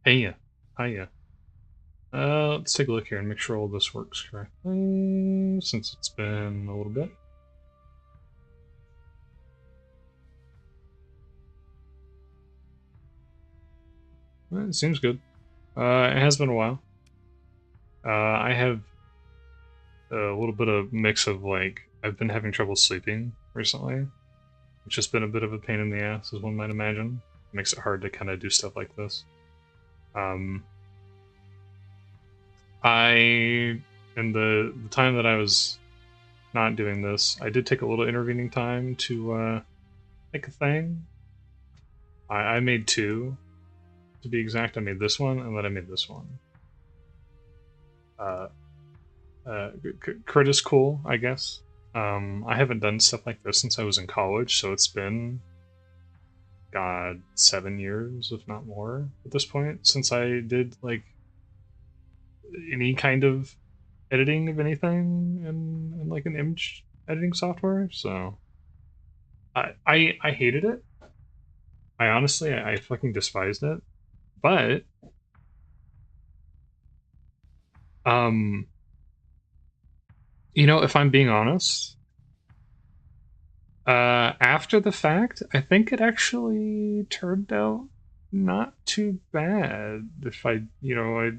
Hey, hiya. Let's take a look here and make sure all this works correctly, since it's been a little bit. Well, it seems good. It has been a while. I have a little bit of mix of, like, I've been having trouble sleeping recently, which has been a bit of a pain in the ass, as one might imagine. It makes it hard to kind of do stuff like this. In the time that I was not doing this, I did take a little intervening time to make a thing. I made two, to be exact. I made this one, and then I made this one. Crit is cool, I guess. I haven't done stuff like this since I was in college, so it's been, God, 7 years, if not more, at this point, since I did, like, any kind of editing of anything in like, an image editing software, so... I hated it. I honestly, I fucking despised it. But, you know, if I'm being honest, after the fact, I think it actually turned out not too bad. If I, you know,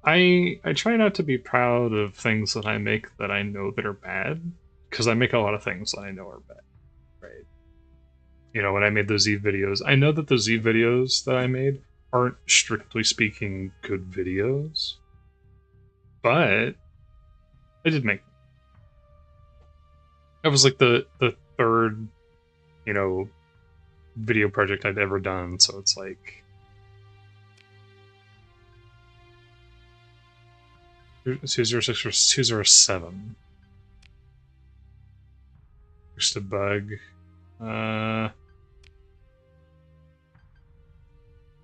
I try not to be proud of things that I make that I know that are bad, because I make a lot of things that I know are bad, right? You know, when I made those Z videos, I know that the Z videos that I made aren't, strictly speaking, good videos, but I did make them. That was like the third, you know, video project I'd ever done, so it's like... 206 or 207. Just a bug.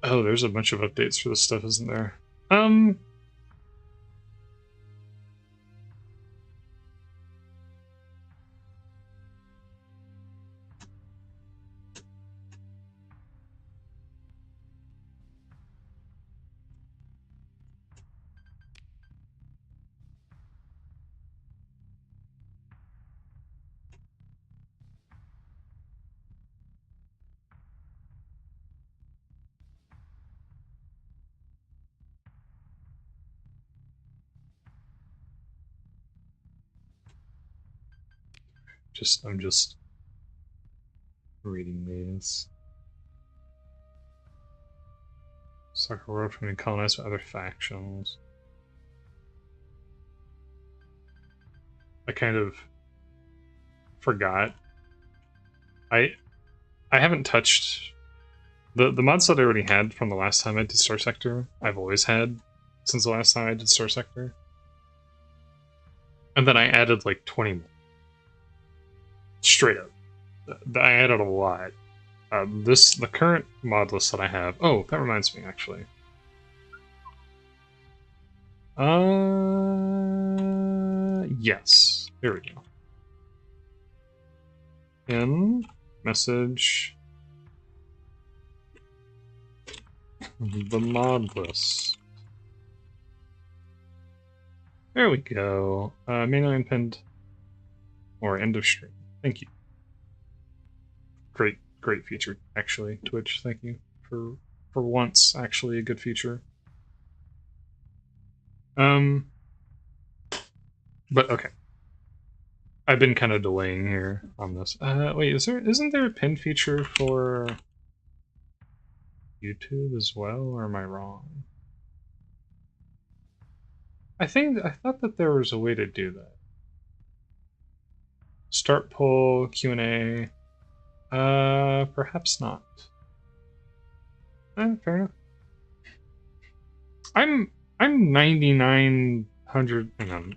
Oh, there's a bunch of updates for this stuff, isn't there? I'm just reading these. Soccer world from being colonized by other factions. I kind of forgot. I haven't touched the mods that I already had from the last time I did Starsector. I've always had since the last time I did Starsector, and then I added like 20 more. Straight up, I added a lot. The current mod list that I have. Oh, that reminds me, actually. Yes. There we go. In message the mod list. There we go. Manually unpinned or end of stream. Thank you. Great feature, actually. Twitch, thank you for once actually a good feature. But okay. I've been kind of delaying here on this. Wait, isn't there a pin feature for YouTube as well, or am I wrong? I thought that there was a way to do that. Start poll, Q&A. Perhaps not. Fair enough. I'm 9,900. Hang on.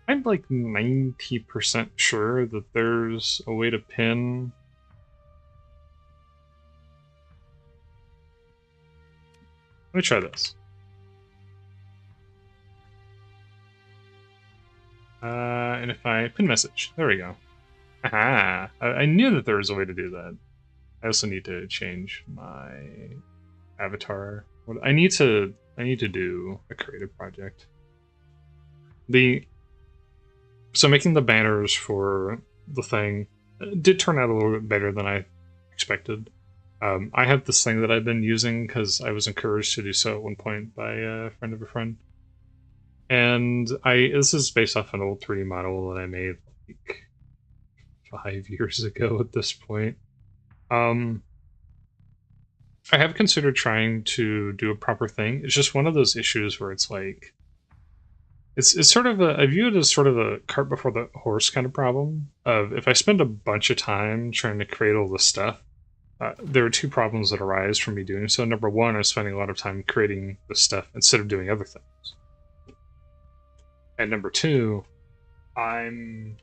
I'm like 90% sure that there's a way to pin. Let me try this. And if I pin message, there we go. Aha! I knew that there was a way to do that. I also need to change my avatar. I need to do a creative project. So making the banners for the thing did turn out a little bit better than I expected. I have this thing that I've been using because I was encouraged to do so at one point by a friend of a friend. And this is based off an old 3D model that I made like 5 years ago at this point. I have considered trying to do a proper thing. It's just one of those issues where it's like, it's sort of I view it as sort of a cart before the horse kind of problem. Of if I spend a bunch of time trying to create all this stuff, there are two problems that arise from me doing so. Number one, I'm spending a lot of time creating this stuff instead of doing other things. And number two, I'm...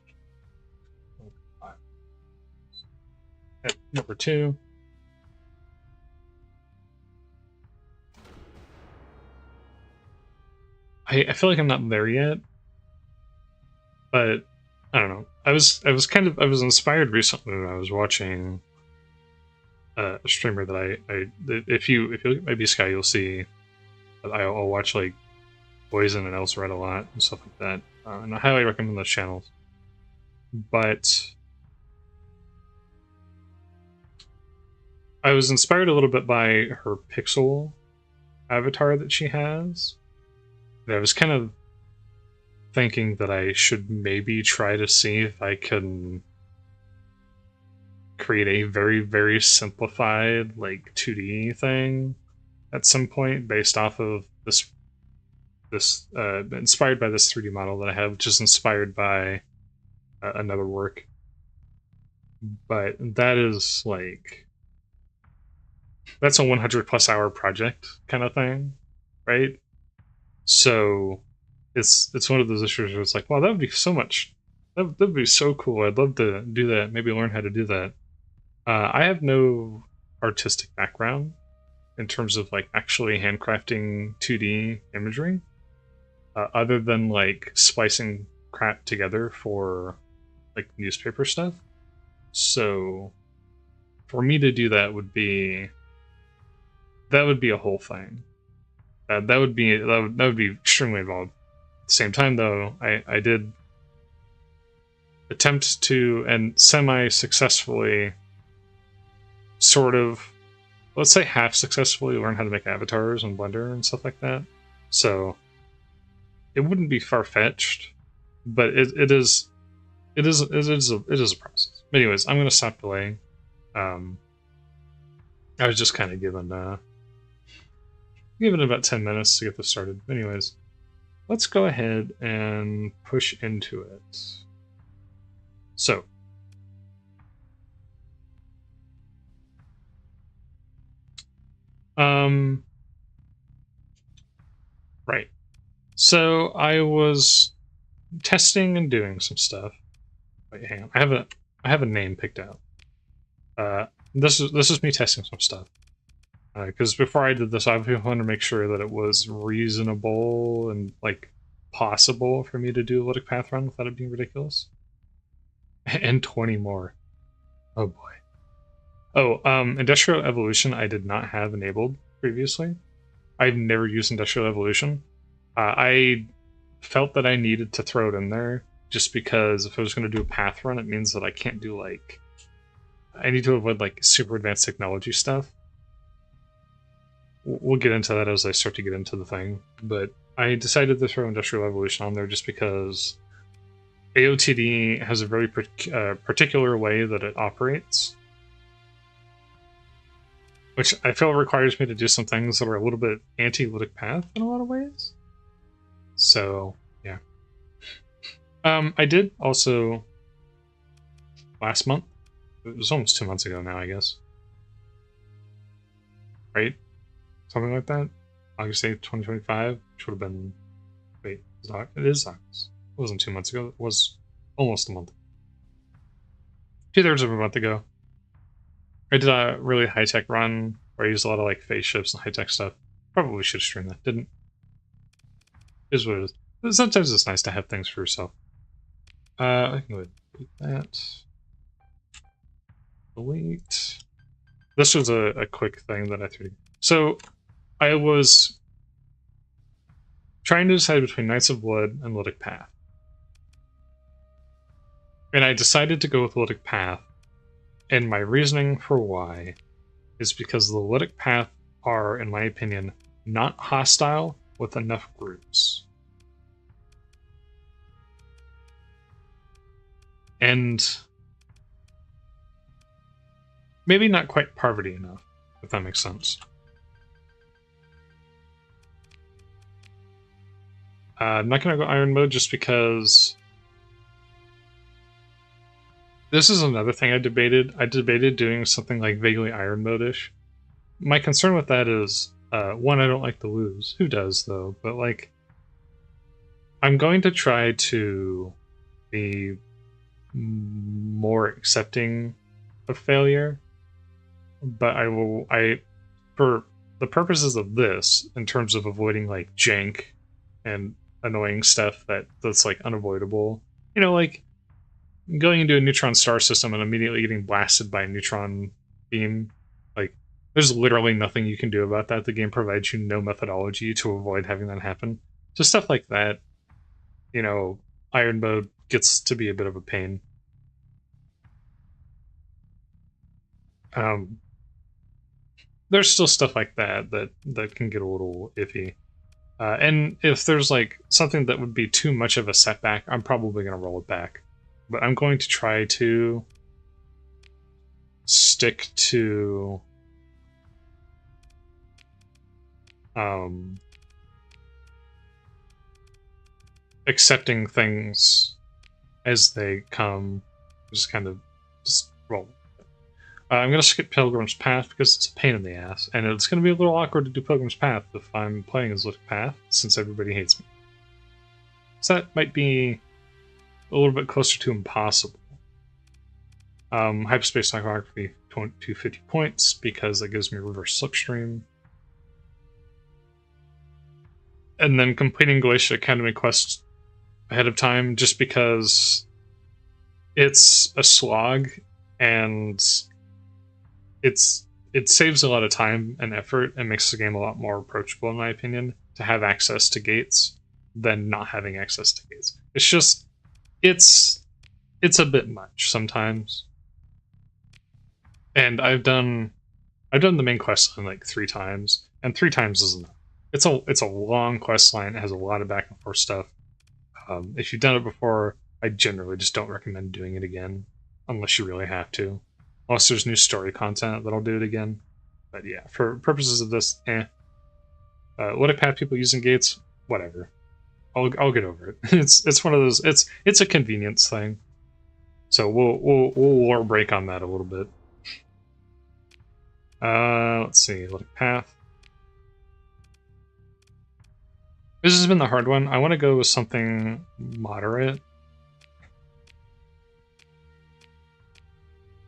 At number two, I feel like I'm not there yet, but I don't know. I was inspired recently when I was watching a streamer that if you look at my B-Sky, you'll see that I'll watch like Poison and Else Red a lot and stuff like that, and I highly recommend those channels. But I was inspired a little bit by her pixel avatar that she has. And I was kind of thinking that I should maybe try to see if I can create a very, very simplified, like, 2D thing at some point based off of this inspired by this 3D model that I have, which is inspired by another work. But that is, like... That's a 100+ hour project kind of thing, right? So it's one of those issues where it's like, wow, that would be so much. That would be so cool. I'd love to do that. Maybe learn how to do that. I have no artistic background in terms of like actually handcrafting 2D imagery, other than like splicing crap together for like newspaper stuff. So for me to do that would be a whole thing. That would be extremely involved. At the same time, though, I did attempt to, and semi-successfully, sort of, let's say half-successfully, learn how to make avatars in Blender and stuff like that. So it wouldn't be far-fetched, but it is a process. But anyways, I'm gonna stop delaying. I was just kind of given about 10 minutes to get this started. Anyways, let's go ahead and push into it. So, right. So I was testing and doing some stuff. Wait, hang on. I have a name picked out. This is me testing some stuff. Because before I did this, I wanted to make sure that it was reasonable and like possible for me to do a Luddic Path run without it being ridiculous. And 20 more. Oh boy. Oh, Industrial Evolution I did not have enabled previously. I've never used Industrial Evolution. I felt that I needed to throw it in there just because if I was going to do a path run, it means that I can't do like... I need to avoid like super advanced technology stuff. We'll get into that as I start to get into the thing, but I decided to throw Industrial Evolution on there just because AOTD has a very particular way that it operates, which I feel requires me to do some things that are a little bit anti-Luddic Path in a lot of ways. So, yeah. I did also, last month, it was almost 2 months ago now, I guess. Right? Something like that. August 8th, 2025, which would have been... Wait, it is August. It wasn't 2 months ago. It was almost a month. 2/3 of a month ago. I did a really high-tech run where I used a lot of like phase shifts and high-tech stuff. Probably should have streamed that. Didn't. It is what it is. But sometimes it's nice to have things for yourself. I can go ahead and delete that. Delete. This was a quick thing that I threw. So I was trying to decide between Knights of Ludd and Luddic Path. And I decided to go with Luddic Path, and my reasoning for why is because the Luddic Path are, in my opinion, not hostile with enough groups. And maybe not quite poverty enough, if that makes sense. I'm not going to go Iron Mode just because this is another thing I debated. I debated doing something like vaguely Iron Mode-ish. My concern with that is, one, I don't like to lose. Who does, though? But, like, I'm going to try to be more accepting of failure, but for the purposes of this, in terms of avoiding, like, jank and annoying stuff that's like unavoidable, you know, like going into a neutron star system and immediately getting blasted by a neutron beam, like there's literally nothing you can do about that. The game provides you no methodology to avoid having that happen. So stuff like that, you know, Iron Mode gets to be a bit of a pain. There's still stuff like that can get a little iffy. And if there's like something that would be too much of a setback, I'm probably going to roll it back. But I'm going to try to stick to accepting things as they come. Just roll. I'm going to skip Pilgrim's Path because it's a pain in the ass, and it's going to be a little awkward to do Pilgrim's Path if I'm playing as Luddic Path, since everybody hates me. So that might be a little bit closer to impossible. Hyperspace Iconography, 250 points, because that gives me reverse slipstream. And then completing Glacial Academy quest ahead of time, just because it's a slog, and it saves a lot of time and effort and makes the game a lot more approachable, in my opinion, to have access to gates than not having access to gates. It's just, it's a bit much sometimes. And I've done the main quest line like 3 times, and 3 times is enough. It's a long quest line. It has a lot of back and forth stuff. If you've done it before, I generally just don't recommend doing it again, unless you really have to. Unless there's new story content, then I'll do it again. But yeah, for purposes of this, Luddic Path people using gates, whatever. I'll get over it. It's one of those. It's a convenience thing. So we'll lore break on that a little bit. Let's see, Luddic Path. This has been the hard one. I want to go with something moderate.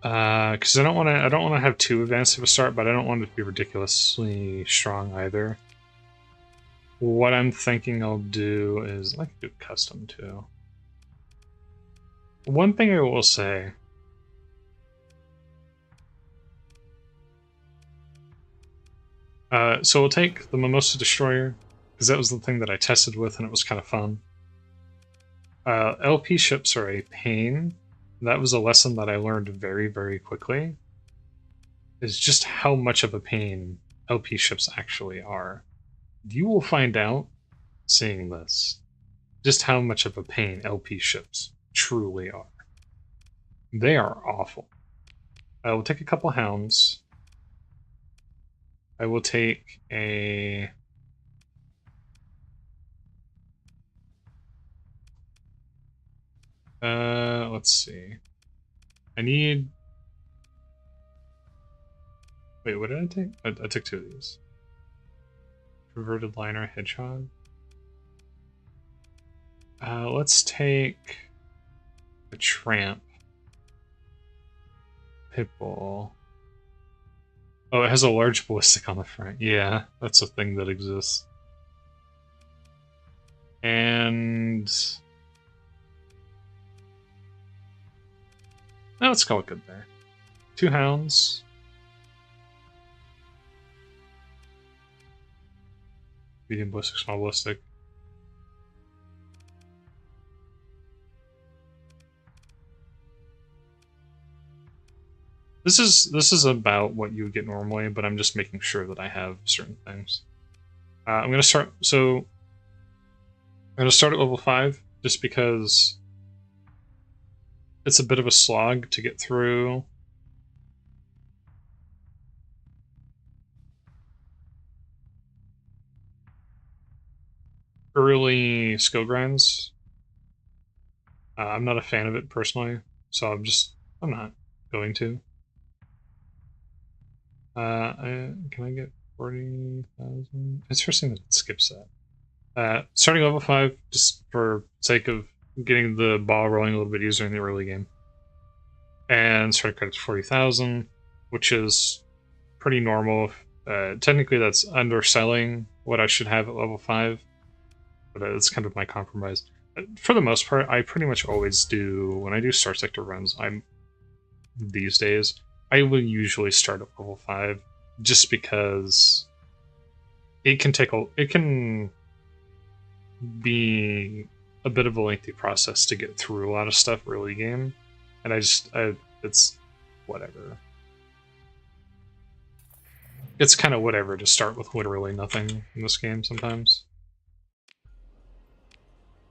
Because I don't want to have too advanced of a start, but I don't want it to be ridiculously strong either. What I'm thinking I'll do is I can do custom too. One thing I will say. So we'll take the Mimosa Destroyer, because that was the thing that I tested with and it was kind of fun. LP ships are a pain. That was a lesson that I learned very, very quickly, is just how much of a pain LP ships actually are. You will find out, seeing this, just how much of a pain LP ships truly are. They are awful. I will take a couple hounds. I will take a... let's see. I need... Wait, what did I take? I took 2 of these. Perverted Liner Hedgehog. Let's take a Tramp. Pitbull. Oh, it has a large ballistic on the front. Yeah, that's a thing that exists. And... no, let's call it good there. 2 hounds. medium ballistic, small ballistic. This is about what you would get normally, but I'm just making sure that I have certain things. I'm gonna start. So I'm gonna start at level 5, just because it's a bit of a slog to get through. Early skill grinds. I'm not a fan of it personally, so I'm not going to. Can I get 40,000? It's interesting that it skips that. Starting level 5, just for sake of getting the ball rolling a little bit easier in the early game. And starting credits 40,000, which is pretty normal. Technically, that's underselling what I should have at level 5, but it's kind of my compromise. For the most part, I pretty much always do, when I do Starsector runs, these days, I will usually start at level 5, just because it can be a bit of a lengthy process to get through a lot of stuff early game, and it's whatever. It's kind of whatever to start with literally nothing in this game sometimes.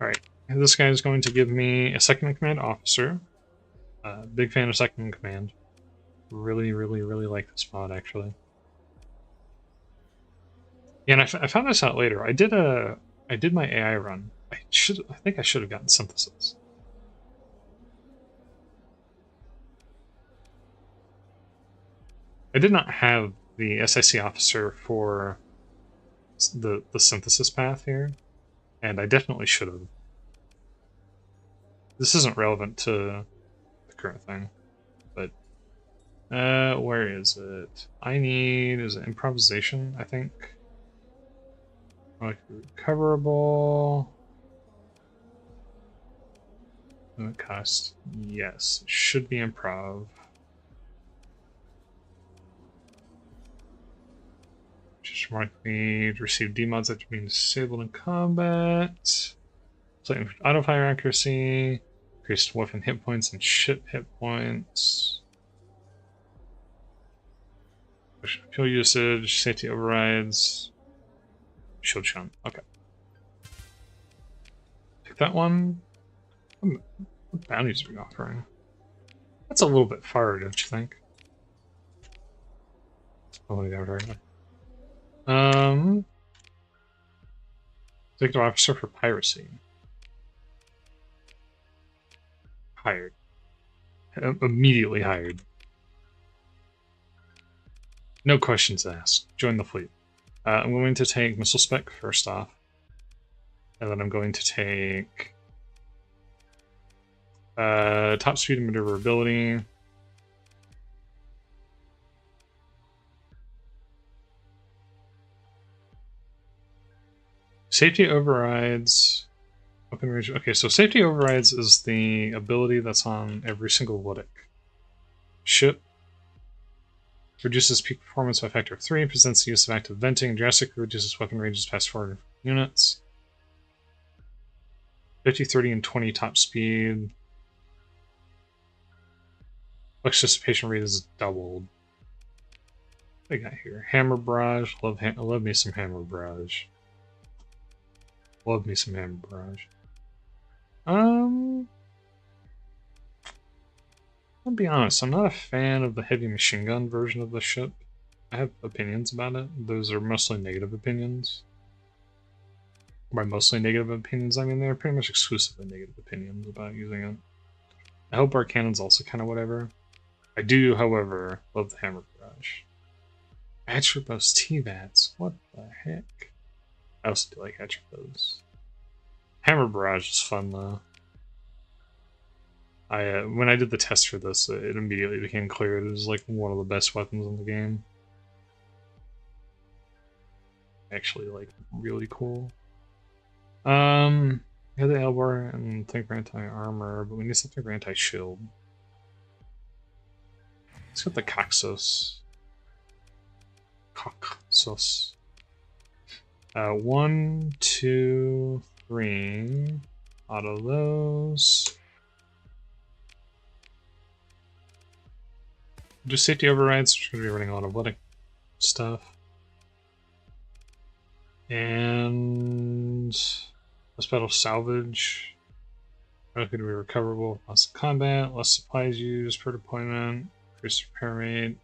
Alright, this guy is going to give me a second in command officer. Big fan of second in command. Really, really, really like this mod, actually. Yeah, and I found this out later. I did my AI run. I think I should have gotten synthesis. I did not have the SIC officer for the synthesis path here, and I definitely should have. This isn't relevant to the current thing, but where is it? Is it improvisation, I think? Like recoverable. Limit cost. Yes, it should be improv. Just mark me to receive demods after being disabled in combat. Auto fire accuracy. Increased weapon hit points and ship hit points. Fuel usage, safety overrides. Shield shunt. Okay. Take that one. What bounties are we offering? That's a little bit far, don't you think? Executive officer for piracy. Hired. Immediately hired. No questions asked. Join the fleet. I'm going to take missile spec first off. And then I'm going to take top speed and maneuverability. Safety overrides. Open range. Okay, so safety overrides is the ability that's on every single Luddic ship. Reduces peak performance by a factor of 3, presents the use of active venting, drastically reduces weapon ranges past 4 units. 50, 30, and 20 top speed. Flux dissipation rate is doubled. What do I got here? Hammer barrage. Love me some hammer barrage. Love me some hammer barrage. I'll be honest, I'm not a fan of the heavy machine gun version of the ship. I have opinions about it. Those are mostly negative opinions. By mostly negative opinions, I mean they're pretty much exclusively negative opinions about using it. I hope our cannon's also kind of whatever. I do, however, love the hammer barrage. Atropos T-Vats, what the heck? I also do like Atropos. Hammer barrage is fun though. When I did the test for this, it immediately became clear it was like one of the best weapons in the game. Actually, like really cool. Yeah, the elbow and think for anti-armor, but we need something for anti-shield. Let's get the Coxos. Coxos. 1, 2, 3. Auto those. Do safety overrides. We're going to be running a lot of Luddic stuff. And less battle salvage. Not going to be recoverable. Less combat. Less supplies used per deployment. Increased repair rate.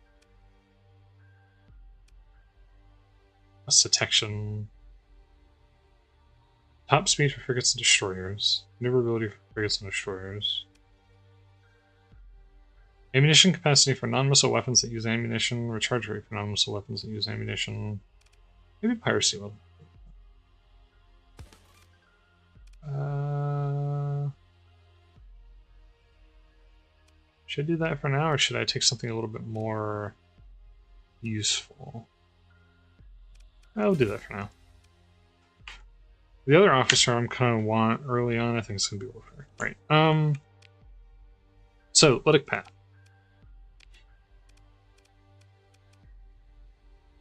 Less detection. Top speed for frigates and destroyers. Maneuverability for frigates and destroyers. Ammunition capacity for non-missile weapons that use ammunition. Recharge rate for non-missile weapons that use ammunition. Maybe piracy level. Should I do that for now, or should I take something a little bit more useful? I'll do that for now. The other officer I'm kind of want early on, I think it's going to be warfare. Right. So, Luddic Path.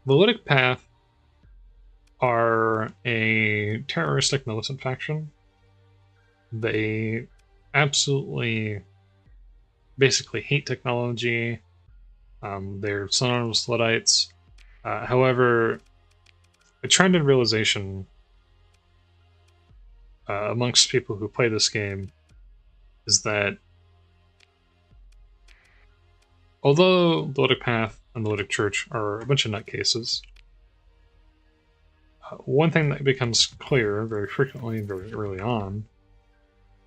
The Luddic Path are a terroristic militant faction. They absolutely, basically hate technology. They're synonymous with Luddites. However, a trend and realization amongst people who play this game is that although the Luddic Path and the Luddic Church are a bunch of nutcases, one thing that becomes clear very frequently and very early on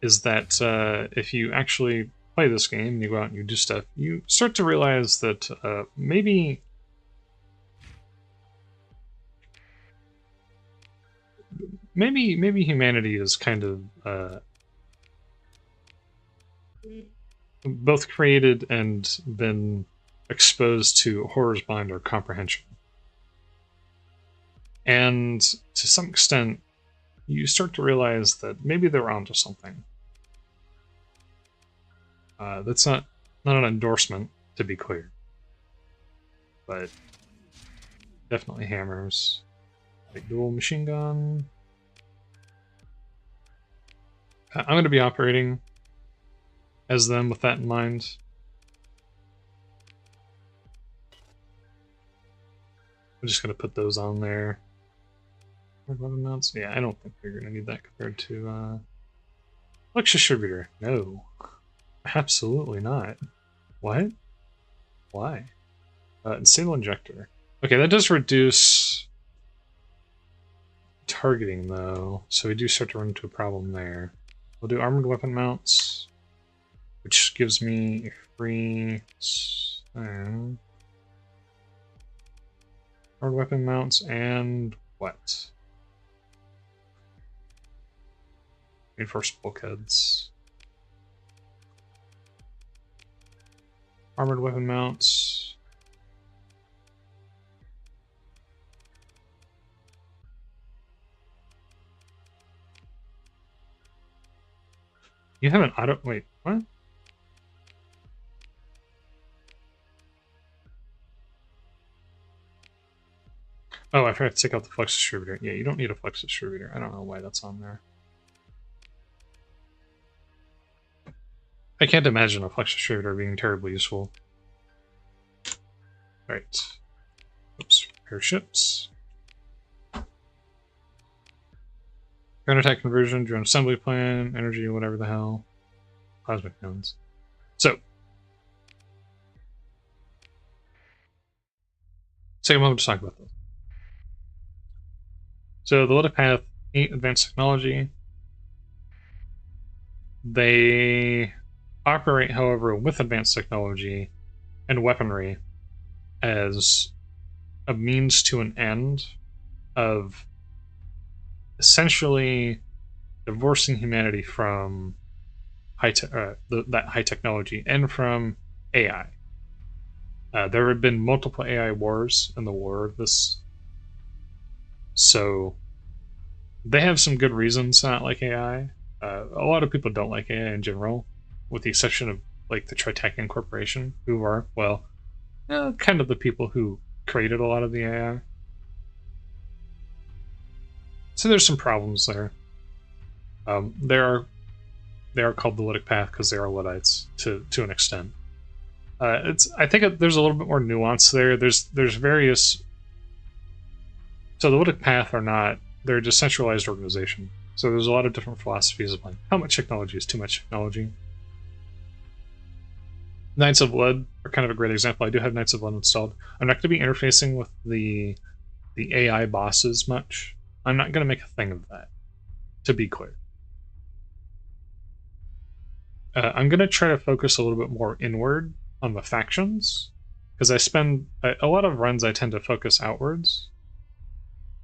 is that if you actually play this game and you go out and you do stuff, you start to realize that maybe humanity is kind of both created and been exposed to horrors beyond our comprehension. And to some extent, you start to realize that maybe they're onto something. That's not an endorsement, to be clear, but definitely hammers. Like dual machine gun. I'm going to be operating as them with that in mind. I'm just going to put those on there. Weapon mounts? Yeah, I don't think we're going to need that compared to Flux Distributor. No. Absolutely not. What? Why? Stable Injector. Okay, that does reduce targeting, though, so we do start to run into a problem there. We'll do Armored Weapon Mounts, which gives me a free... Armored Weapon Mounts and what? Reinforced bulkheads. Armored Weapon Mounts. You have an auto... Wait, what? Oh, I forgot to take out the Flux Distributor. Yeah, you don't need a Flux Distributor. I don't know why that's on there. I can't imagine a Flux Distributor being terribly useful. Alright. Oops. Repair ships. Counterattack conversion, drone assembly plan, energy, whatever the hell. Cosmic nodes. So. Take a moment to talk about this. So the Luddic Path ain't advanced technology. They operate, however, with advanced technology and weaponry as a means to an end of essentially divorcing humanity from that high technology and from AI. There have been multiple AI wars in the war of this, so they have some good reasons to not like AI. A lot of people don't like AI in general, with the exception of like the Tritakian Corporation, who are, well, kind of the people who created a lot of the AI. So there's some problems there. They are called the Luddic Path because they are Luddites to an extent. I think there's a little bit more nuance there. There's various. So the Luddic Path they're a decentralized organization. So there's a lot of different philosophies of like how much technology is too much technology. Knights of Ludd are kind of a great example. I do have Knights of Ludd installed. I'm not going to be interfacing with the AI bosses much. I'm not going to make a thing of that, to be clear. I'm going to try to focus a little bit more inward on the factions, because I spend a lot of runs I tend to focus outwards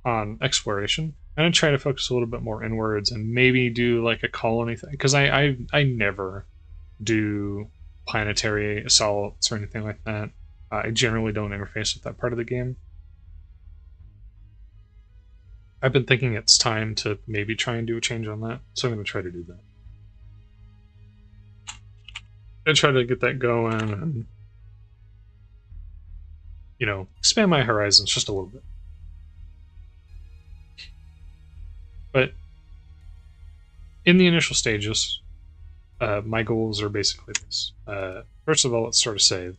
on exploration. I'm going to try to focus a little bit more inwards and maybe do like a colony thing, because I never do planetary assaults or anything like that. I generally don't interface with that part of the game. I've been thinking it's time to maybe try and do a change on that, so I'm going to try to do that. I try to get that going and, you know, expand my horizons just a little bit. But in the initial stages, my goals are basically this. First of all, let's sort of save.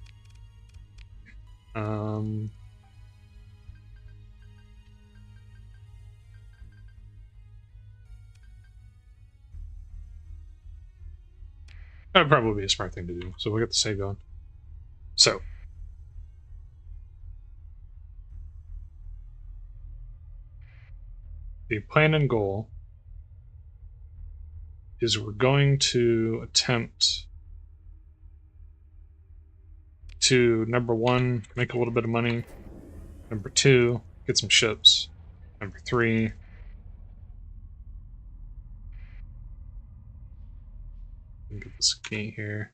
That'd probably be a smart thing to do. So we'll get the save going. So. The plan and goal is we're going to attempt to, number one, make a little bit of money. Number two, get some ships. Number three, get this key here.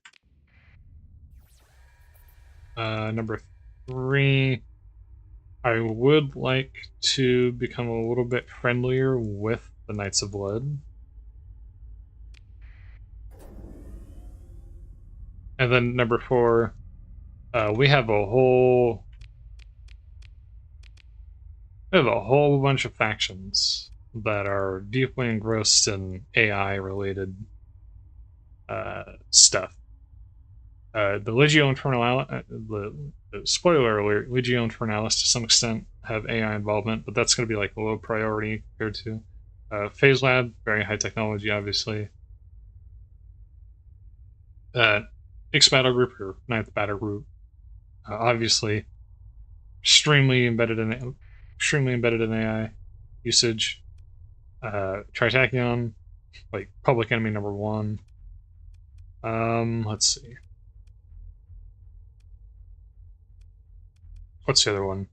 Number three, I would like to become a little bit friendlier with the Knights of Ludd. And then number four, we have a whole bunch of factions that are deeply engrossed in AI-related stuff. The Legio Infernalis, spoiler alert, Legio Infernalis to some extent have AI involvement, but that's going to be like a low priority compared to Phase Lab, very high technology, obviously. X Battle Group or Ninth Battle Group, obviously, extremely embedded in AI usage. Tritachyon, like public enemy number one. Let's see. What's the other one?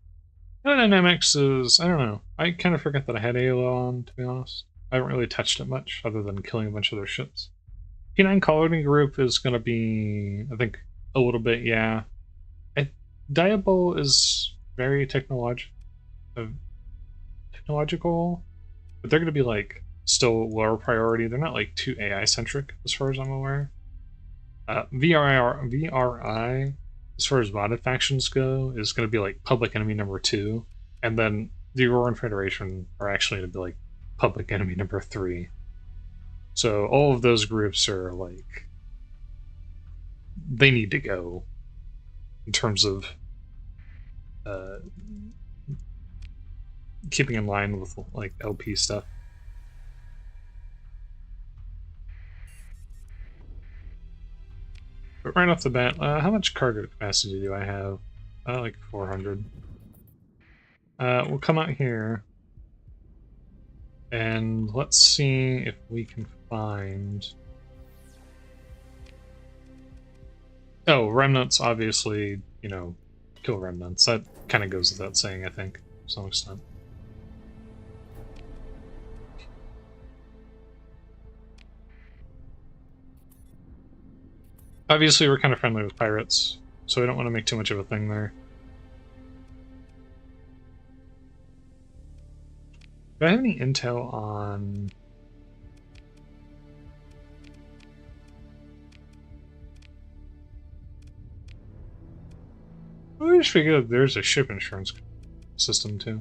Aerodynamics is, I don't know. I kind of forget that I had ALO on, to be honest. I haven't really touched it much, other than killing a bunch of their ships. P9 Colony Group is going to be, I think, a little bit, yeah. Diabol is very technological, but they're going to be, like, still lower priority. They're not, like, too AI-centric, as far as I'm aware. VRI, as far as modded factions go, is going to be like public enemy number 2, and then the Auroran Federation are actually going to be like public enemy number 3. So all of those groups are like, they need to go in terms of keeping in line with like LP stuff. But right off the bat, how much cargo capacity do I have? Like 400. We'll come out here, and let's see if we can find... Oh, remnants, obviously, you know, kill remnants. That kind of goes without saying, I think, to some extent. Obviously, we're kind of friendly with pirates, so I don't want to make too much of a thing there. Do I have any intel on... I just figured there's a ship insurance system, too.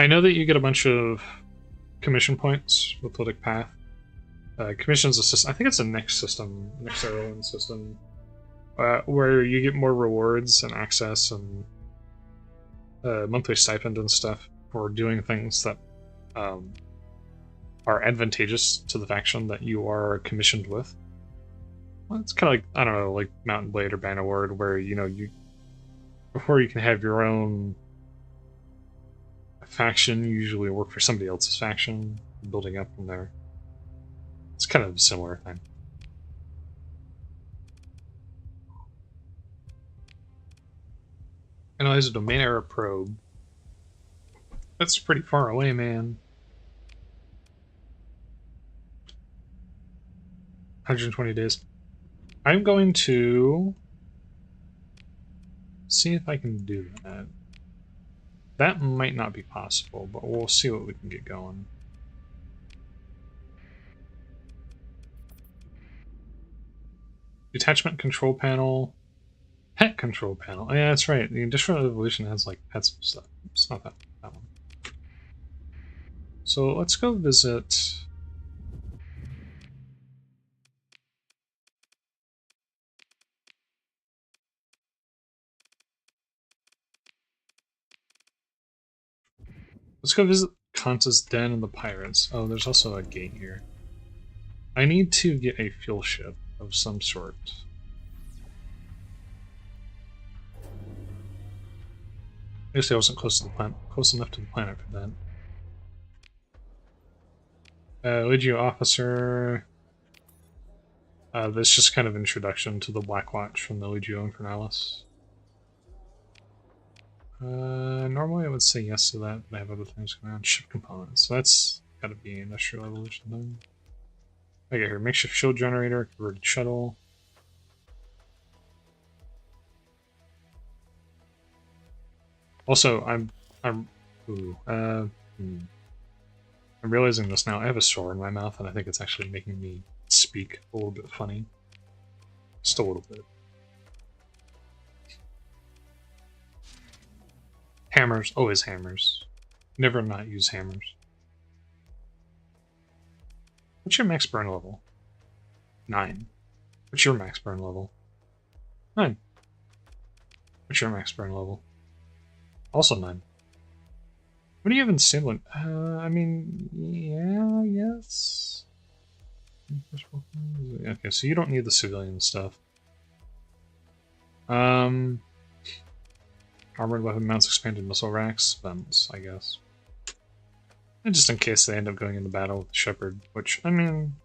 I know that you get a bunch of commission points with Luddic Path. Commission's a system. I think it's a next system, next Ireland system, where you get more rewards and access and monthly stipend and stuff for doing things that are advantageous to the faction that you are commissioned with. Well, it's kind of like, I don't know, like Mountain Blade or Bannerlord, where you before you can have your own faction, you usually work for somebody else's faction, building up from there. It's kind of a similar thing. Analyze a domain error probe. That's pretty far away, man. 120 days. I'm going to see if I can do that. That might not be possible, but we'll see what we can get going. Detachment control panel. Pet control panel. Oh, yeah, that's right. The Industrial Revolution has like pets and stuff. It's not that one. So let's go visit. Let's go visit Kanta's Den and the Pirates. Oh, there's also a gate here. I need to get a fuel ship of some sort. I guess I wasn't close to the planet, close enough to the planet for that. Legio officer. That's just kind of introduction to the Black Watch from the Legio Infernalis. Normally I would say yes to that, but I have other things going on. Ship components. So that's gotta be Industrial Evolution then. Okay, here, makeshift shield generator, converted shuttle. Also, I'm realizing this now. I have a sword in my mouth, and I think it's actually making me speak a little bit funny. Just a little bit. Hammers, always hammers. Never not use hammers. What's your max burn level? 9. What's your max burn level? 9. What's your max burn level? Also 9. What do you have in Sandland? I mean, yeah, yes. Okay, so you don't need the civilian stuff. Armored weapon mounts, expanded missile racks, vents, I guess. And just in case they end up going into battle with the Shepherd, which, I mean,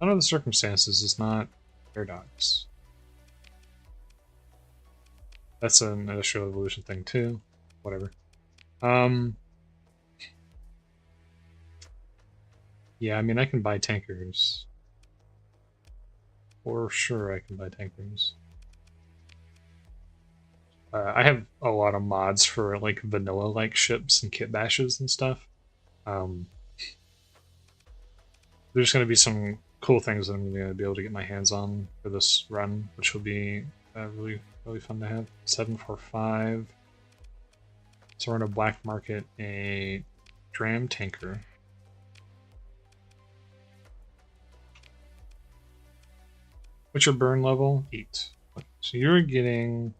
under the circumstances, is not paradox. That's an Industrial Evolution thing too. Whatever. Yeah, I mean, I can buy tankers. For sure I can buy tankers. I have a lot of mods for like vanilla-like ships and kit bashes and stuff. There's going to be some cool things that I'm going to be able to get my hands on for this run, which will be really fun to have. 745. So we're going to black market a Dram tanker. What's your burn level? 8. So you're getting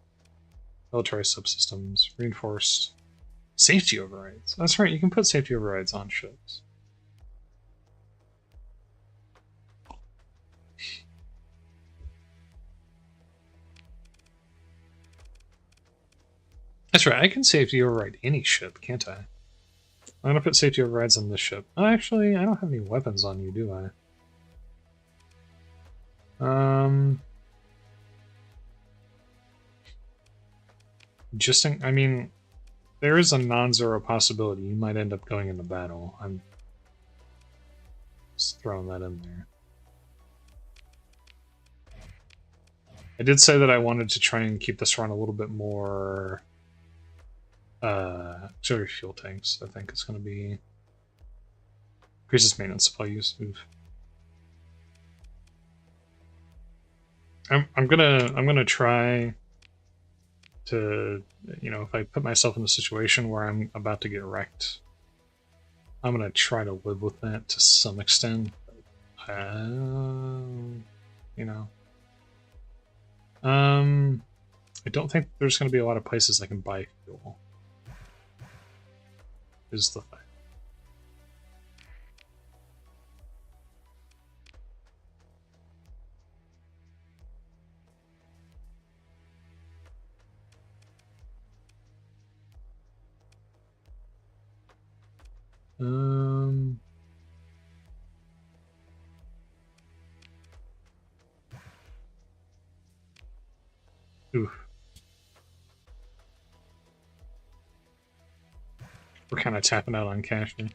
military subsystems, reinforced safety overrides. That's right, you can put safety overrides on ships. That's right, I can safety override any ship, can't I? I'm gonna put safety overrides on this ship. Oh, actually, I don't have any weapons on you, do I? I mean, there is a non-zero possibility you might end up going into battle. I'm just throwing that in there. I did say that I wanted to try and keep this run a little bit more auxiliary fuel tanks. I think it's going to be increases maintenance supply use. Oof. I'm gonna try to, you know, if I put myself in a situation where I'm about to get wrecked, I'm gonna try to live with that to some extent. You know. I don't think there's gonna be a lot of places I can buy fuel. Is the thing. Oof. We're kind of tapping out on cash here.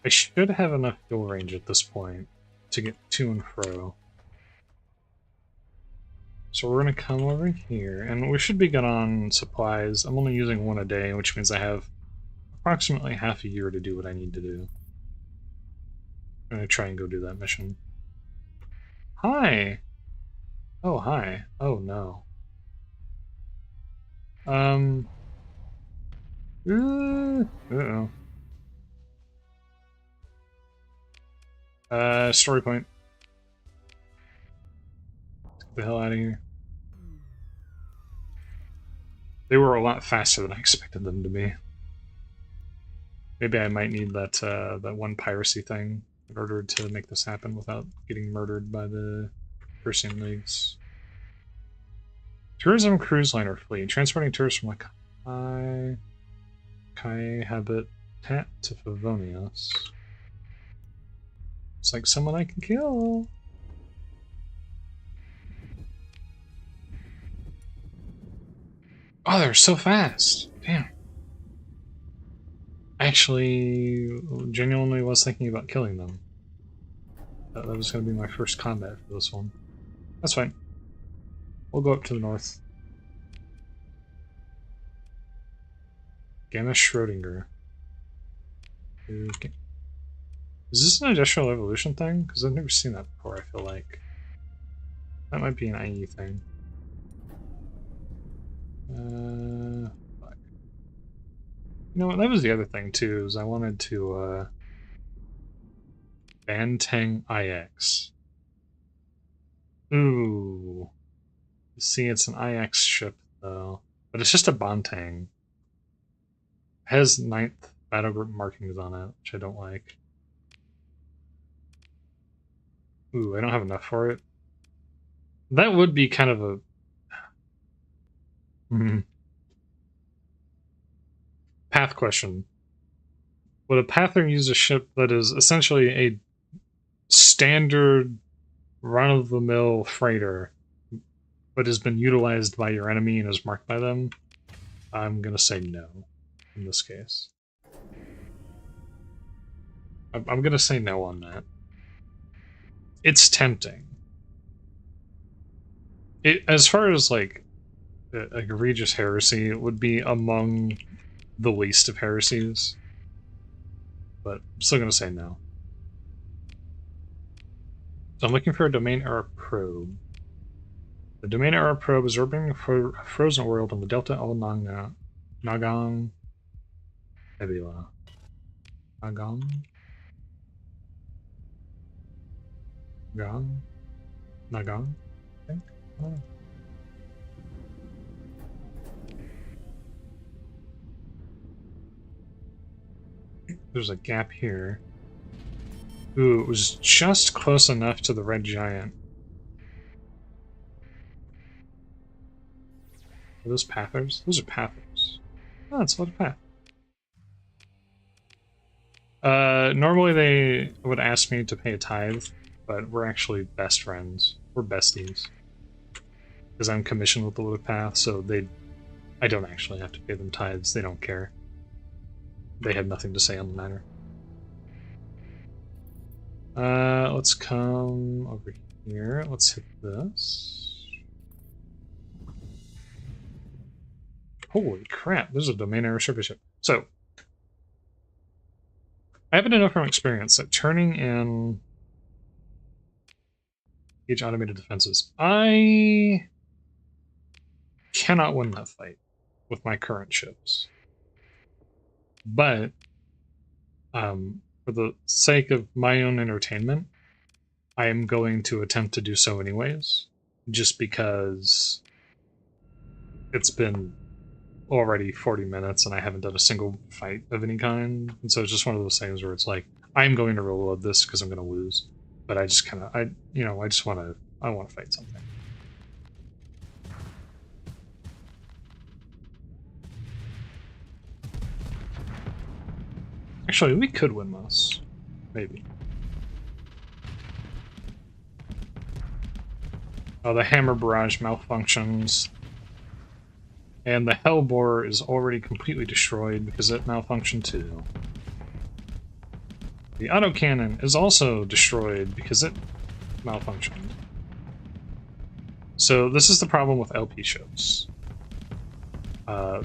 I should have enough fuel range at this point to get to and fro. So we're going to come over here, and we should be good on supplies. I'm only using one a day, which means I have approximately half a year to do what I need to do. I'm going to try and go do that mission. Hi! Oh, hi. Oh, no. Uh-oh. Story point. Let's get the hell out of here. They were a lot faster than I expected them to be. Maybe I might need that that one piracy thing in order to make this happen without getting murdered by the Persian leagues. Tourism cruise liner fleet, transporting tourists from Kai habitat to Favonius. It's like someone I can kill. Oh, they're so fast. Damn. I actually genuinely was thinking about killing them. That was going to be my first combat for this one. That's fine. We'll go up to the north. Gamma Schrodinger. Okay. Is this an industrial evolution thing? Because I've never seen that before, I feel like. That might be an IE thing. Fuck. You know what, that was the other thing too, is I wanted to, Banteng IX. Ooh. See, it's an IX ship, though. But it's just a Banteng. It has 9th battle group markings on it, which I don't like. Ooh, I don't have enough for it. That would be kind of a... Path question. Would a Pather use a ship that is essentially a standard run-of-the-mill freighter, but has been utilized by your enemy and is marked by them? I'm gonna say no in this case. I'm gonna say no on that. It's tempting. As far as like egregious heresy, it would be among the least of heresies, but I'm still gonna say no. So I'm looking for a domain era probe. The domain era probe is orbiting a frozen world in the Delta El Nagang Nebula. Nagang? Nagang? I think? Oh. There's a gap here. Ooh, it was just close enough to the red giant. Are those Pathers? Those are Pathers. Oh, it's a lot of Path. Normally they would ask me to pay a tithe, but we're actually best friends. We're besties. Because I'm commissioned with the Luddic Path, so I don't actually have to pay them tithes. They don't care. They have nothing to say on the matter. Let's come over here. Let's hit this. Holy crap, this is a domain era surface ship. So, I happen to know from experience that turning in each automated defenses. I cannot win that fight with my current ships. But for the sake of my own entertainment, I am going to attempt to do so anyways, just because it's been already 40 minutes and I haven't done a single fight of any kind. And so it's just one of those things where it's like, I'm going to reload this because I'm going to lose. But I just kind of, I just want to, I want to fight something. Actually, we could win this. Maybe. Oh, the hammer barrage malfunctions. And the Hellbore is already completely destroyed because it malfunctioned too. The autocannon is also destroyed because it malfunctioned. So this is the problem with LP ships.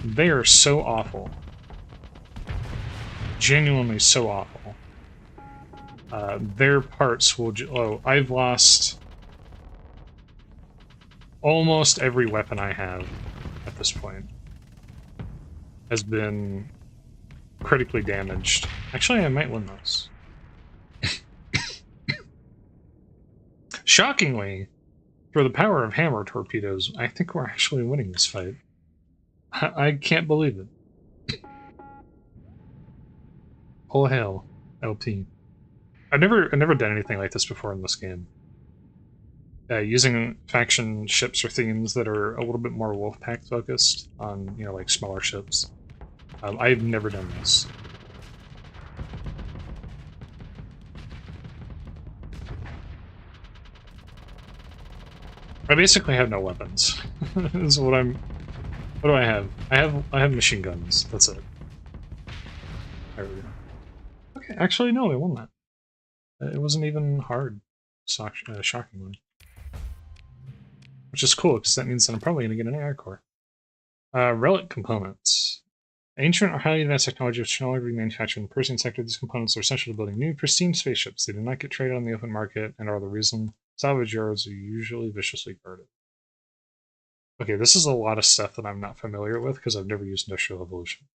They are so awful. Genuinely so awful. Their parts will... Oh, I've lost almost every weapon I have at this point. Has been critically damaged. Actually, I might win this. Shockingly, for the power of hammer torpedoes, I think we're actually winning this fight. I can't believe it. All hail, LP. I've never done anything like this before in this game. Using faction ships or themes that are a little bit more Wolfpack focused on, you know, like smaller ships. I've never done this. I basically have no weapons. This is what I'm... What do I have? I have machine guns. That's it. There we go. Okay, actually, no, they won that. It wasn't even hard, shockingly. Which is cool, because that means that I'm probably going to get an air core. Relic components. Ancient or highly advanced technology which can no longer be manufactured in the Persian sector. These components are essential to building new, pristine spaceships. They do not get traded on the open market and are the reason salvage yards are usually viciously guarded. Okay, this is a lot of stuff that I'm not familiar with because I've never used Industrial Evolution.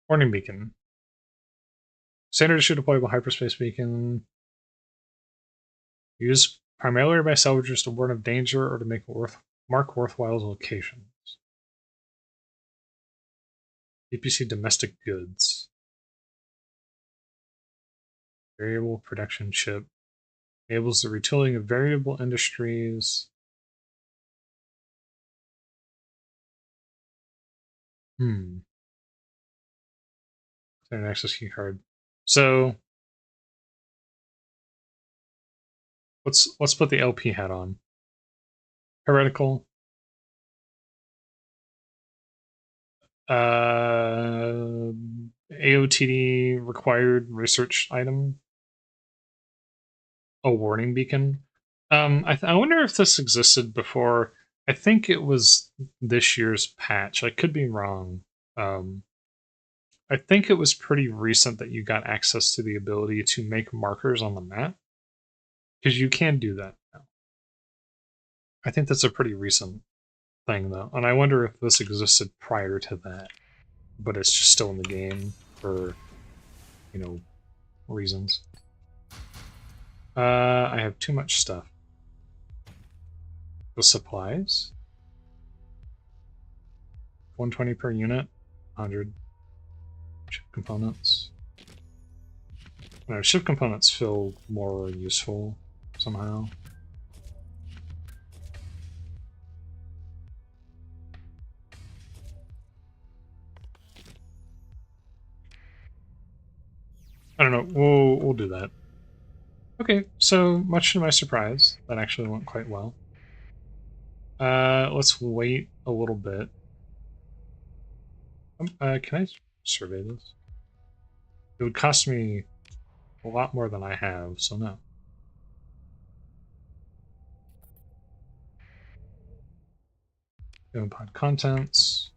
Warning beacon. Standard issue deployable hyperspace beacon. Used primarily by salvagers to warn of danger or to mark worthwhile locations. DPC domestic goods. Variable production chip. Enables the retooling of variable industries. An access key card. So let's put the LP hat on. Heretical. AOTD required research item. A warning beacon. I wonder if this existed before. I think it was this year's patch. I could be wrong. I think it was pretty recent that you got access to the ability to make markers on the map. Because you can do that now. I think that's a pretty recent thing, though. And I wonder if this existed prior to that. But it's just still in the game for, you know, reasons. I have too much stuff. The supplies. 120 per unit. 100. Ship components. No, ship components feel more useful somehow. I don't know. We'll do that. Okay, so much to my surprise, that actually went quite well. Let's wait a little bit. Can I survey this? It would cost me a lot more than I have, so no. Pod contents.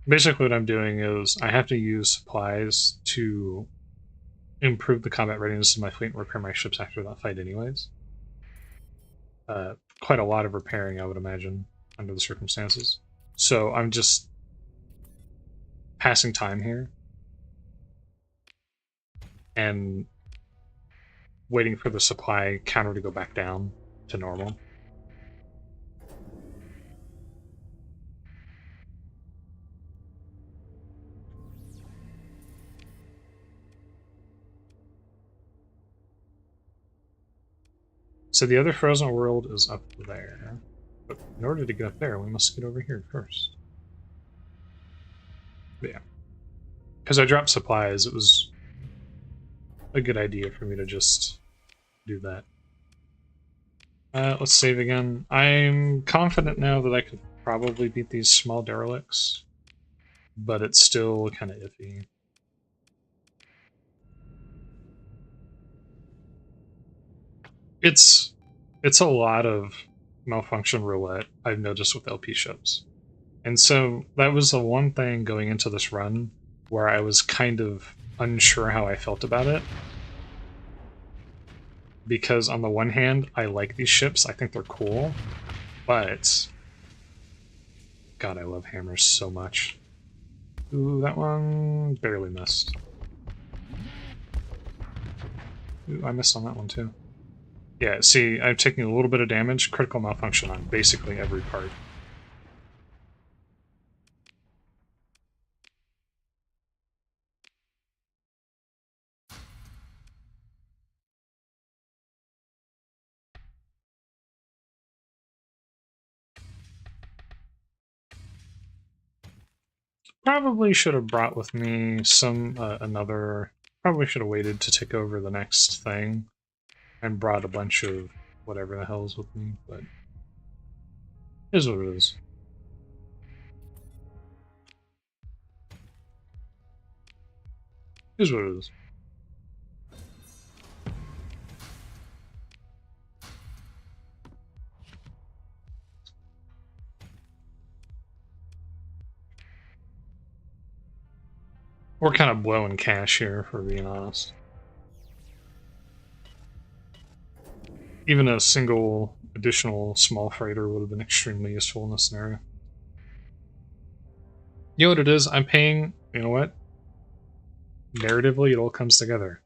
Basically what I'm doing is I have to use supplies to improve the combat readiness of my fleet and repair my ships after that fight anyways. Quite a lot of repairing, I would imagine, under the circumstances. So I'm just passing time here and waiting for the supply counter to go back down to normal. So the other frozen world is up there. But in order to get up there, we must get over here first. But yeah. Because I dropped supplies, it was a good idea for me to just do that. Let's save again. I'm confident now that I could probably beat these small derelicts, but it's still kind of iffy. It's a lot of malfunction roulette, I've noticed with LP ships. And so that was the one thing going into this run where I was kind of unsure how I felt about it. Because on the one hand, I like these ships, I think they're cool, but God, I love hammers so much. Ooh, that one barely missed. Ooh, I missed on that one too. Yeah, see, I'm taking a little bit of damage, critical malfunction on basically every part. Probably should have brought with me some, probably should have waited to take over the next thing and brought a bunch of whatever the hell's with me, but it is what it is. It is what it is. We're kind of blowing cash here, for being honest. Even a single additional small freighter would have been extremely useful in this scenario. You know what it is? I'm paying, you know what? Narratively, it all comes together.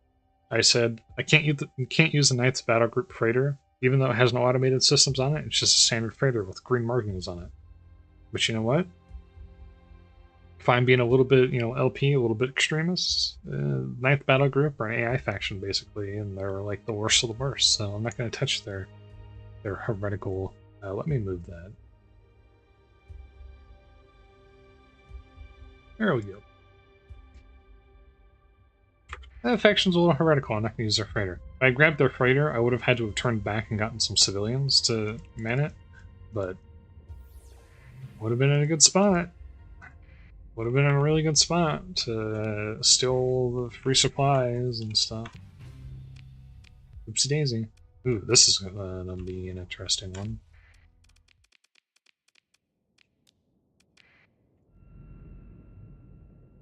I said, I can't use the Knights Battle Group freighter, even though it has no automated systems on it. It's just a standard freighter with green markings on it. But you know what? If I'm being a little bit, LP, a little bit extremist, Ninth Battle Group are an AI faction, basically, and they're like the worst of the worst, so I'm not going to touch their heretical... let me move that. There we go. That faction's a little heretical, I'm not going to use their freighter. If I grabbed their freighter, I would have had to have turned back and gotten some civilians to man it, but would have been in a good spot. Would have been in a really good spot to steal the free supplies and stuff. Oopsie daisy. Ooh, this is gonna be an interesting one.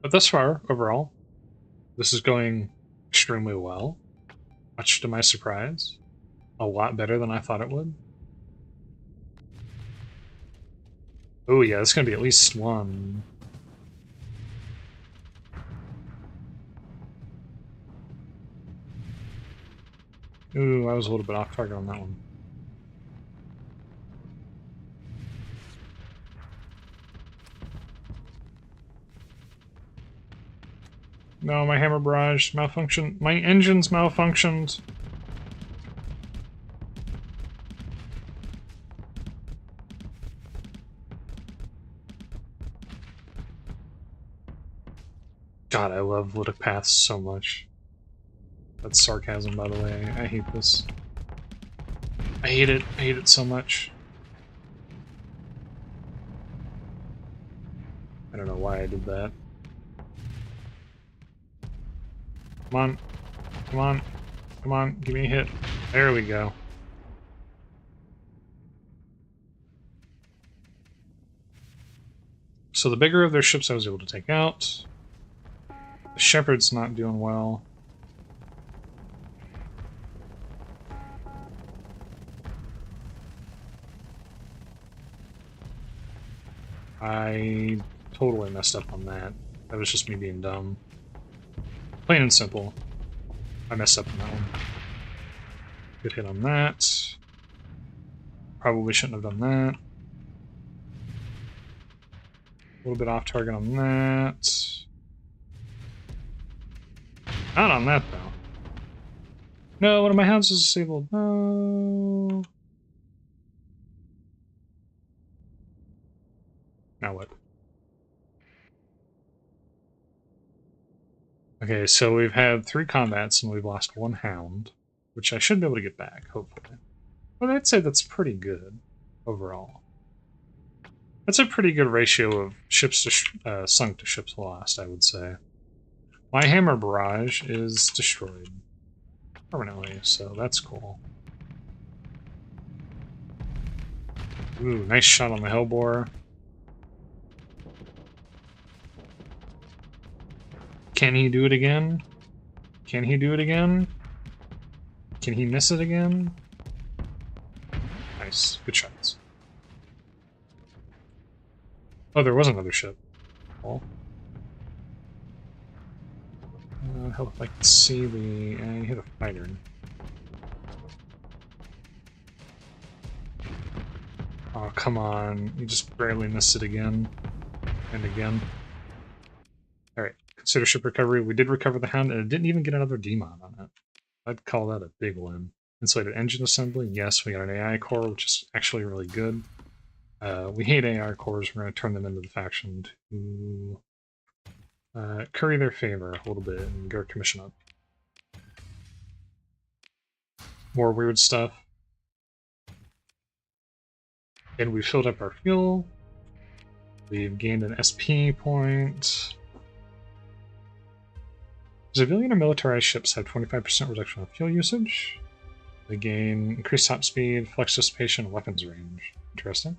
But thus far, overall, this is going extremely well. Much to my surprise. A lot better than I thought it would. Oh yeah, it's gonna be at least one. Ooh, I was a little bit off target on that one. No, my hammer barrage malfunctioned. My engine's malfunctioned. God, I love Luddic Path so much. That's sarcasm, by the way. I hate this. I hate it. I hate it so much. I don't know why I did that. Come on. Come on. Come on. Give me a hit. There we go. So the bigger of their ships I was able to take out. The Shepherd's not doing well. I totally messed up on that. That was just me being dumb. Plain and simple. I messed up on that one. Good hit on that. Probably shouldn't have done that. A little bit off target on that. Not on that, though. No, one of my hounds is disabled. No. Now what? Okay, so we've had 3 combats and we've lost 1 hound, which I should be able to get back, hopefully. But I'd say that's pretty good overall. That's a pretty good ratio of ships to sunk to ships lost, I would say. My hammer barrage is destroyed permanently, so that's cool. Ooh, nice shot on the Hellbore. Can he do it again? Can he do it again? Can he miss it again? Nice. Good shots. Oh, there was another ship. Cool. Help if I can see the... he hit a fighter. Oh, come on. You just barely missed it again. And again. Alright. Consider ship recovery. We did recover the Hound, and it didn't even get another demon on it. I'd call that a big win. Insulated engine assembly. Yes, we got an AI core, which is actually really good. We hate AI cores. We're going to turn them into the faction to curry their favor a little bit and get our commission up. More weird stuff. And we filled up our fuel. We've gained an SP point. Civilian or militarized ships have 25% reduction on fuel usage. They gain increased top speed, flex dissipation, and weapons range. Interesting.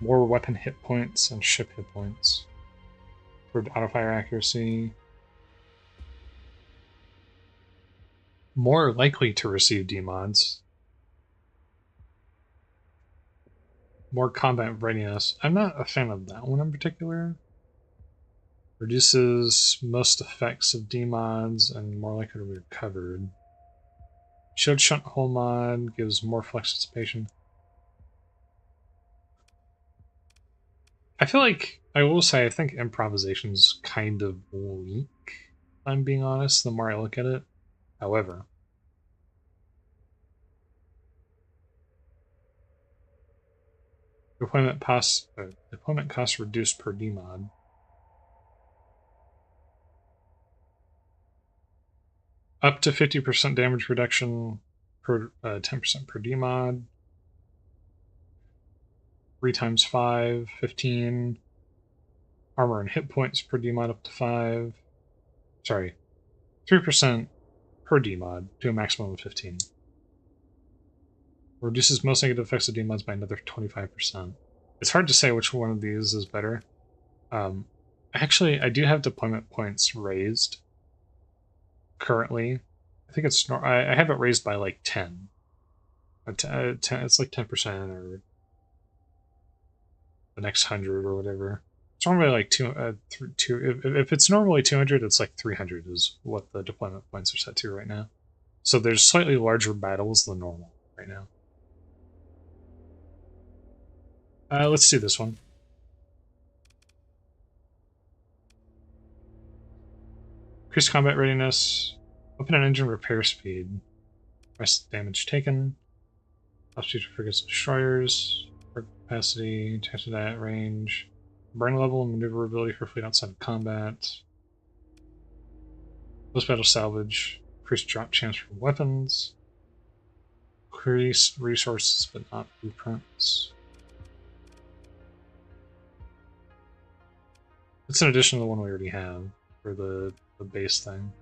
More weapon hit points and ship hit points. Improved autofire accuracy. More likely to receive demods. More combat readiness. I'm not a fan of that one in particular. Reduces most effects of demods and more likely to be recovered. Shield shunt hole mod gives more flex dissipation. I feel like, I will say, I think improvisation's kind of weak, if I'm being honest, the more I look at it. However, deployment costs reduced per demod. Up to 50% damage reduction per 10% per demod. 3 times 5, 15. Armor and hit points per demod up to 5. Sorry, 3% per demod to a maximum of 15. Reduces most negative effects of demods by another 25%. It's hard to say which one of these is better. Actually, I do have deployment points raised currently. I think it's... I have it raised by like 10. 10 it's like 10% or the next 100 or whatever. It's normally like if it's normally 200, it's like 300 is what the deployment points are set to right now. So there's slightly larger battles than normal right now. Let's do this one. Increased combat readiness. Open an engine repair speed. Rest damage taken. Top speed for frigates and destroyers. Capacity, tested at range, burn level, and maneuverability for fleet outside of combat. Post battle salvage, increased drop chance for weapons, increased resources but not blueprints. It's an addition to the one we already have for the base thing.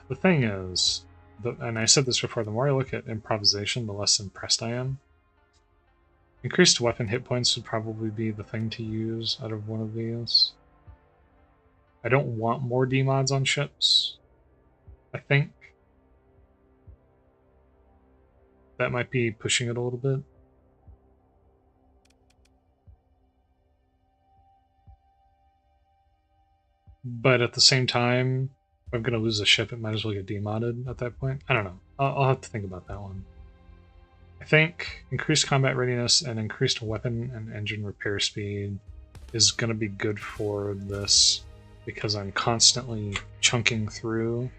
The thing is, and I said this before, the more I look at improvisation, the less impressed I am. Increased weapon hit points would probably be the thing to use out of one of these. I don't want more demods on ships. I think that might be pushing it a little bit. But at the same time, if I'm going to lose a ship, it might as well get demodded at that point. I don't know. I'll have to think about that one. I think increased combat readiness and increased weapon and engine repair speed is going to be good for this because I'm constantly chunking through.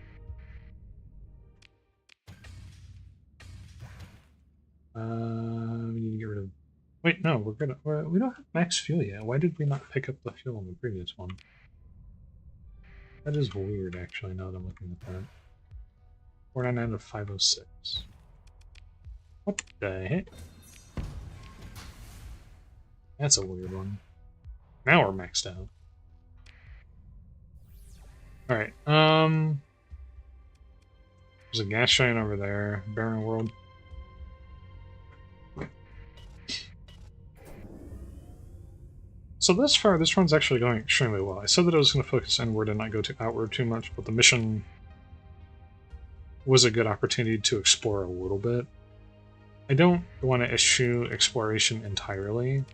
We need to get rid of... Wait, no, we don't have max fuel yet. Why did we not pick up the fuel in the previous one? That is weird, actually, now that I'm looking at that. 499 to 506. What the heck? That's a weird one. Now we're maxed out. Alright, there's a gas giant over there. Barren world. So thus far, this run's actually going extremely well. I said that I was going to focus inward and not go to outward too much, but the mission was a good opportunity to explore a little bit. I don't want to eschew exploration entirely,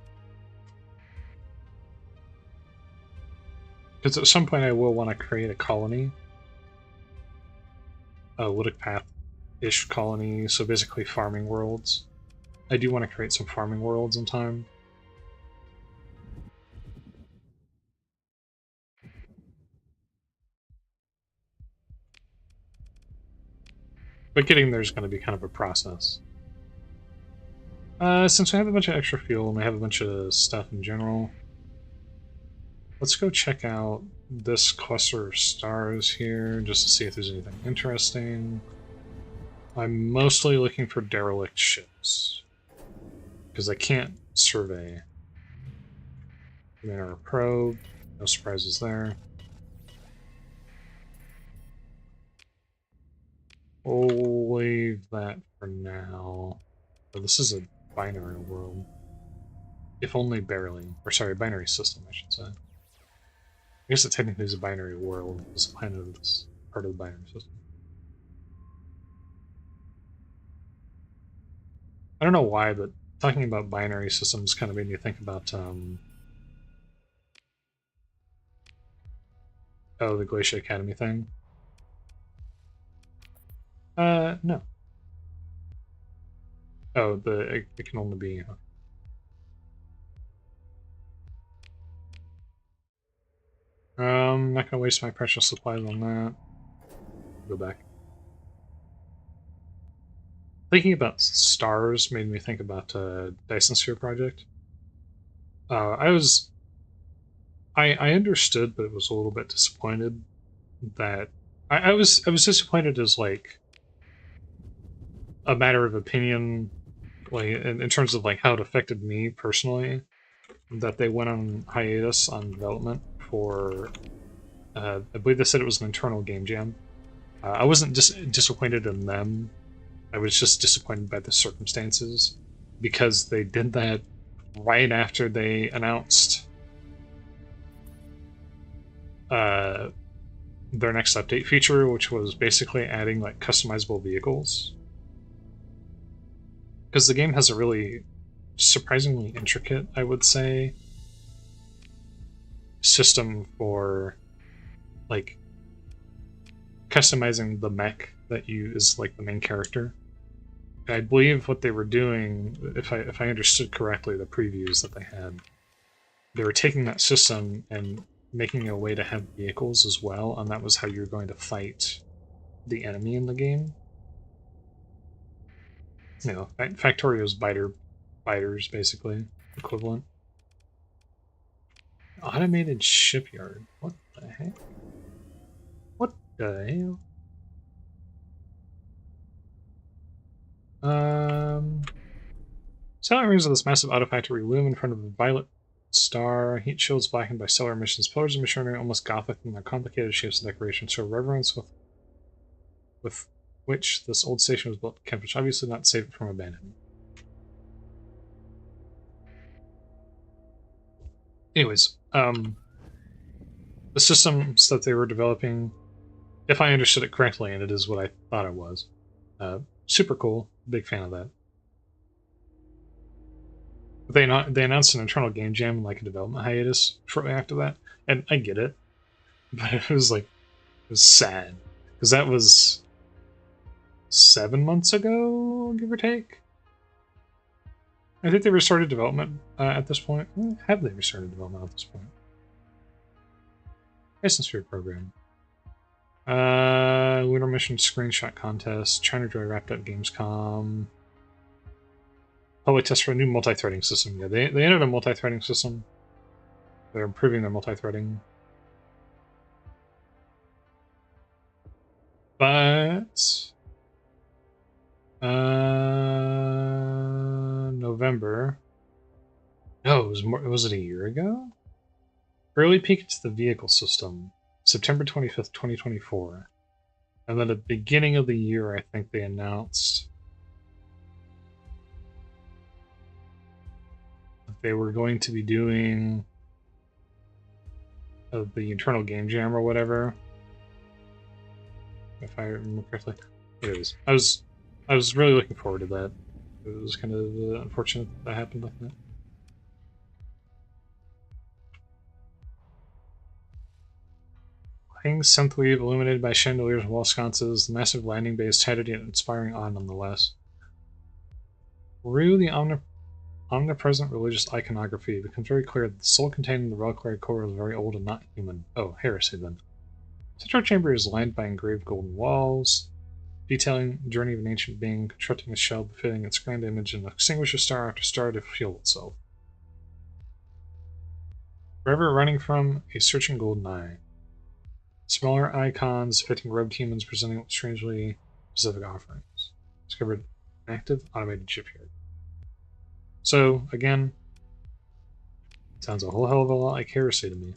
because at some point I will want to create a colony. A Luddic Path-ish colony, so basically farming worlds. I do want to create some farming worlds in time. But getting there is going to be kind of a process. Since we have a bunch of extra fuel and we have a bunch of stuff in general, let's go check out this cluster of stars here just to see if there's anything interesting. I'm mostly looking for derelict ships because I can't survey. Our probe, no surprises there. We'll leave that for now. But this is a binary world. If only barely. Or sorry, binary system, I should say. I guess it technically is a binary world. This planet is part of the binary system. I don't know why, but talking about binary systems kind of made me think about oh, the Glacier Academy thing. No. Oh, it can only be... not gonna waste my precious supplies on that. Go back. Thinking about stars made me think about Dyson Sphere Project. I understood, but it was a little bit disappointed that I was disappointed as like a matter of opinion, like in terms of like how it affected me personally, that they went on hiatus on development for I believe they said it was an internal game jam. I wasn't disappointed in them. I was just disappointed by the circumstances because they did that right after they announced their next update feature, which was basically adding like customizable vehicles. Because the game has a really surprisingly intricate, I would say, system for like customizing the mech that you is like the main character. And I believe what they were doing, if I understood correctly, the previews that they had, they were taking that system and making a way to have vehicles as well, and that was how you're going to fight the enemy in the game. You know, Factorio's biters, basically, equivalent. Automated shipyard. What the heck? What the hell? Satellite rings of this massive auto factory loom in front of a violet star. Heat shields blackened by stellar emissions. Pillars of machinery almost gothic in their complicated shapes and decorations show reverence with which this old station was built to camp, which obviously not save it from abandonment. Anyways, the systems that they were developing, if I understood it correctly, and it is what I thought it was. Super cool. Big fan of that. But they announced an internal game jam and like a development hiatus shortly after that, and I get it, but it was like it was sad because that was 7 months ago, give or take. I think they restarted development at this point. Have they restarted development at this point? License Sphere program. Lunar Mission screenshot contest. China Joy wrapped up Gamescom. Public test for a new multi-threading system. Yeah, they entered a multi-threading system. They're improving their multi-threading. But November. No, was it a year ago? Early peek into the vehicle system, September 25th, 2024. And then at the beginning of the year, I think they announced that they were going to be doing the internal game jam or whatever. If I remember correctly. Anyways, I was really looking forward to that. It was kind of unfortunate that happened like that. Playing synthwave illuminated by chandeliers and wall sconces, the massive landing bay is tattered yet inspiring awe nonetheless. Through the omnipresent religious iconography, it becomes very clear that the soul contained in the reliquary core is very old and not human. Oh, heresy then. The central chamber is lined by engraved golden walls, detailing the journey of an ancient being constructing a shell befitting its grand image and extinguishes star after star to fuel itself. Forever running from a searching golden eye. Smaller icons depicting robed humans presenting strangely specific offerings. Discovered an active automated shipyard. So, again, sounds a whole hell of a lot like heresy to me.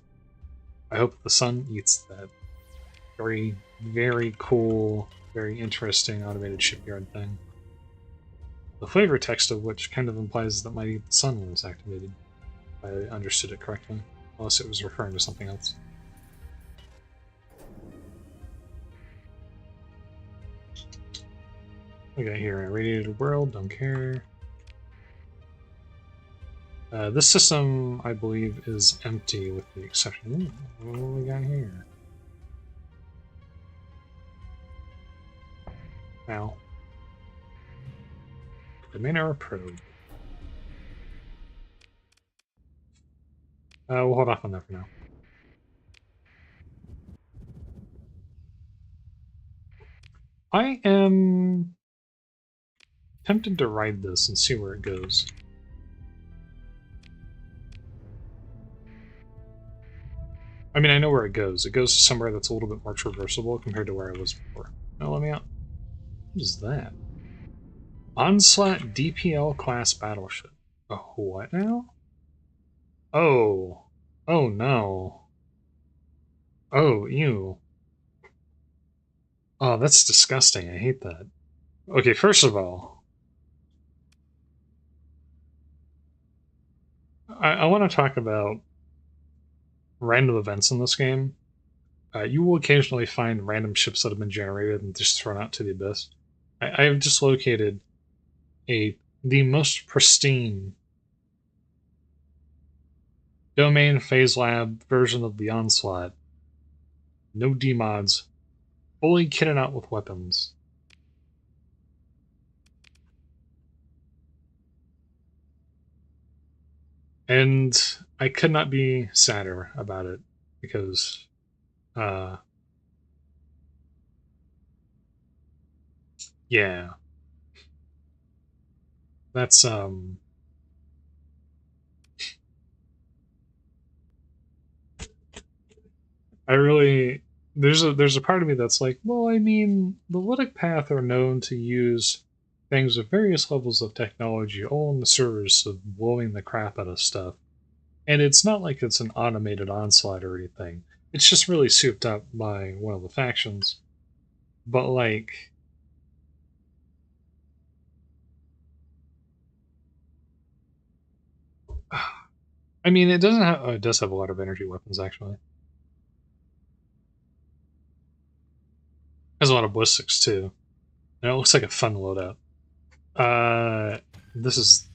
I hope the sun eats that. Very, very cool, very interesting automated shipyard thing. The flavor text of which kind of implies that might eat the sun when it's activated, if I understood it correctly, unless it was referring to something else. We got here, irradiated world, don't care. This system, I believe, is empty with the exception. Ooh, what do we got here? Now, the main arrow probe. We'll hold off on that for now. I am tempted to ride this and see where it goes. I mean, I know where it goes. It goes to somewhere that's a little bit more traversable compared to where I was before. Now, let me out. What is that? Onslaught DPL class battleship. Oh, what now? Oh. Oh, no. Oh, ew. Oh, that's disgusting. I hate that. Okay, first of all, I want to talk about random events in this game. You will occasionally find random ships that have been generated and just thrown out to the abyss. I have just located the most pristine domain phase lab version of the Onslaught. No demods, fully kitted out with weapons. And I could not be sadder about it because yeah. That's I really there's a part of me that's like, well, I mean, the Luddic Path are known to use things with various levels of technology all in the service of blowing the crap out of stuff. And it's not like it's an automated onslaught or anything. It's just really souped up by one of the factions. But like I mean, it doesn't have. Oh, it does have a lot of energy weapons, actually. Has a lot of ballistics too. And it looks like a fun loadout. This is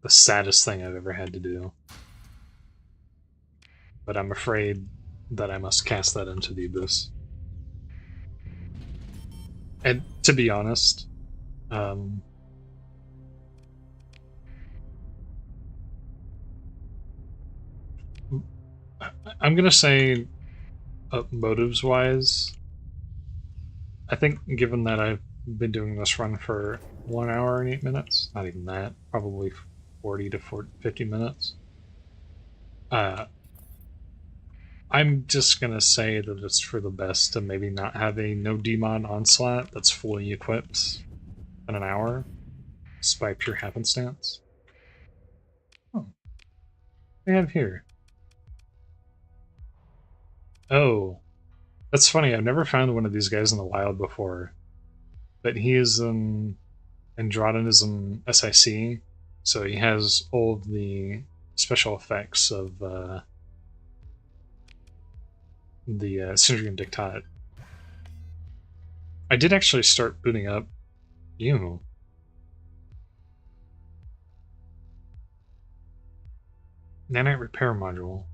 the saddest thing I've ever had to do. But I'm afraid that I must cast that into the abyss. And to be honest, I'm gonna say, motives-wise, I think given that I've been doing this run for 1 hour and 8 minutes, not even that, probably 40 to 50 minutes, I'm just gonna say that it's for the best to maybe not have a no demon onslaught that's fully equipped in an hour, just by pure happenstance. Oh, we have here. Oh, that's funny. I've never found one of these guys in the wild before, but he is an Androdenism SIC, so he has all of the special effects of the Syndrian Dictat. I did actually start booting up you. Nanite repair module.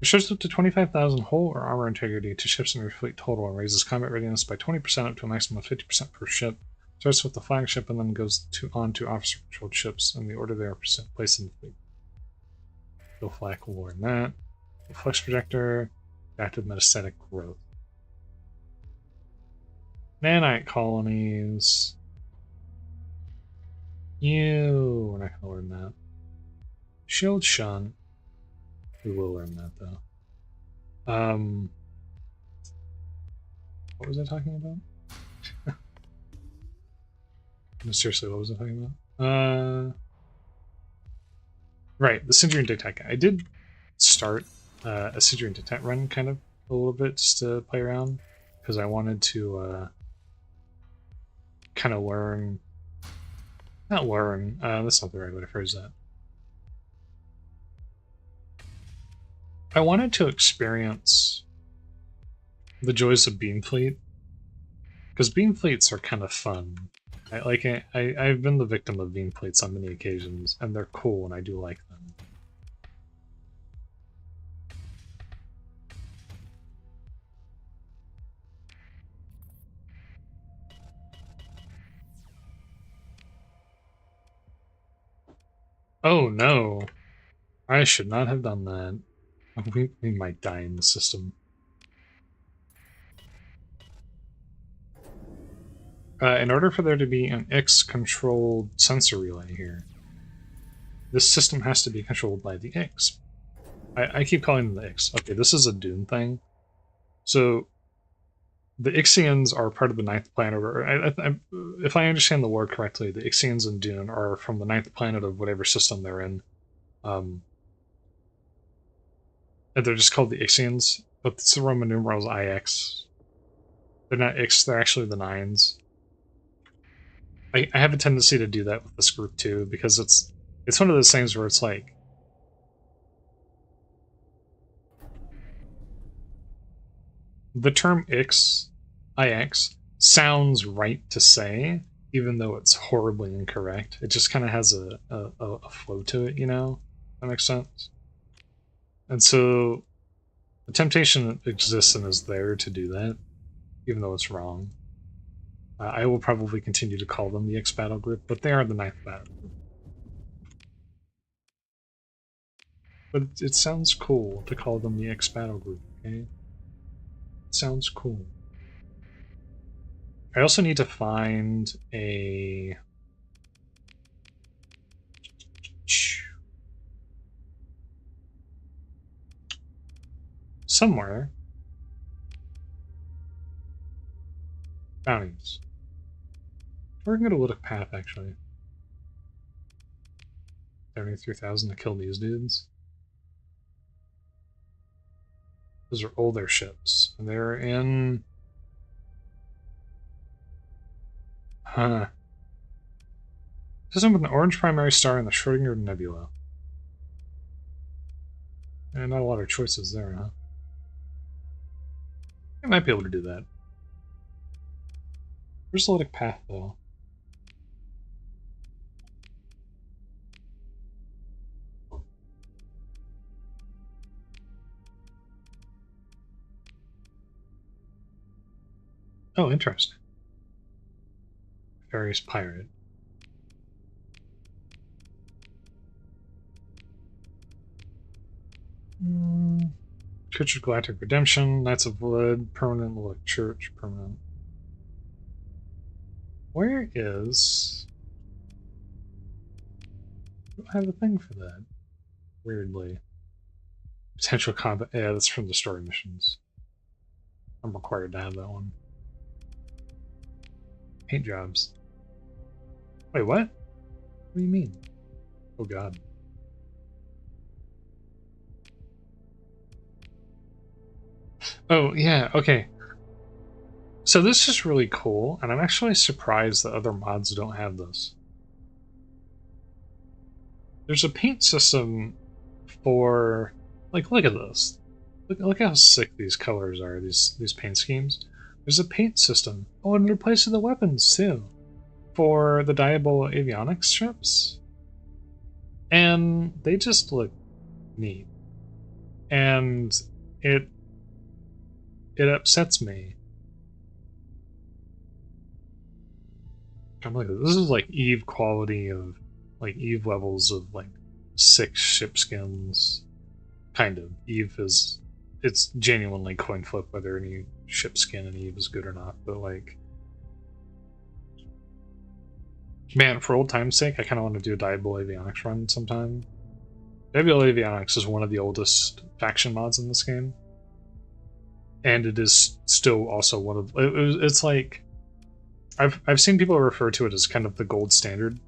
Restores up to 25,000 hull or armor integrity to ships in your fleet total and raises combat readiness by 20% up to a maximum of 50% per ship. Starts with the flagship and then goes on to officer-controlled ships in the order they are placed in the fleet. Bill Flak will learn that. The Flex Projector, active metastatic growth. Nanite colonies. We're not going to learn that. Shield Shun. We will learn that though. What was I talking about? No, seriously, what was I talking about? Right, the Syndrian Dictat guy. I did start a Syndrian Dictat run kind of a little bit just to play around because I wanted to kind of learn. Not learn, that's not the right way to phrase that. I wanted to experience the joys of beam fleet, because beam fleets are kind of fun. I've been the victim of beam fleets on many occasions, and they're cool, and I do like them. Oh no, I should not have done that. We might die in the system. In order for there to be an X-controlled sensor relay here, this system has to be controlled by the X. I keep calling them the X. Okay, this is a Dune thing. So, the Ixians are part of the 9th planet, or if I understand the lore correctly, the Ixians and Dune are from the 9th planet of whatever system they're in. And they're just called the Ixians, but it's the Roman numerals IX. They're not X, they're actually the 9s. I have a tendency to do that with this group too, because it's one of those things where it's like, the term IX sounds right to say, even though it's horribly incorrect. It just kind of has a flow to it, you know? That makes sense? And so the temptation exists and is there to do that, even though it's wrong. I will probably continue to call them the X Battle Group, but they are the 9th Battle Group. But it sounds cool to call them the X Battle Group, okay? It sounds cool. I also need to find a... somewhere. Bounties. We're going to Luddic Path, actually. 73,000 to kill these dudes. Those are older ships. And they're in... Huh. System with an orange primary star in the Schrödinger Nebula. And not a lot of choices there, huh? I might be able to do that. Where's the Luddic Path, though? Oh, interesting. Various pirate. Church of Galactic Redemption, Knights of Ludd, permanent Luddic Church, permanent. Where is... I don't have a thing for that. Weirdly. Potential combat. Yeah, that's from the story missions. I'm required to have that one. Paint jobs. Wait, what? What do you mean? Oh god. Oh, yeah, okay. So this is really cool, and I'm actually surprised that other mods don't have this. There's a paint system for... Like, look at this. Look how sick these colors are, these paint schemes. There's a paint system. Oh, and they're placing the weapons, too. For the Diablo avionics ships. And they just look neat. And it upsets me. I'm like, this is like Eve quality of, like Eve levels of like 6 ship skins. Kind of. Eve is, it's genuinely coin flip whether any ship skin in Eve is good or not, but like, man, for old time's sake, I kind of want to do a Diablo avionics run sometime. Diablo avionics is one of the oldest faction mods in this game. And it is still also one of, it's like, I've seen people refer to it as kind of the gold standard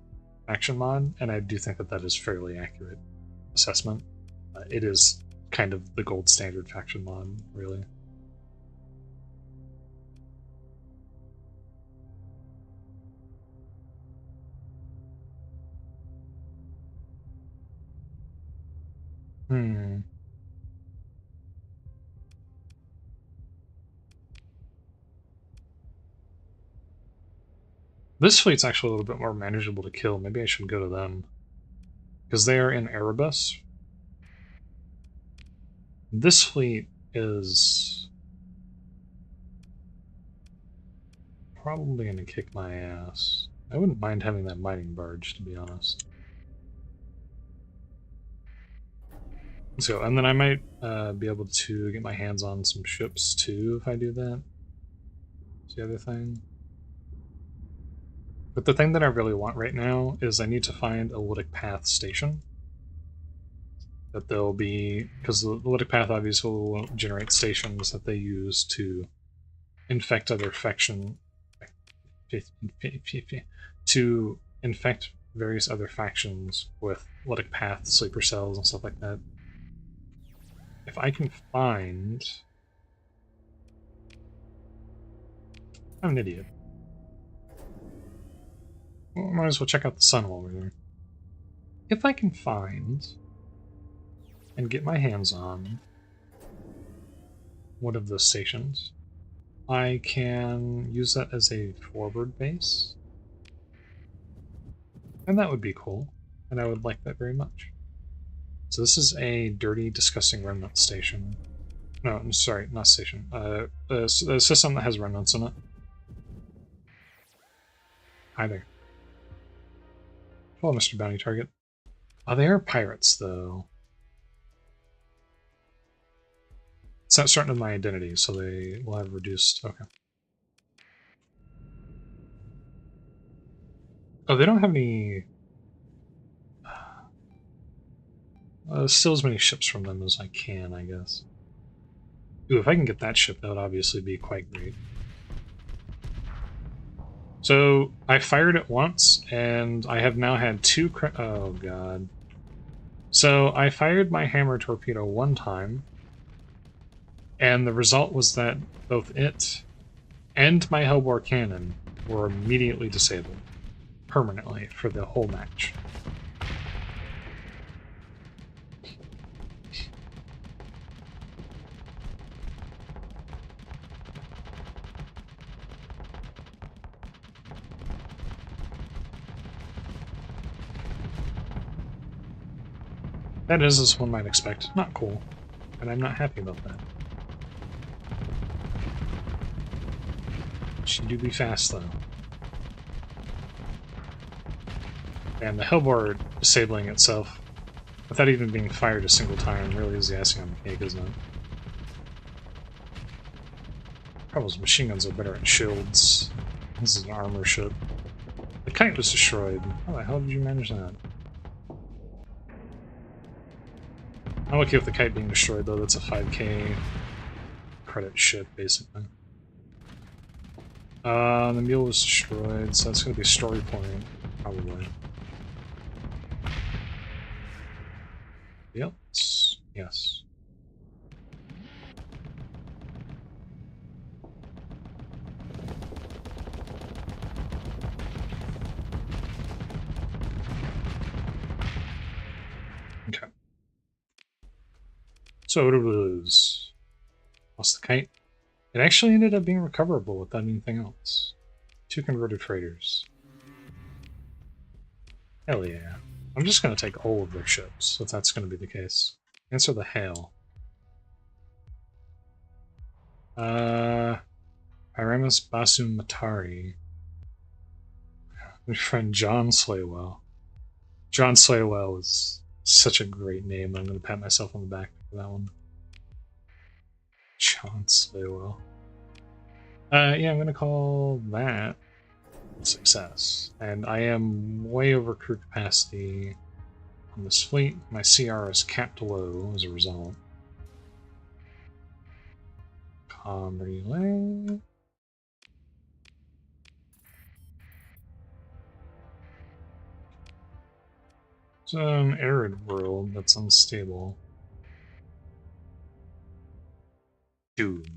faction mod, and I do think that that is fairly accurate assessment. It is kind of the gold standard faction mod, really. This fleet's actually a little bit more manageable to kill. Maybe I should go to them. Because they are in Erebus. This fleet is probably going to kick my ass. I wouldn't mind having that mining barge, to be honest. Let's go. And then I might be able to get my hands on some ships, too, if I do that. That's the other thing. But the thing that I really want right now is I need to find a Luddic Path station. That there'll be, because the Luddic Path obviously will generate stations that they use to infect other to infect various other factions with Luddic Path sleeper cells and stuff like that. If I can find... I'm an idiot. Well, might as well check out the sun while we're there. If I can find and get my hands on one of those stations, I can use that as a forward base. And that would be cool, and I would like that very much. So this is a dirty, disgusting remnant station. No, I'm sorry, not station. A system that has remnants in it. Hi there. Hello, Mr. Bounty Target. Oh, they are pirates, though. It's not certain of my identity, so they will have reduced... Okay. Oh, they don't have any... still as many ships from them as I can, I guess. Ooh, if I can get that ship, that would obviously be quite great. So, I fired it once, and I have now had 2 oh god. So, I fired my hammer torpedo one time, and the result was that both it and my Hellbore cannon were immediately disabled. Permanently, for the whole match. That is, as one might expect, not cool. And I'm not happy about that. She do be fast, though. And the Hellboard disabling itself without even being fired a single time really is the icing on the cake, isn't it? Probably machine guns are better at shields. This is an armor ship. The kite was destroyed. How the hell did you manage that? I'm okay with the kite being destroyed, though. That's a 5k credit ship, basically. The mule was destroyed, so that's going to be a story point, probably. Yep. Yes. Okay. So what did we lose? Lost the kite. It actually ended up being recoverable without anything else. 2 converted freighters. Hell yeah. I'm just going to take all of their ships, if that's going to be the case. Answer the hail. Pyramus Basu Matari. My friend John Slaywell. John Slaywell is such a great name. I'm going to pat myself on the back for that one. John Slaywell. Yeah, I'm going to call that a success. And I am way over crew capacity on this fleet. My CR is capped low as a result. Com relay. It's an arid world that's unstable. Dude.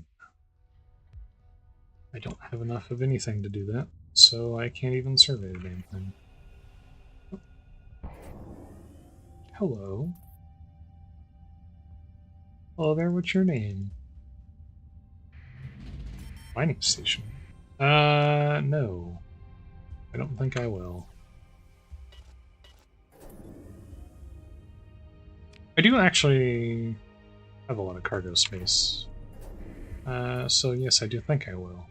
I don't have enough of anything to do that, so I can't even survey the damn thing. Oh. Hello. Hello there, what's your name? Mining station. No. I don't think I will. I do actually have a lot of cargo space. So yes, I do think I will.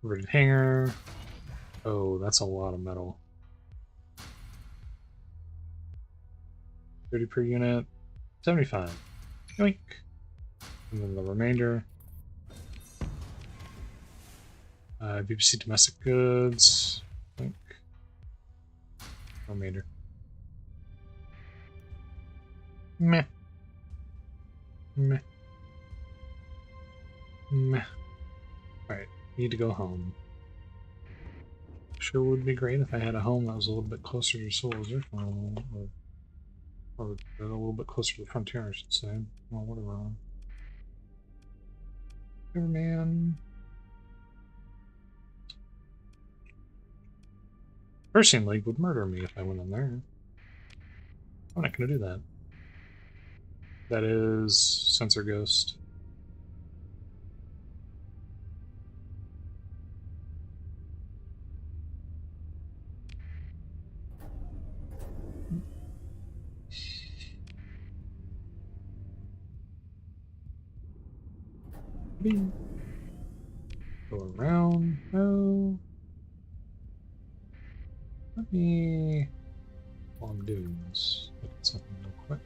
Converted hangar. Oh, that's a lot of metal. 30 per unit. 75. Yoink. And then the remainder. BBC domestic goods. Yoink. Remainder. Meh. Meh. Meh. Alright, need to go home. Sure would be great if I had a home that was a little bit closer to Soldier, or a little bit closer to the frontier, I should say. Well, whatever. Whatever, man. Persian League would murder me if I went in there. I'm not gonna do that. That is Sensor Ghost. Bing. Go around. No. Let me, while I'm doing this, look at something real quick.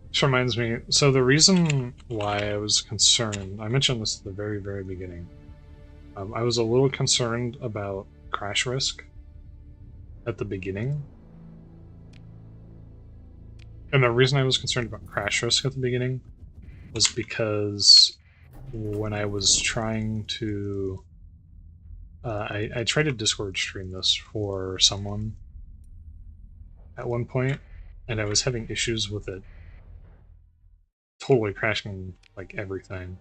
This reminds me, so the reason why I was concerned, I mentioned this at the very, very beginning. I was a little concerned about crash risk at the beginning. And the reason I was concerned about crash risk at the beginning was because when I was trying to... I tried to Discord stream this for someone at one point, and I was having issues with it totally crashing like everything.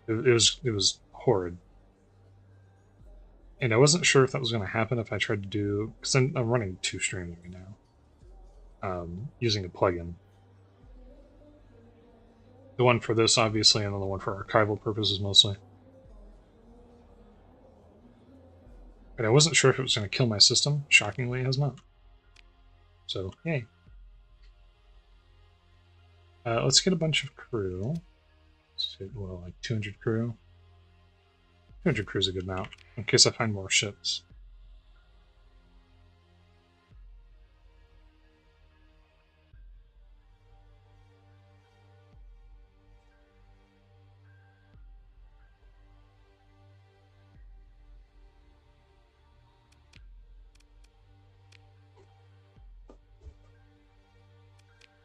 It was horrid. And I wasn't sure if that was going to happen if I tried to do, because I'm running 2 streams right now, using a plugin. The one for this, obviously, and then the one for archival purposes mostly. But I wasn't sure if it was going to kill my system. Shockingly, it has not. So, yay. Let's get a bunch of crew. Let's get, well, like 200 crew. 200 crew is a good amount, in case I find more ships.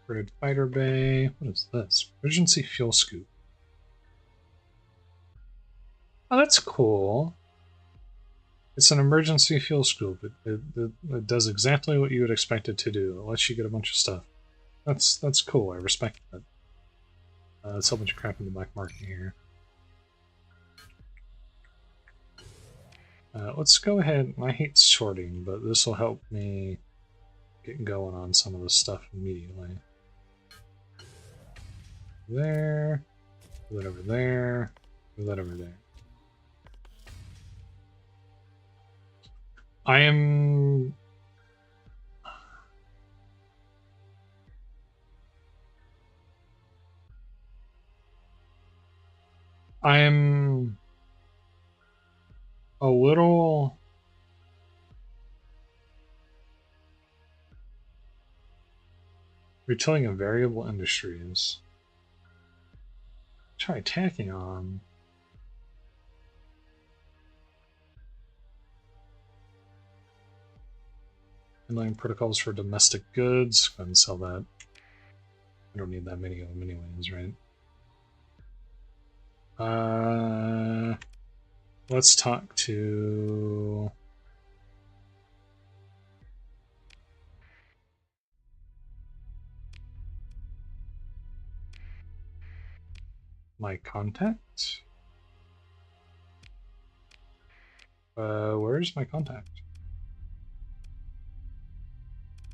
Red fighter bay. What is this? Emergency fuel scoop. Oh, that's cool. It's an emergency fuel scoop. It does exactly what you would expect it to do. It lets you get a bunch of stuff. That's cool. I respect that. Let's sell a bunch of crap in the black market here. Let's go ahead. I hate sorting, but this will help me get going on some of this stuff immediately. There. Put that over there. Put that over there. I am... a little... Retailing of variable industries. Try tacking on. Inline protocols for domestic goods. Go ahead and sell that. I don't need that many of them anyways, right? Let's talk to... my contact? Where's my contact?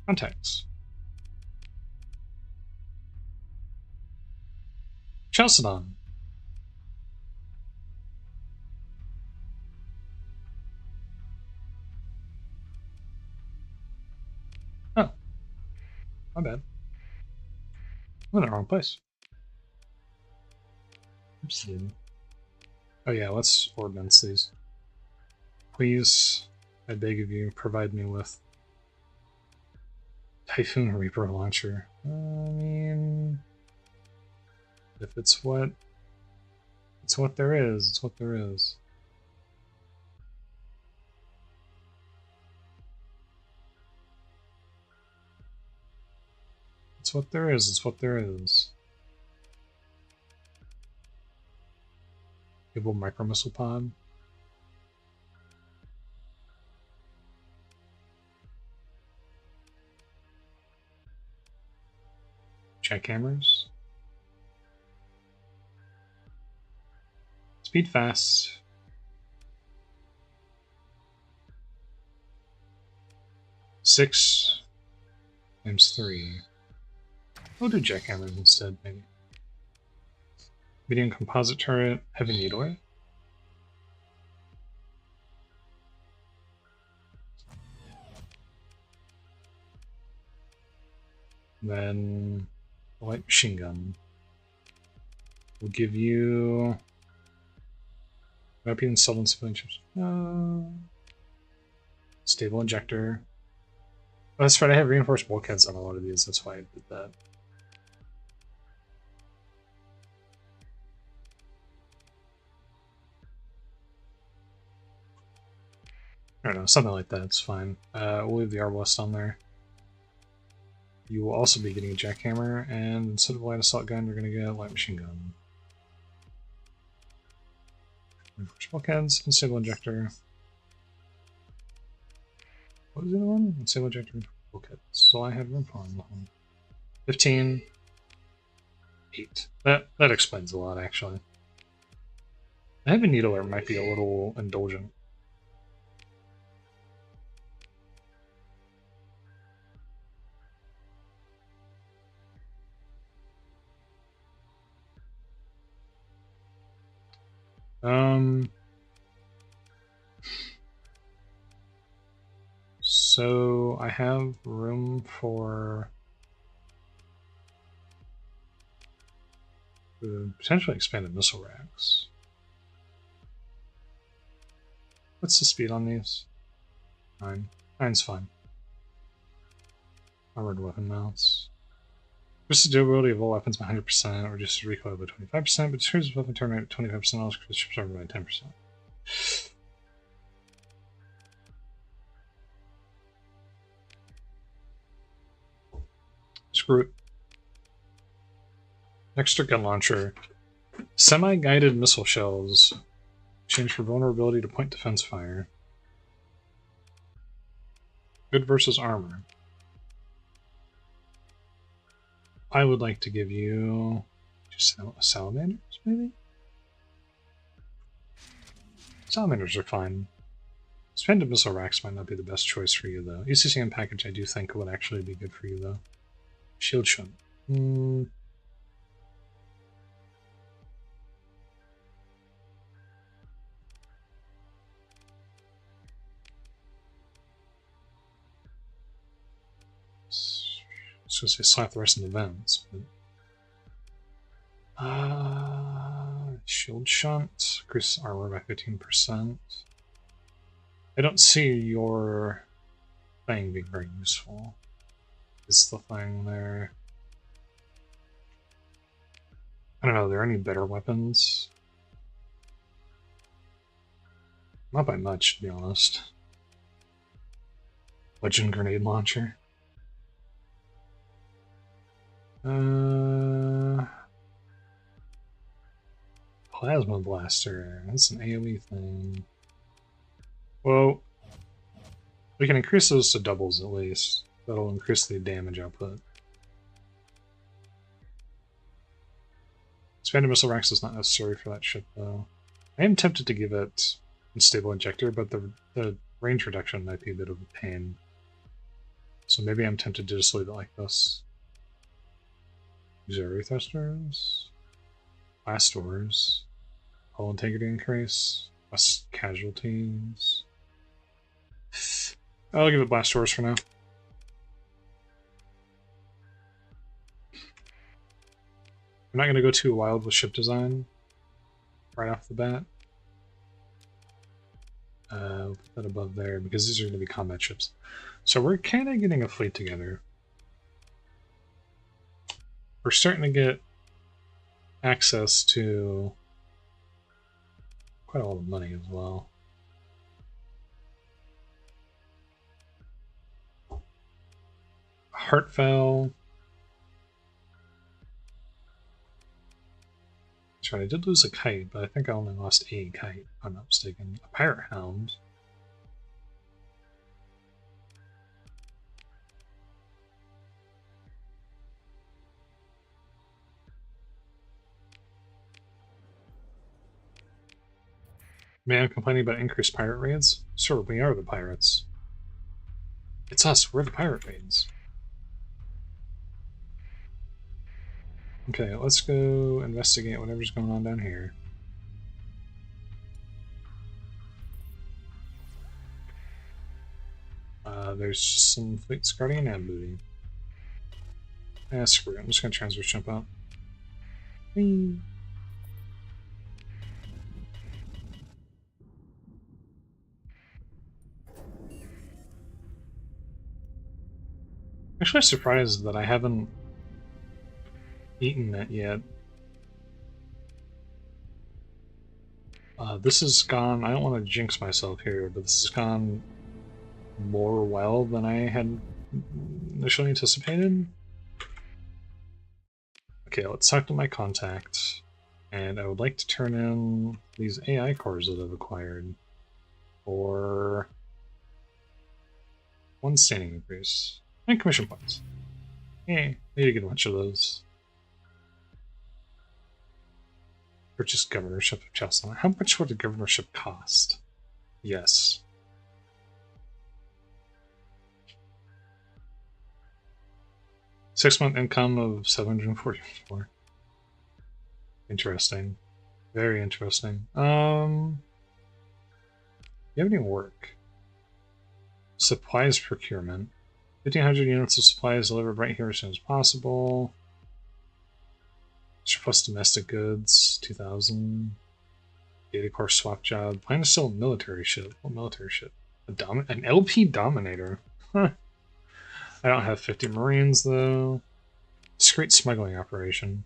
Contacts. Chalcedon. Oh. My bad. I'm in the wrong place. Oopsie. Oh yeah, let's ordnance these. Please, I beg of you, provide me with Typhoon Reaper launcher. I mean, if it's what there is, it's what there is. It's what there is, it's what there is. Cable micro missile pod. Jackhammers. Speed fast. Six times 3. We'll do jackhammers instead, maybe. Medium composite turret, heavy needler. Then light machine gun. We'll give you weapon and civilian chips. Stable injector. Oh, that's right, I have reinforced bulkheads on a lot of these, that's why I did that. I don't know, something like that, it's fine. We'll leave the Arbalest on there. You will also be getting a jackhammer, and instead of a light assault gun, you're going to get a light machine gun. Reinforced bulkheads, and stable injector. What was the other one? Stable injector, bulkheads. So I had room for on that one. 15. 8. That explains a lot, actually. The heavy needler might be a little indulgent. So I have room for potentially expanded missile racks. What's the speed on these? 9. 9's fine. Armored weapon mounts. Reduces the durability of all weapons by 100%, reduces recoil by 25%, but destroys the weapon turn rate at 25%, also increases ships armor by 10%. Screw it. Extra gun launcher. Semi-guided missile shells. Change for vulnerability to point defense fire. Good versus armor. I would like to give you just salamanders, maybe? Salamanders are fine. Expanded missile racks might not be the best choice for you, though. ECCM package I do think would actually be good for you, though. Shield shunt. So say slap the rest of the vents, but shield shunt, increase armor by 15%. I don't see your thing being very useful. Is the thing there? I don't know, are there any better weapons? Not by much, to be honest. Legend grenade launcher. Plasma blaster. That's an AoE thing. Well, we can increase those to doubles at least. That'll increase the damage output. Expanded missile racks is not necessary for that ship, though. I am tempted to give it unstable injector, but the range reduction might be a bit of a pain. So maybe I'm tempted to just leave it like this. Auxiliary thrusters, blast doors, hull integrity increase, less casualties. I'll give it blast doors for now. I'm not going to go too wild with ship design right off the bat. We'll put that above there because these are going to be combat ships. So we're kind of getting a fleet together. We're starting to get access to quite a lot of money as well. Heartfell. That's right, I did lose a kite, but I think I only lost a kite, if I'm not mistaken. A pirate hound. Man, I'm complaining about increased pirate raids? Sir, we are the pirates. It's us, we're the pirate raids. Okay, let's go investigate whatever's going on down here. There's just some fleets guarding and booty. Screw it, I'm just gonna transverse jump out. Whee! Actually surprised that I haven't eaten it yet. This has gone, I don't want to jinx myself here, but this has gone more well than I had initially anticipated. Okay, let's talk to my contact, and I would like to turn in these AI cores that I've acquired for 1 standing increase and commission points. Yay, need to get a bunch of those. Purchase governorship of Chalcedon. How much would a governorship cost? Yes. Six-month income of 744. Interesting. Very interesting. You have any work? Supplies procurement. 1,500 units of supplies delivered right here as soon as possible. Surplus domestic goods, 2,000. Data core swap job. Plan to sell a military ship. What military ship? An LP Dominator. Huh. I don't have 50 Marines though. Discreet smuggling operation.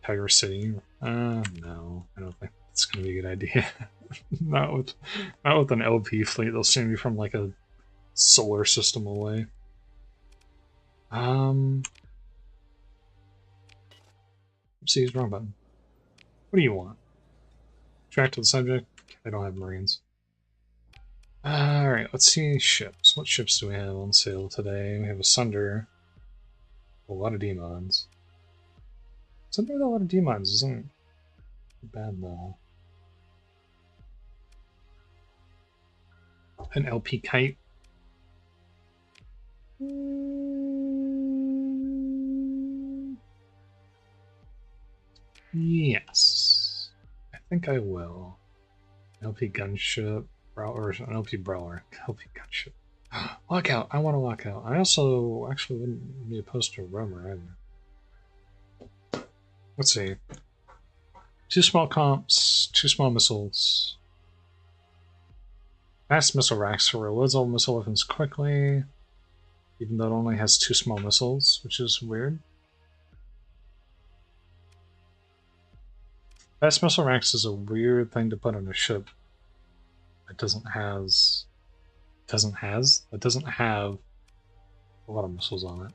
Tiger City. No, I don't think that's gonna be a good idea. not with an LP fleet. They'll soon be from like a solar system away. Oopsies, wrong button. What do you want? Track to the subject. I don't have Marines. Alright, let's see ships. What ships do we have on sale today? We have a Sunder. A lot of D-mods. Sunder with a lot of D-mods isn't bad though. An LP Kite. Yes. I think I will. LP Gunship. Or an LP Brawler. LP Gunship. Lockout. I want to lock out. I also actually wouldn't be opposed to a roamer either. Let's see. 2 small comps, 2 small missiles. Fast missile racks where it loads all missile weapons quickly, even though it only has 2 small missiles, which is weird. Fast missile racks is a weird thing to put on a ship. It doesn't have a lot of missiles on it.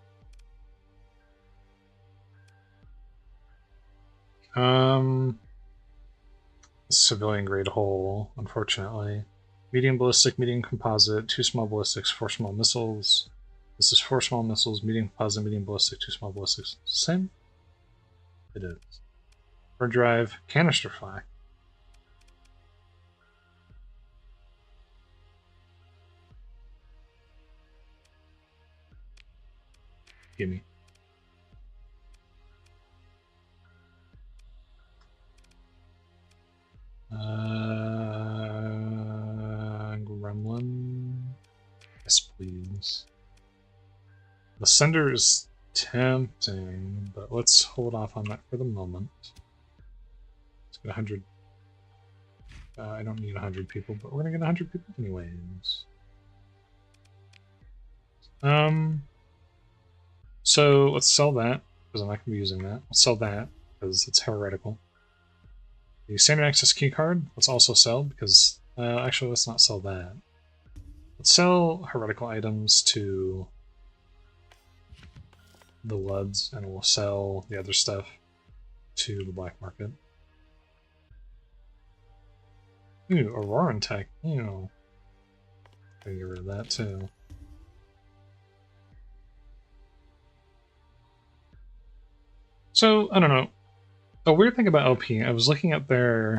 Civilian grade hull, unfortunately. Medium ballistic, medium composite, 2 small ballistics, 4 small missiles. This is 4 small missiles, medium composite, medium ballistic, 2 small ballistics. Same? It is. Hard drive, canister flak. Gimme. Gremlin. Yes, please. The Sender is tempting, but let's hold off on that for the moment. Let's get 100. I don't need 100 people, but we're gonna get 100 people anyways. So let's sell that, because I'm not going to be using that. Let's sell that, because it's heretical. The standard access keycard, let's also sell, because... actually, let's not sell that. Let's sell heretical items to the Ludds, and we'll sell the other stuff to the black market. Ooh, Auroran tech. Ew. Gotta get rid of that, too. So, I don't know. A weird thing about LP, I was looking at their...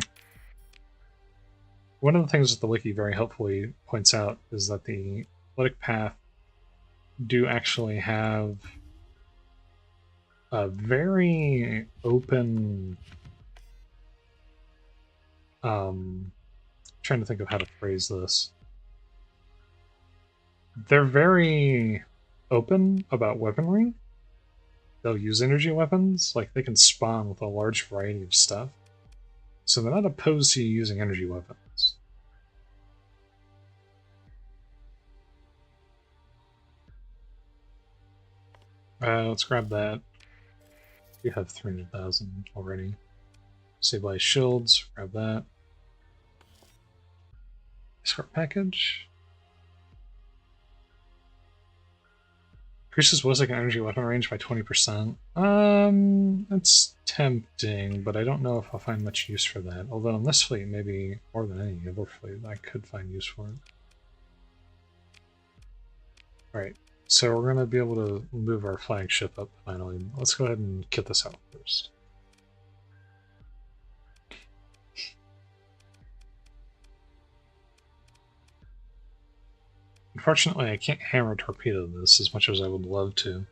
One of the things that the wiki very helpfully points out is that the Luddic Path do actually have a very open... trying to think of how to phrase this. They're very open about weaponry. They'll use energy weapons, like they can spawn with a large variety of stuff. So they're not opposed to using energy weapons. Let's grab that. We have 300,000 already. Stabilize shields, grab that. Escort package. Increases ballistic and energy weapon range by 20%. That's tempting, but I don't know if I'll find much use for that. Although on this fleet, maybe more than any other fleet, I could find use for it. Alright, so we're going to be able to move our flagship up finally. Let's go ahead and get this out first. Unfortunately, I can't hammer torpedo this as much as I would love to.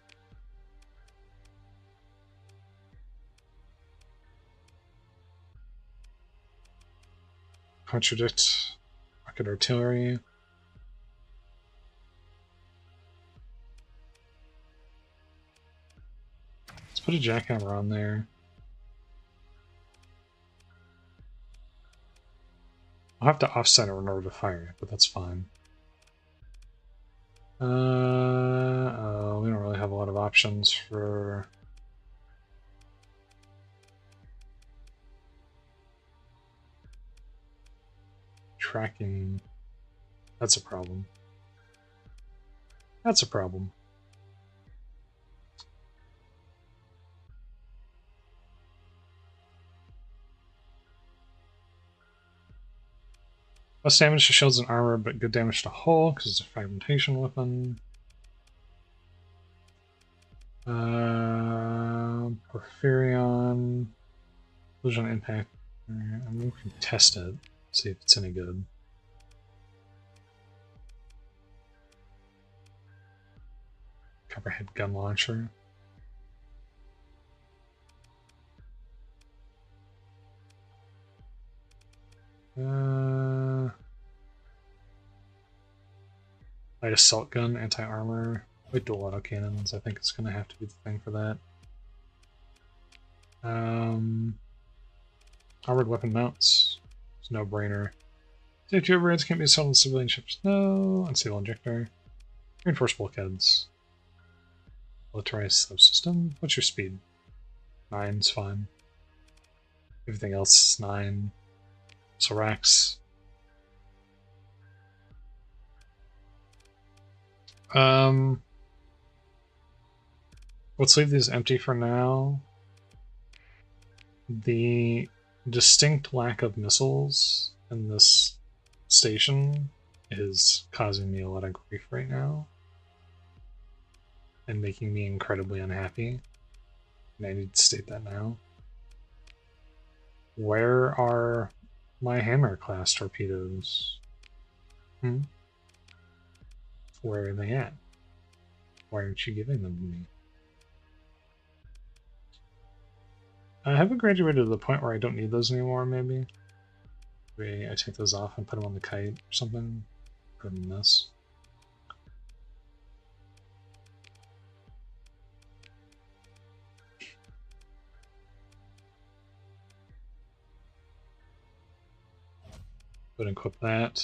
Contradict rocket artillery. Let's put a jackhammer on there. I'll have to offset it in order to fire it, but that's fine. Oh, we don't really have a lot of options for... tracking. That's a problem. That's a problem. Less damage to shields and armor, but good damage to hull because it's a fragmentation weapon. Porphyrion. Illusion impact. I mean, we can test it, see if it's any good. Copperhead gun launcher. Light assault gun, anti-armor. With dual autocannons, I think it's going to have to be the thing for that. Armored weapon mounts. It's a no-brainer. Safety overrides can't be installed on civilian ships. No. Unstable injector. Reinforced bulkheads. Militarized subsystem. What's your speed? 9's fine. Everything else is 9. Sorax. Let's leave these empty for now. The distinct lack of missiles in this station is causing me a lot of grief right now and making me incredibly unhappy. And I need to state that now. Where are my Hammer class torpedoes? Where are they at? Why aren't you giving them to me? I haven't graduated to the point where I don't need those anymore, maybe. Maybe I take those off and put them on the kite or something. Put them in this. Go ahead and equip that.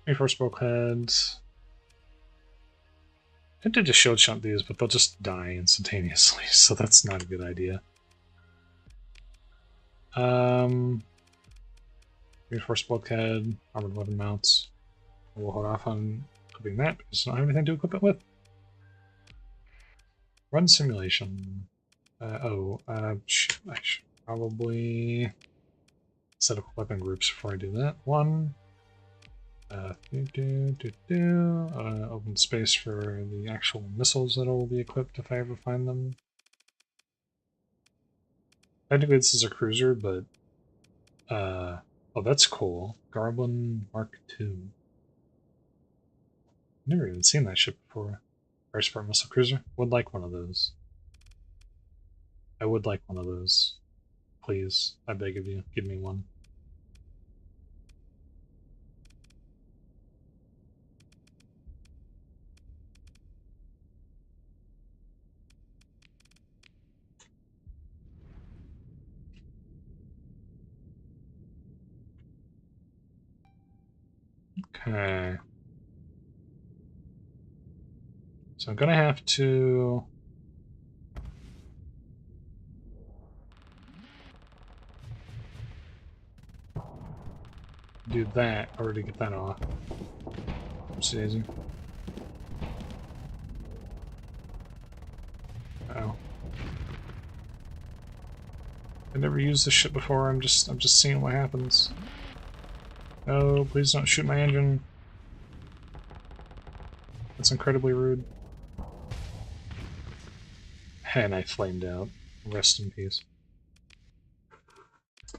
Reinforced bulkheads. I did just shield shunt these, but they'll just die instantaneously, so that's not a good idea. Reinforced bulkhead, armored weapon mounts. We'll hold off on equipping that because I don't have anything to equip it with. Run simulation. I should probably set up weapon groups before I do that. One. Open space for the actual missiles that will be equipped if I ever find them. Technically this is a cruiser, but oh, that's cool. Garblin Mark II. Never even seen that ship before. Air Support Missile Cruiser. Would like one of those. I would like one of those. Please, I beg of you, give me one. Okay. So I'm gonna have to do that or to get that off. Oopsie daisy. Uh-oh. I never used this shit before. I'm just seeing what happens. Oh, please don't shoot my engine. That's incredibly rude. And I flamed out. Rest in peace.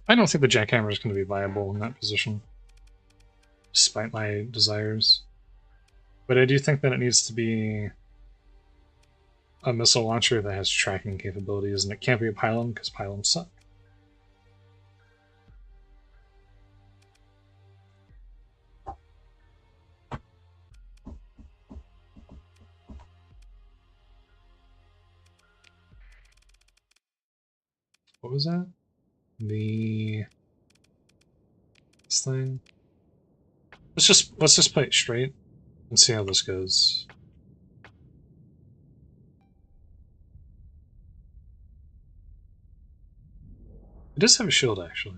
I don't think the jackhammer is going to be viable in that position, despite my desires. But I do think that it needs to be a missile launcher that has tracking capabilities, and it can't be a pylon because pylons suck. What was that? This thing. Let's just play it straight and see how this goes. It does have a shield, actually.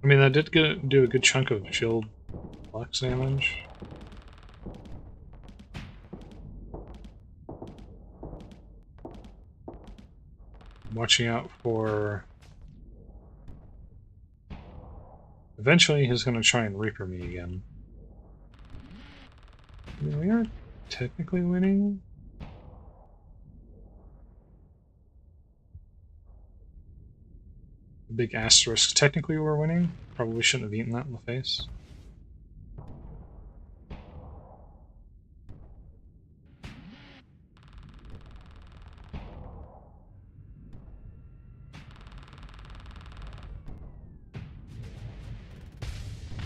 I mean, that did do a good chunk of shield box damage. I'm watching out for... Eventually, he's going to try and Reaper me again. I mean, we are technically winning. Big asterisk. Technically, we're winning. Probably shouldn't have eaten that in the face.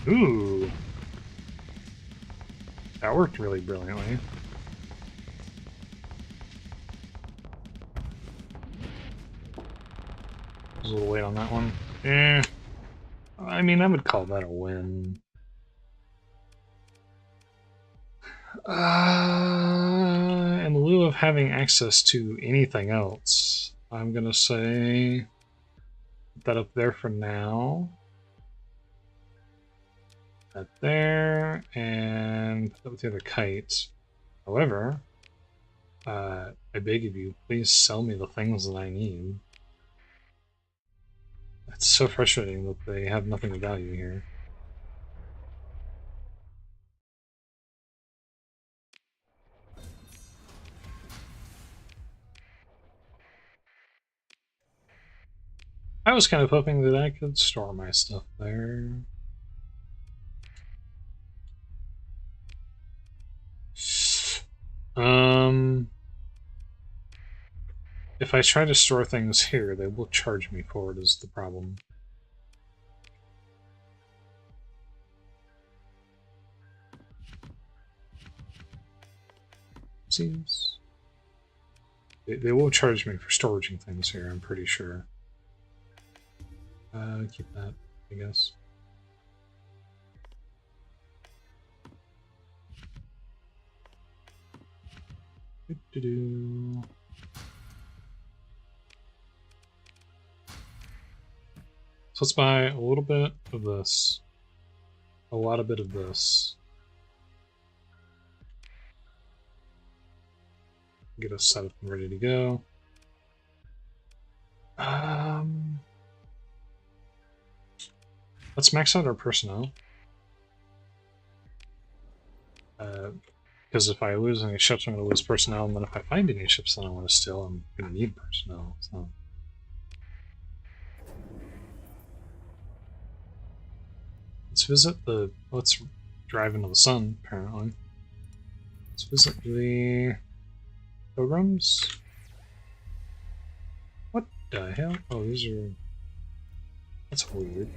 Ooh. That worked really brilliantly. I was a little late on that one. I mean, I would call that a win. In lieu of having access to anything else, I'm gonna say put that up there for now. That there, and put that with the other kites. However, I beg of you, please sell me the things that I need. It's so frustrating that they have nothing of value here. I was kind of hoping that I could store my stuff there. If I try to store things here, they will charge me for it, is the problem. Seems. They will charge me for storaging things here, I'm pretty sure. Keep that, I guess. Do-do-do. So let's buy a little bit of this, a lot of bit of this. Get us set up and ready to go. Let's max out our personnel. Because if I lose any ships, I'm going to lose personnel, and then if I find any ships that I want to steal, I'm going to need personnel. So. Let's visit the... Let's drive into the sun, apparently. Let's visit the... Pilgrims? What the hell? Oh, these are... That's weird.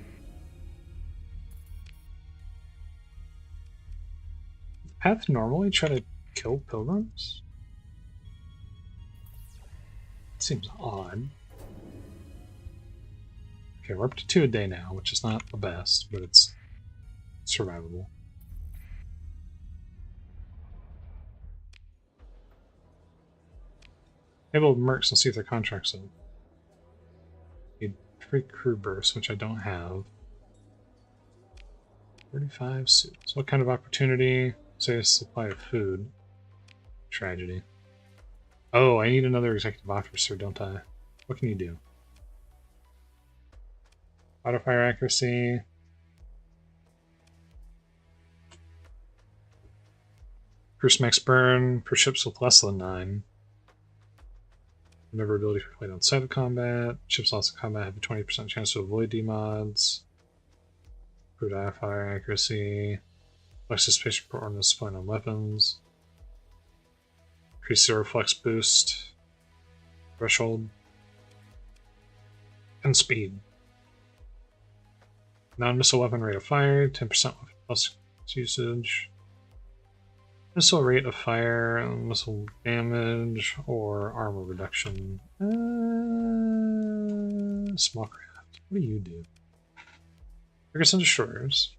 The path normally try to kill pilgrims? It seems odd. Okay, we're up to 2 a day now, which is not the best, but it's survivable. Maybe we'll mercs and see if their contract's up. Need 3 crew bursts, which I don't have. 35 suits. What kind of opportunity? Say a supply of food. Tragedy. Oh, I need another executive officer, don't I? What can you do? Auto fire accuracy. Increased max burn for ships with less than 9. Maneuverability for flight outside of combat. Ships lost in combat have a 20% chance to avoid demods. Improved eye fire accuracy. Flex dissipation per ordnance deployed on weapons. Increased zero flex boost. Threshold. And speed. Non-missile weapon rate of fire, 10% plus usage. Missile rate of fire, missile damage, or armor reduction. Small craft. What do you do? Frigates and destroyers.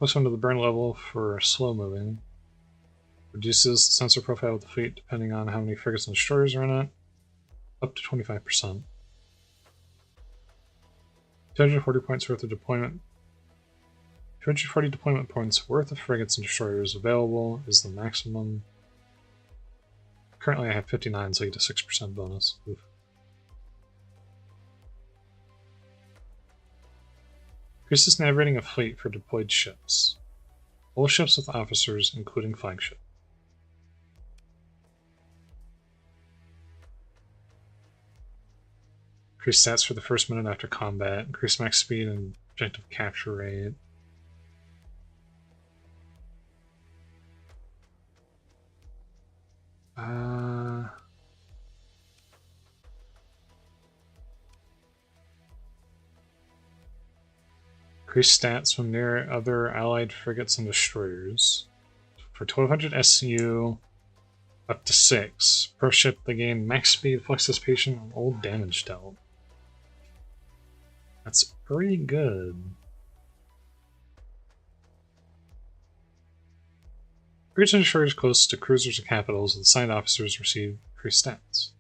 Plus 1 to the burn level for slow moving. Reduces the sensor profile of the fleet depending on how many frigates and destroyers are in it. Up to 25%. 240 points worth of deployment. 240 deployment points worth of frigates and destroyers available is the maximum. Currently I have 59, so I get a 6% bonus. Oof. Increases nav rating of fleet for deployed ships. All ships with officers, including flagship. Increase stats for the first minute after combat. Increase max speed and objective capture rate. Increase stats when near other allied frigates and destroyers. For 1200 SCU, up to 6. Per ship, they gain max speed, flex dissipation, and old damage dealt. That's pretty good. Frigates and destroyers close to cruisers and capitals with assigned officers receive increased stats.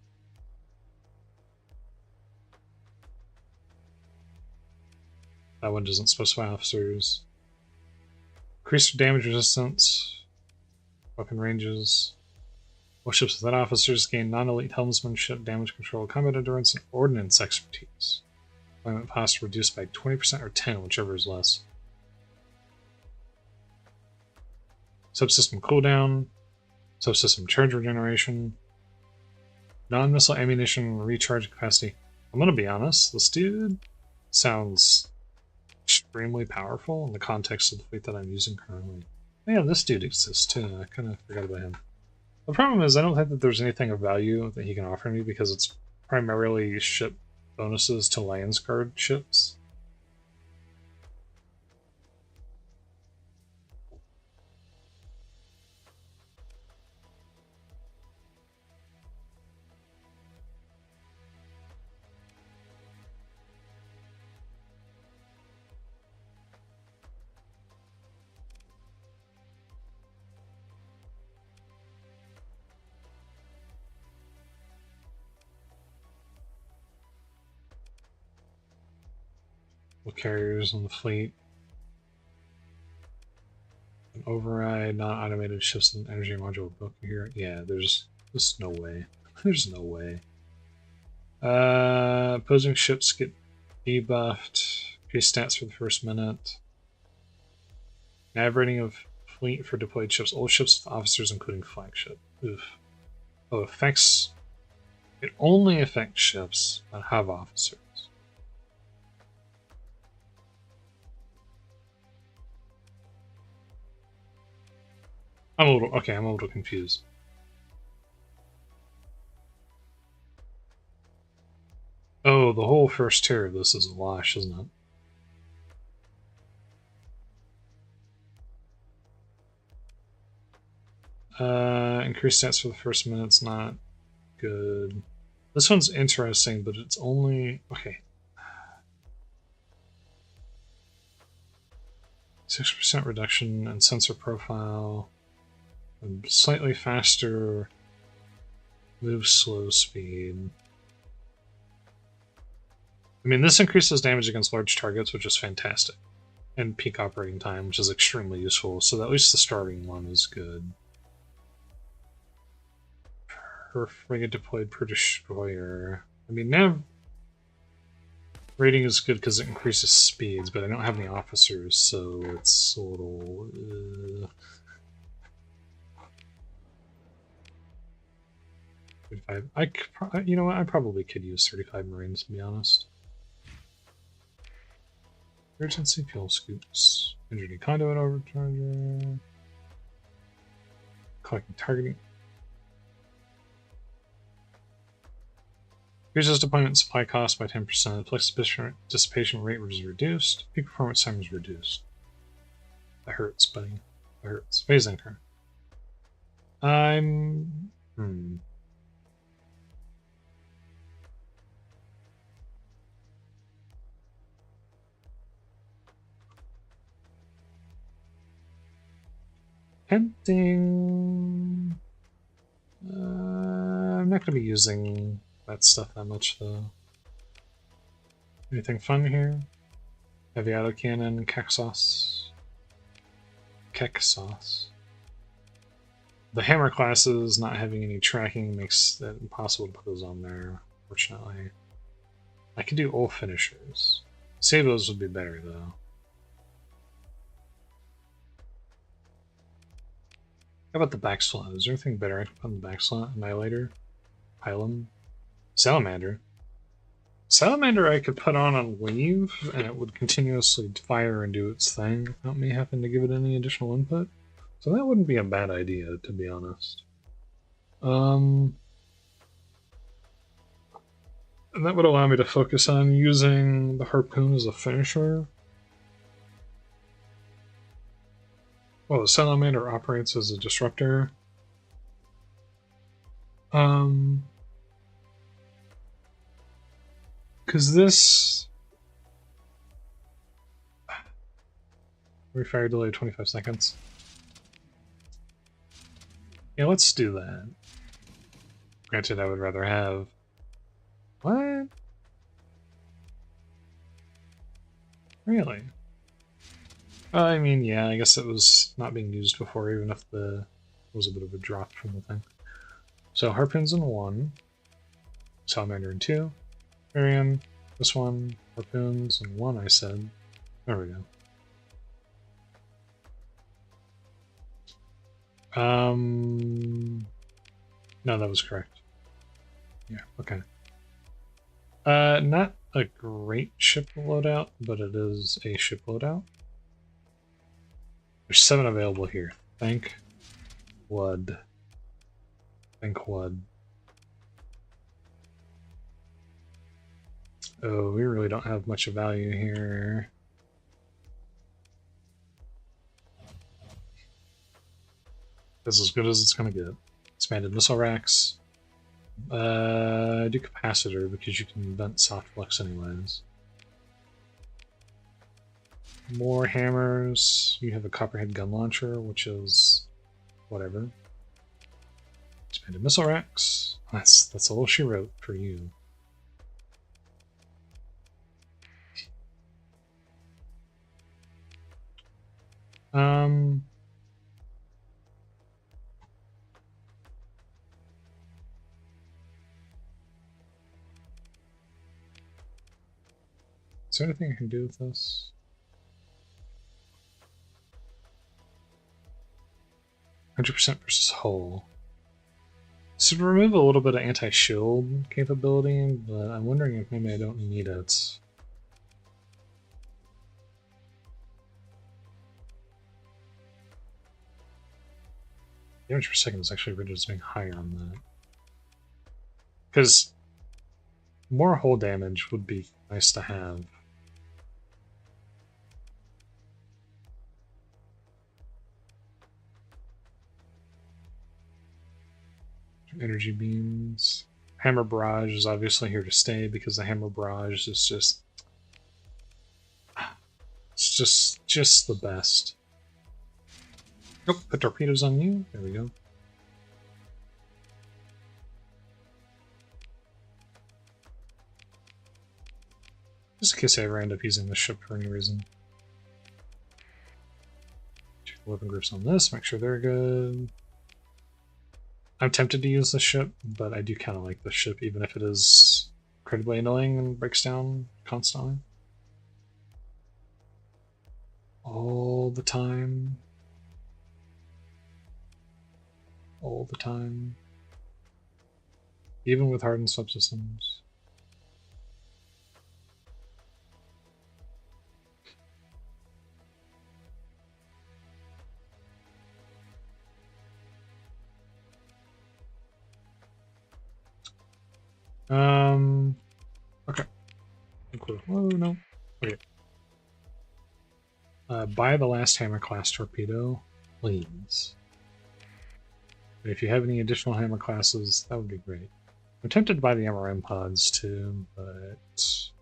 That one doesn't specify officers. Increased damage resistance, weapon ranges. All ships without officers gain non-elite helmsmanship, damage control, combat endurance, and ordnance expertise. Deployment cost reduced by 20% or 10%, whichever is less. Subsystem cooldown, subsystem charge regeneration, non-missile ammunition recharge capacity. I'm gonna be honest, this dude sounds extremely powerful in the context of the fleet that I'm using currently. Yeah, this dude exists too. I kind of forgot about him. The problem is I don't think that there's anything of value that he can offer me because it's primarily ship bonuses to Lands Guard ships. Carriers in the fleet. An override, non-automated ships and energy module book here. Yeah, there's no way. There's no way. Opposing ships get debuffed. Increase stats for the first minute. Nav rating of fleet for deployed ships. All ships with officers, including flagship. Oof. Oh, affects. It only affects ships that have officers. I'm a little confused. Oh, the whole first tier of this is a wash, isn't it? Increased stats for the first minute's not good. This one's interesting, but it's only... Okay. 6% reduction in sensor profile. And slightly faster move slow speed. I mean, this increases damage against large targets, which is fantastic. And peak operating time, which is extremely useful. So at least the starting one is good. Per frigate deployed per destroyer. I mean, Rating is good because it increases speeds, but I don't have any officers, so it's a little... 35. You know what? I probably could use 35 Marines, to be honest. Urgency fuel scoops. Energy conduit overcharger. Collecting targeting. Increases deployment supply cost by 10%. Flex dissipation rate was reduced. Peak performance time was reduced. That hurts, buddy. That hurts. Phase anchor. I'm... Tempting. I'm not going to be using that stuff that much, though. Anything fun here? Heavy autocannon, kek sauce. Kek sauce. The hammer classes not having any tracking makes it impossible to put those on there, fortunately. I could do all finishers. Sabos would be better, though. How about the back slot? Is there anything better I can put on the back slot? Annihilator? Pylum? Salamander? Salamander I could put on leave, and it would continuously fire and do its thing without me having to give it any additional input. So that wouldn't be a bad idea, to be honest. And that would allow me to focus on using the harpoon as a finisher. Well, the salamander operates as a disruptor. Because this... Refire delay 25 seconds. Yeah, let's do that. Granted, I would rather have... What? Really? I mean, yeah, I guess it was not being used before, even if there was a bit of a drop from the thing. So, harpoons in 1. Salamander in 2. Varian, this one. Harpoons in 1, I said. There we go. No, that was correct. Yeah, okay. Not a great ship loadout, but it is a ship loadout. There's 7 available here. Thank Ludd. Thank Ludd. Oh, we really don't have much of value here. That's as good as it's going to get. Expanded missile racks. Do capacitor because you can vent soft flux anyways. More hammers. You have a copperhead gun launcher, which is whatever. Expanded missile racks. That's all she wrote for you. Is there anything I can do with this? 100% versus hull. So to remove a little bit of anti-shield capability, but I'm wondering if maybe I don't need it. Damage per second is actually rated as being higher on that. Because more hull damage would be nice to have. Energy beams. Hammer barrage is obviously here to stay because the hammer barrage is just... It's just the best. Oh, put torpedoes on you. There we go. Just in case I ever end up using this ship for any reason. Check the weapon groups on this, make sure they're good. I'm tempted to use this ship, but I do kind of like this ship, even if it is incredibly annoying and breaks down constantly. All the time. All the time. Even with hardened subsystems. Okay. Oh, no. Okay. Buy the last hammer class torpedo, please. And if you have any additional hammer classes, that would be great. I'm tempted to buy the MRM pods too, but it's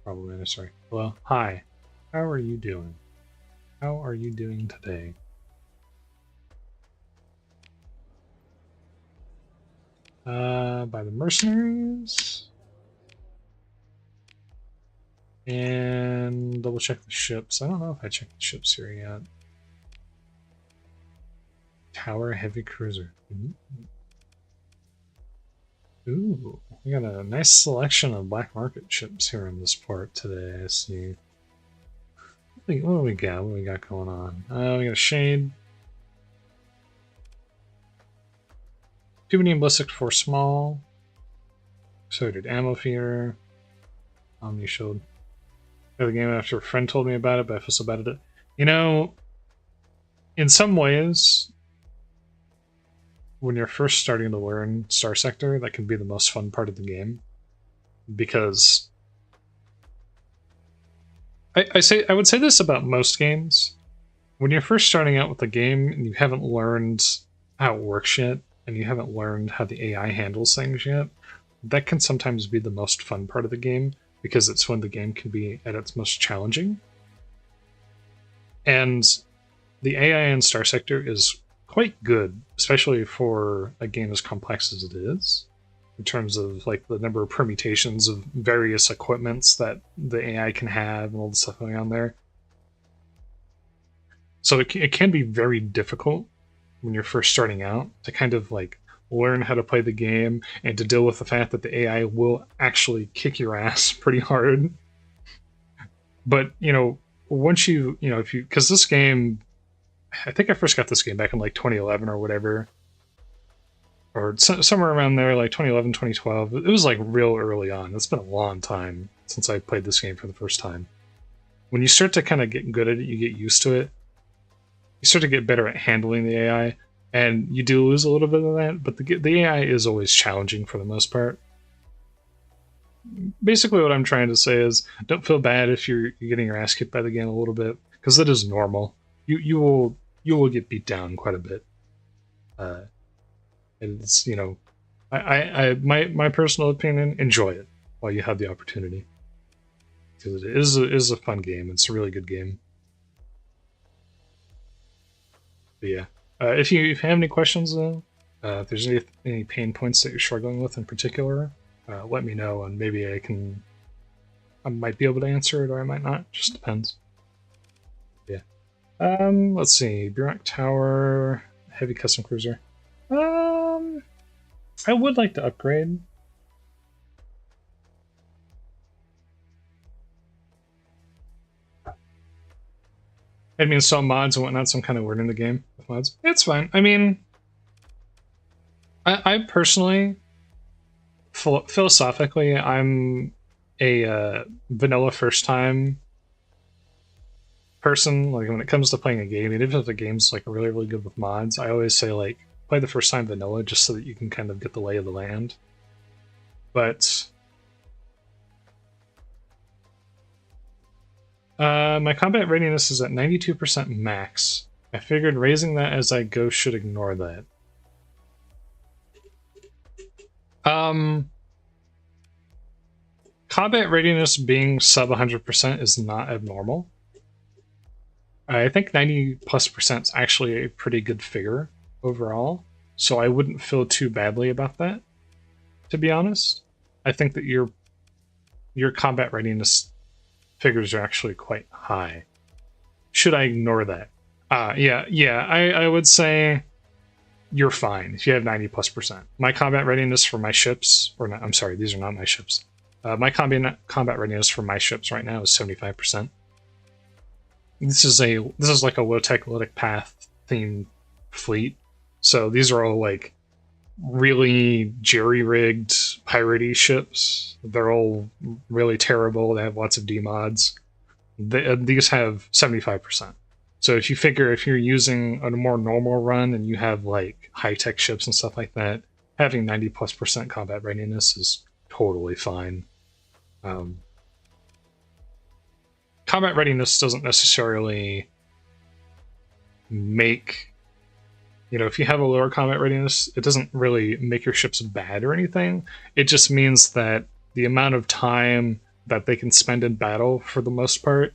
probably necessary. Hello? Hi. How are you doing? How are you doing today? By the mercenaries. And double check the ships. I don't know if I checked the ships here yet. Tower heavy cruiser. Ooh, we got a nice selection of black market ships here in this port today. I see. What do we got? What do we got going on? We got a Shade. Tubing ballistic for small. So did ammo feeder. Omni shield. The game after a friend told me about it, but I feel so bad at it. You know, in some ways, when you're first starting to learn Starsector, that can be the most fun part of the game. Because I would say this about most games. When you're first starting out with the game and you haven't learned how it works yet, and you haven't learned how the AI handles things yet, that can sometimes be the most fun part of the game, because it's when the game can be at its most challenging. And the AI in Starsector is quite good, especially for a game as complex as it is, in terms of like the number of permutations of various equipments that the AI can have and all the stuff going on there. So it can be very difficult when you're first starting out to kind of like learn how to play the game and to deal with the fact that the AI will actually kick your ass pretty hard. But, you know, once because this game, I think I first got this game back in like 2011 or whatever, or somewhere around there, like 2011, 2012. It was like real early on. It's been a long time since I played this game for the first time. When you start to kind of get good at it, you get used to it. You start to get better at handling the AI, and you do lose a little bit of that, but the AI is always challenging for the most part. Basically what I'm trying to say is, don't feel bad if you're getting your ass kicked by the game a little bit, because that is normal. You will get beat down quite a bit. And it's, you know, my personal opinion, enjoy it while you have the opportunity, because it is a fun game. It's a really good game. But yeah, if you have any questions though, if there's any pain points that you're struggling with in particular, let me know, and maybe I might be able to answer it, or I might not. Just depends. Yeah. Let's see. Burak Tower, heavy custom cruiser. I would like to upgrade. I mean, some mods and whatnot, some kind of word in the game with mods. It's fine. I mean, I personally, philosophically, I'm a vanilla first time person. Like when it comes to playing a game, even if the game's like really, really good with mods, I always say like play the first time vanilla just so that you can kind of get the lay of the land. But my combat readiness is at 92% max. I figured raising that as I go should ignore that. Combat readiness being sub 100% is not abnormal. I think 90+% is actually a pretty good figure overall, so I wouldn't feel too badly about that, to be honest. I think that your combat readiness figures are actually quite high. Should I ignore that? Yeah, I would say you're fine if you have 90+%. My combat readiness for my ships, or not, I'm sorry, these are not my ships. My combat readiness for my ships right now is 75%. This is like a low-tech Luddic Path themed fleet, so these are all like really jerry-rigged piratey ships. They're all really terrible. They have lots of demods. These have 75%. So if you figure if you're using a more normal run and you have like high-tech ships and stuff like that, having 90+% combat readiness is totally fine. Combat readiness doesn't necessarily make, if you have a lower combat readiness, it doesn't really make your ships bad or anything. It just means that the amount of time that they can spend in battle, for the most part,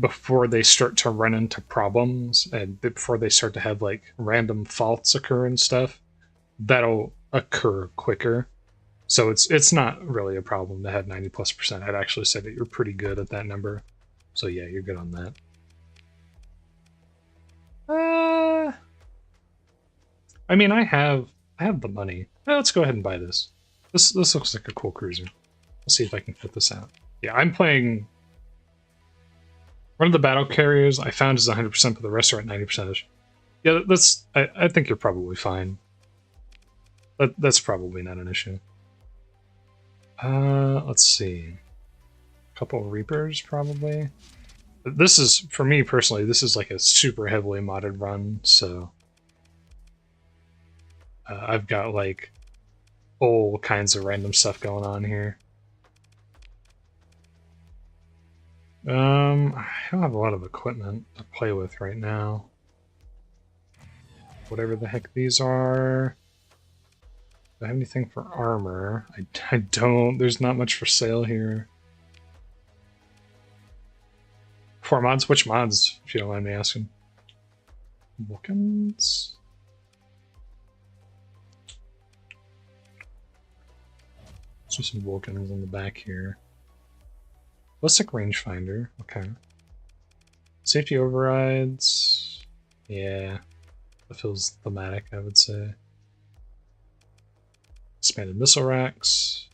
before they start to run into problems and before they start to have like random faults occur and stuff, that'll occur quicker. So it's not really a problem to have 90+%. I'd actually say that you're pretty good at that number. So yeah, you're good on that. I mean, I have the money. Let's go ahead and buy this. This looks like a cool cruiser. Let's see if I can fit this out. Yeah, I'm playing. One of the battle carriers I found is 100%, but the rest are at 90%. Yeah, that's. I think you're probably fine. That's probably not an issue. Let's see. A couple of Reapers, probably. This is, for me personally, this is like a super heavily modded run, so I've got like all kinds of random stuff going on here. I don't have a lot of equipment to play with right now. Whatever the heck these are. Do I have anything for armor? I don't. There's not much for sale here. 4 mods? Which mods, if you don't mind me asking? Vulcans? There's some Vulcans in the back here. Ballistic rangefinder, okay. Safety overrides, yeah, that feels thematic, I would say. Expanded missile racks.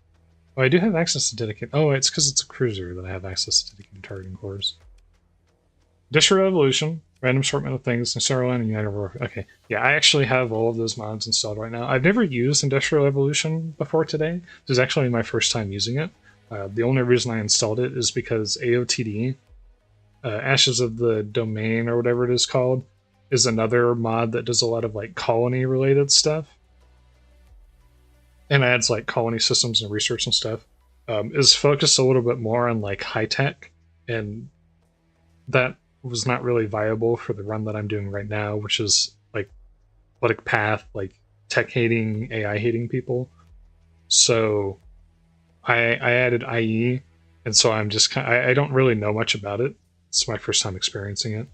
Oh, I do have access to dedicated. Oh, it's because it's a cruiser that I have access to dedicated targeting cores. Industrial Revolution, random assortment of things, Sarah and United War. Okay, yeah, I actually have all of those mods installed right now. I've never used Industrial Evolution before today. This is actually my first time using it. The only reason I installed it is because AOTD, Ashes of the Domain, or whatever it is called, is another mod that does a lot of like colony-related stuff. And adds like colony systems and research and stuff. Is focused a little bit more on like high-tech, and that was not really viable for the run that I'm doing right now, which is like Luddic Path, like tech-hating, AI-hating people. So I added IE, and so I'm just I don't really know much about it. It's my first time experiencing it.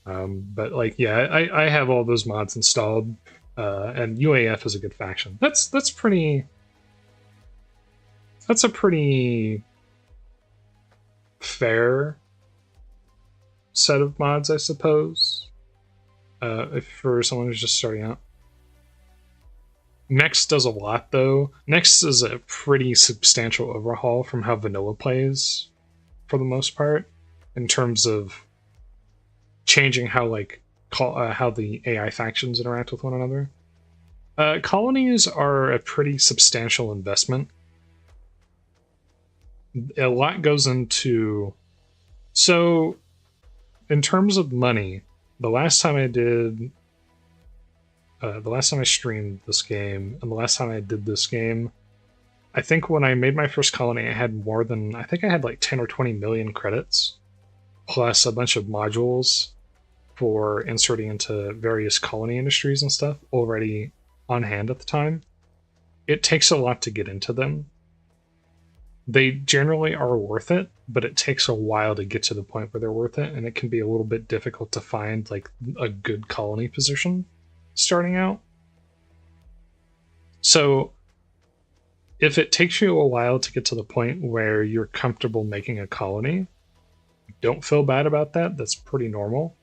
But like, yeah, I have all those mods installed, and UAF is a good faction. That's a pretty fair set of mods, I suppose, if for someone who's just starting out. Next does a lot, though. Next is a pretty substantial overhaul from how vanilla plays, for the most part, in terms of changing how how the AI factions interact with one another. Colonies are a pretty substantial investment. A lot goes into... So, in terms of money, the last time I streamed this game, and the last time I did this game, I think when I made my first colony, I had more than, I think I had like 10 or 20 million credits, plus a bunch of modules for inserting into various colony industries and stuff already on hand at the time. It takes a lot to get into them. They generally are worth it, but it takes a while to get to the point where they're worth it, and it can be a little bit difficult to find like a good colony position starting out. So if it takes you a while to get to the point where you're comfortable making a colony, don't feel bad about that. That's pretty normal.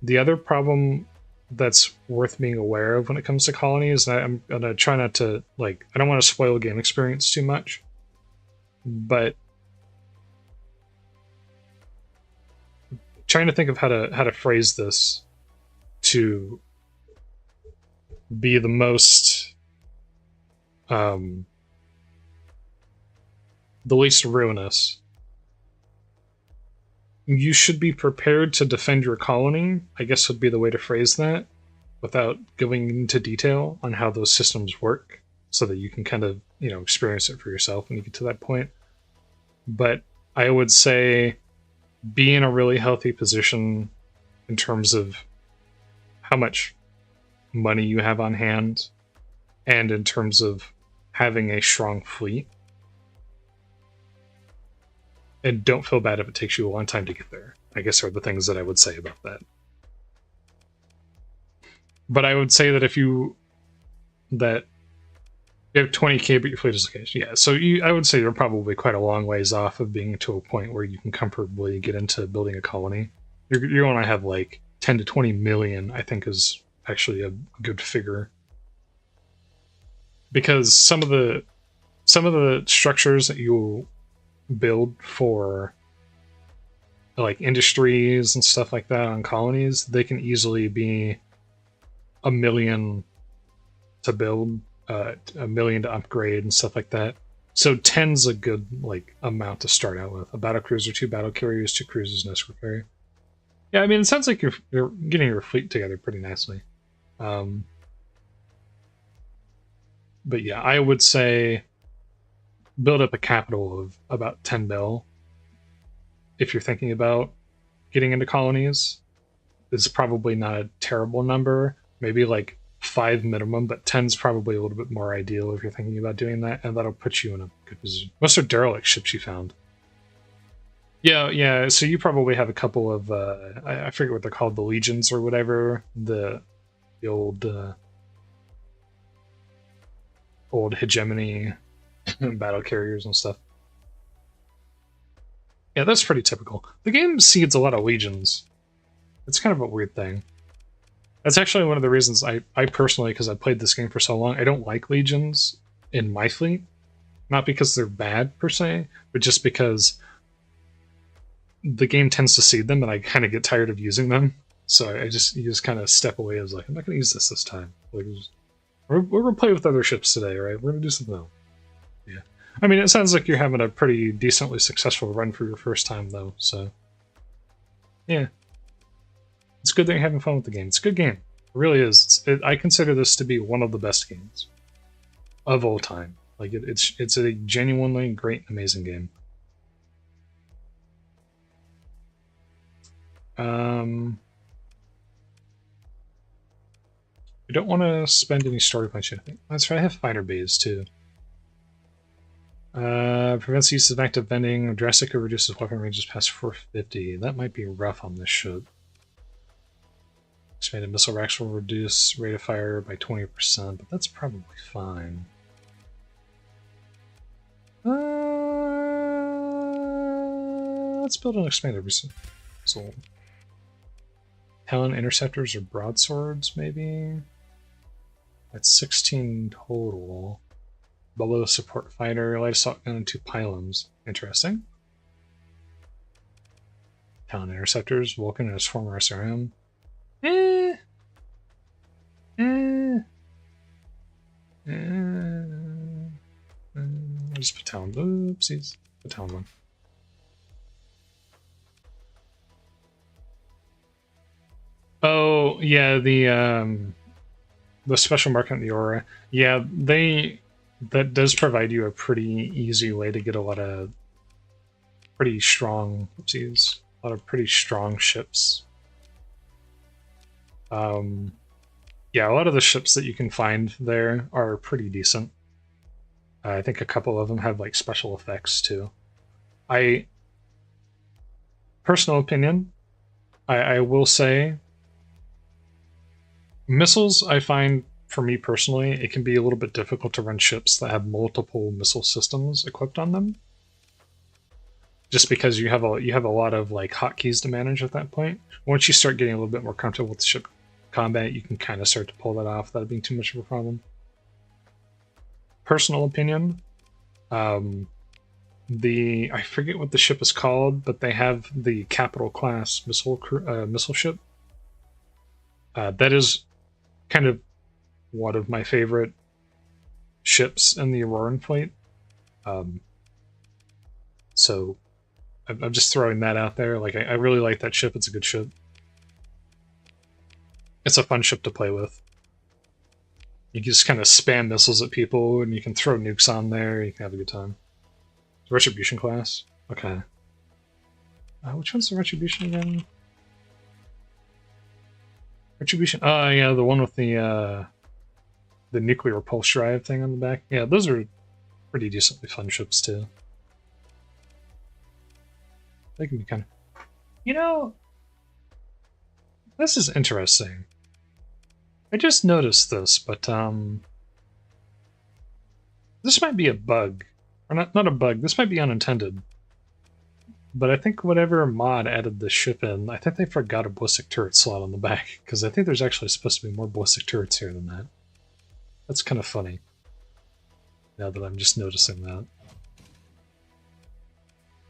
The other problem that's worth being aware of when it comes to colonies. I'm gonna try not to, like, I don't want to spoil game experience too much, but trying to think of how to phrase this to be the most the least ruinous. You should be prepared to defend your colony, I guess would be the way to phrase that, without going into detail on how those systems work, so that you can kind of, you know, experience it for yourself when you get to that point. But I would say be in a really healthy position in terms of how much money you have on hand, and in terms of having a strong fleet. And don't feel bad if it takes you a long time to get there, I guess, are the things that I would say about that. But I would say that if you have 20k, but your fleet is okay. Yeah, so I would say you're probably quite a long ways off of being to a point where you can comfortably get into building a colony. You're going to have like 10 to 20 million, I think, is actually a good figure. Because some of the structures that you build for, like, industries and stuff like that on colonies, they can easily be $1 million to build, $1 million to upgrade and stuff like that. So 10's a good, like, amount to start out with. A battle cruiser, 2 battle carriers, 2 cruisers, and escort carrier. Yeah, I mean, it sounds like you're getting your fleet together pretty nicely. But yeah, I would say build up a capital of about 10 mil if you're thinking about getting into colonies. It's probably not a terrible number. Maybe like 5 minimum, but 10's probably a little bit more ideal if you're thinking about doing that, and that'll put you in a good position. Most are derelict ships you found. Yeah, so you probably have a couple of, I forget what they're called, the legions or whatever, the old hegemony battle carriers and stuff. Yeah, that's pretty typical. The game seeds a lot of legions. It's kind of a weird thing. That's actually one of the reasons I personally, because I played this game for so long, I don't like legions in my fleet. Not because they're bad, per se, but just because the game tends to seed them, and I kind of get tired of using them. So you just kind of step away as like, I'm not going to use this time. Like, we're going to play with other ships today, right? We're going to do something else. Yeah. I mean, it sounds like you're having a pretty decently successful run for your first time, though, so... yeah. It's good that you're having fun with the game. It's a good game. It really is. I consider this to be one of the best games of all time. Like, it's a genuinely great, amazing game. I don't want to spend any story points yet, I think. That's right, I have fighter bays, too. Prevents use of active vending, drastically reduces weapon ranges past 450. That might be rough on this ship. Expanded missile racks will reduce rate of fire by 20%, but that's probably fine. Let's build an expanded missile. Talon interceptors or broadswords, maybe? That's 16 total. Below support fighter, light assault gun, and 2 pylons. Interesting. Talon interceptors, Vulcan and his former SRM. I'll just put Talon. Oopsies. Put Talon 1. Oh, yeah, the special market in the aura. Yeah, that does provide you a pretty easy way to get a lot of pretty strong, oopsies, a lot of pretty strong ships. Yeah, a lot of the ships that you can find there are pretty decent. I think a couple of them have like special effects too. Personal opinion, I will say, missiles, I find, for me personally, it can be a little bit difficult to run ships that have multiple missile systems equipped on them. Just because you have a lot of like hotkeys to manage at that point. Once you start getting a little bit more comfortable with the ship combat, you can kind of start to pull that off without it being too much of a problem. Personal opinion, I forget what the ship is called, but they have the capital class missile ship. That is kind of one of my favorite ships in the Auroran fleet. So I'm just throwing that out there. Like, I really like that ship. It's a good ship. It's a fun ship to play with. You can just kind of spam missiles at people, and you can throw nukes on there. You can have a good time. Retribution class. Okay. Which one's the Retribution again? Retribution. Oh, yeah, the one with the nuclear pulse drive thing on the back. Yeah, those are pretty decently fun ships too. They can be kind of... You know, this is interesting. I just noticed this, but this might be a bug. Or not a bug, this might be unintended. But I think whatever mod added this ship in, I think they forgot a ballistic turret slot on the back, because I think there's actually supposed to be more ballistic turrets here than that. That's kind of funny, now that I'm just noticing that.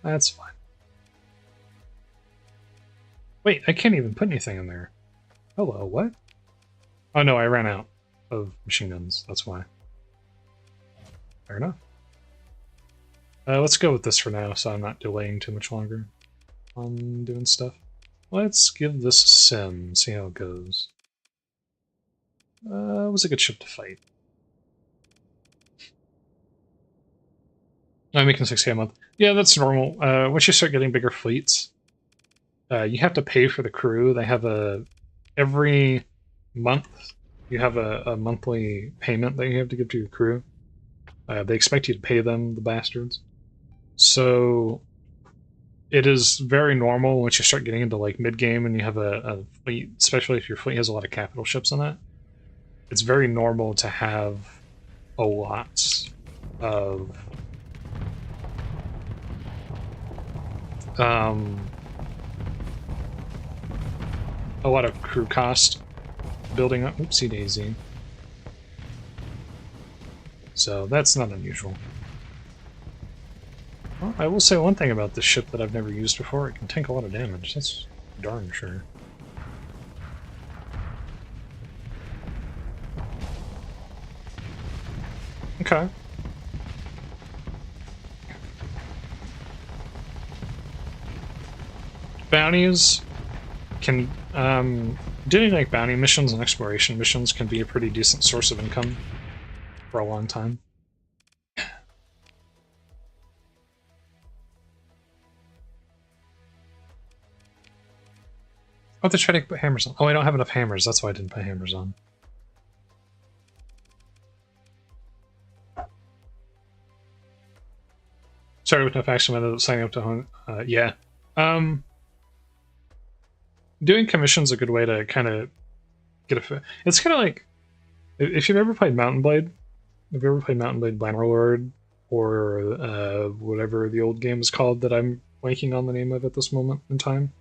That's fine. Wait, I can't even put anything in there. Hello, what? Oh no, I ran out of machine guns, that's why. Fair enough. Let's go with this for now, so I'm not delaying too much longer on doing stuff. Let's give this a sim, see how it goes. It was a good ship to fight. I'm making 6K a month. Yeah, that's normal. Once you start getting bigger fleets, you have to pay for the crew. They have every month, you have a monthly payment that you have to give to your crew. They expect you to pay them, the bastards. So it is very normal once you start getting into like mid-game and you have a fleet, especially if your fleet has a lot of capital ships in it, it's very normal to have a lot of crew cost building up. Oopsie daisy. So that's not unusual. Well, I will say one thing about this ship that I've never used before. It can tank a lot of damage. That's darn sure. Okay. Bounties can... doing like bounty missions and exploration missions can be a pretty decent source of income for a long time. Oh, they try to put hammers on. Oh, I don't have enough hammers. That's why I didn't put hammers on. Started with no faction, ended up signing up to home. Yeah. Doing commission's a good way to kind of get a... It's kind of like... If you've ever played Mountain Blade, have you ever played Mountain Blade Bannerlord, or whatever the old game is called that I'm blanking on the name of at this moment in time?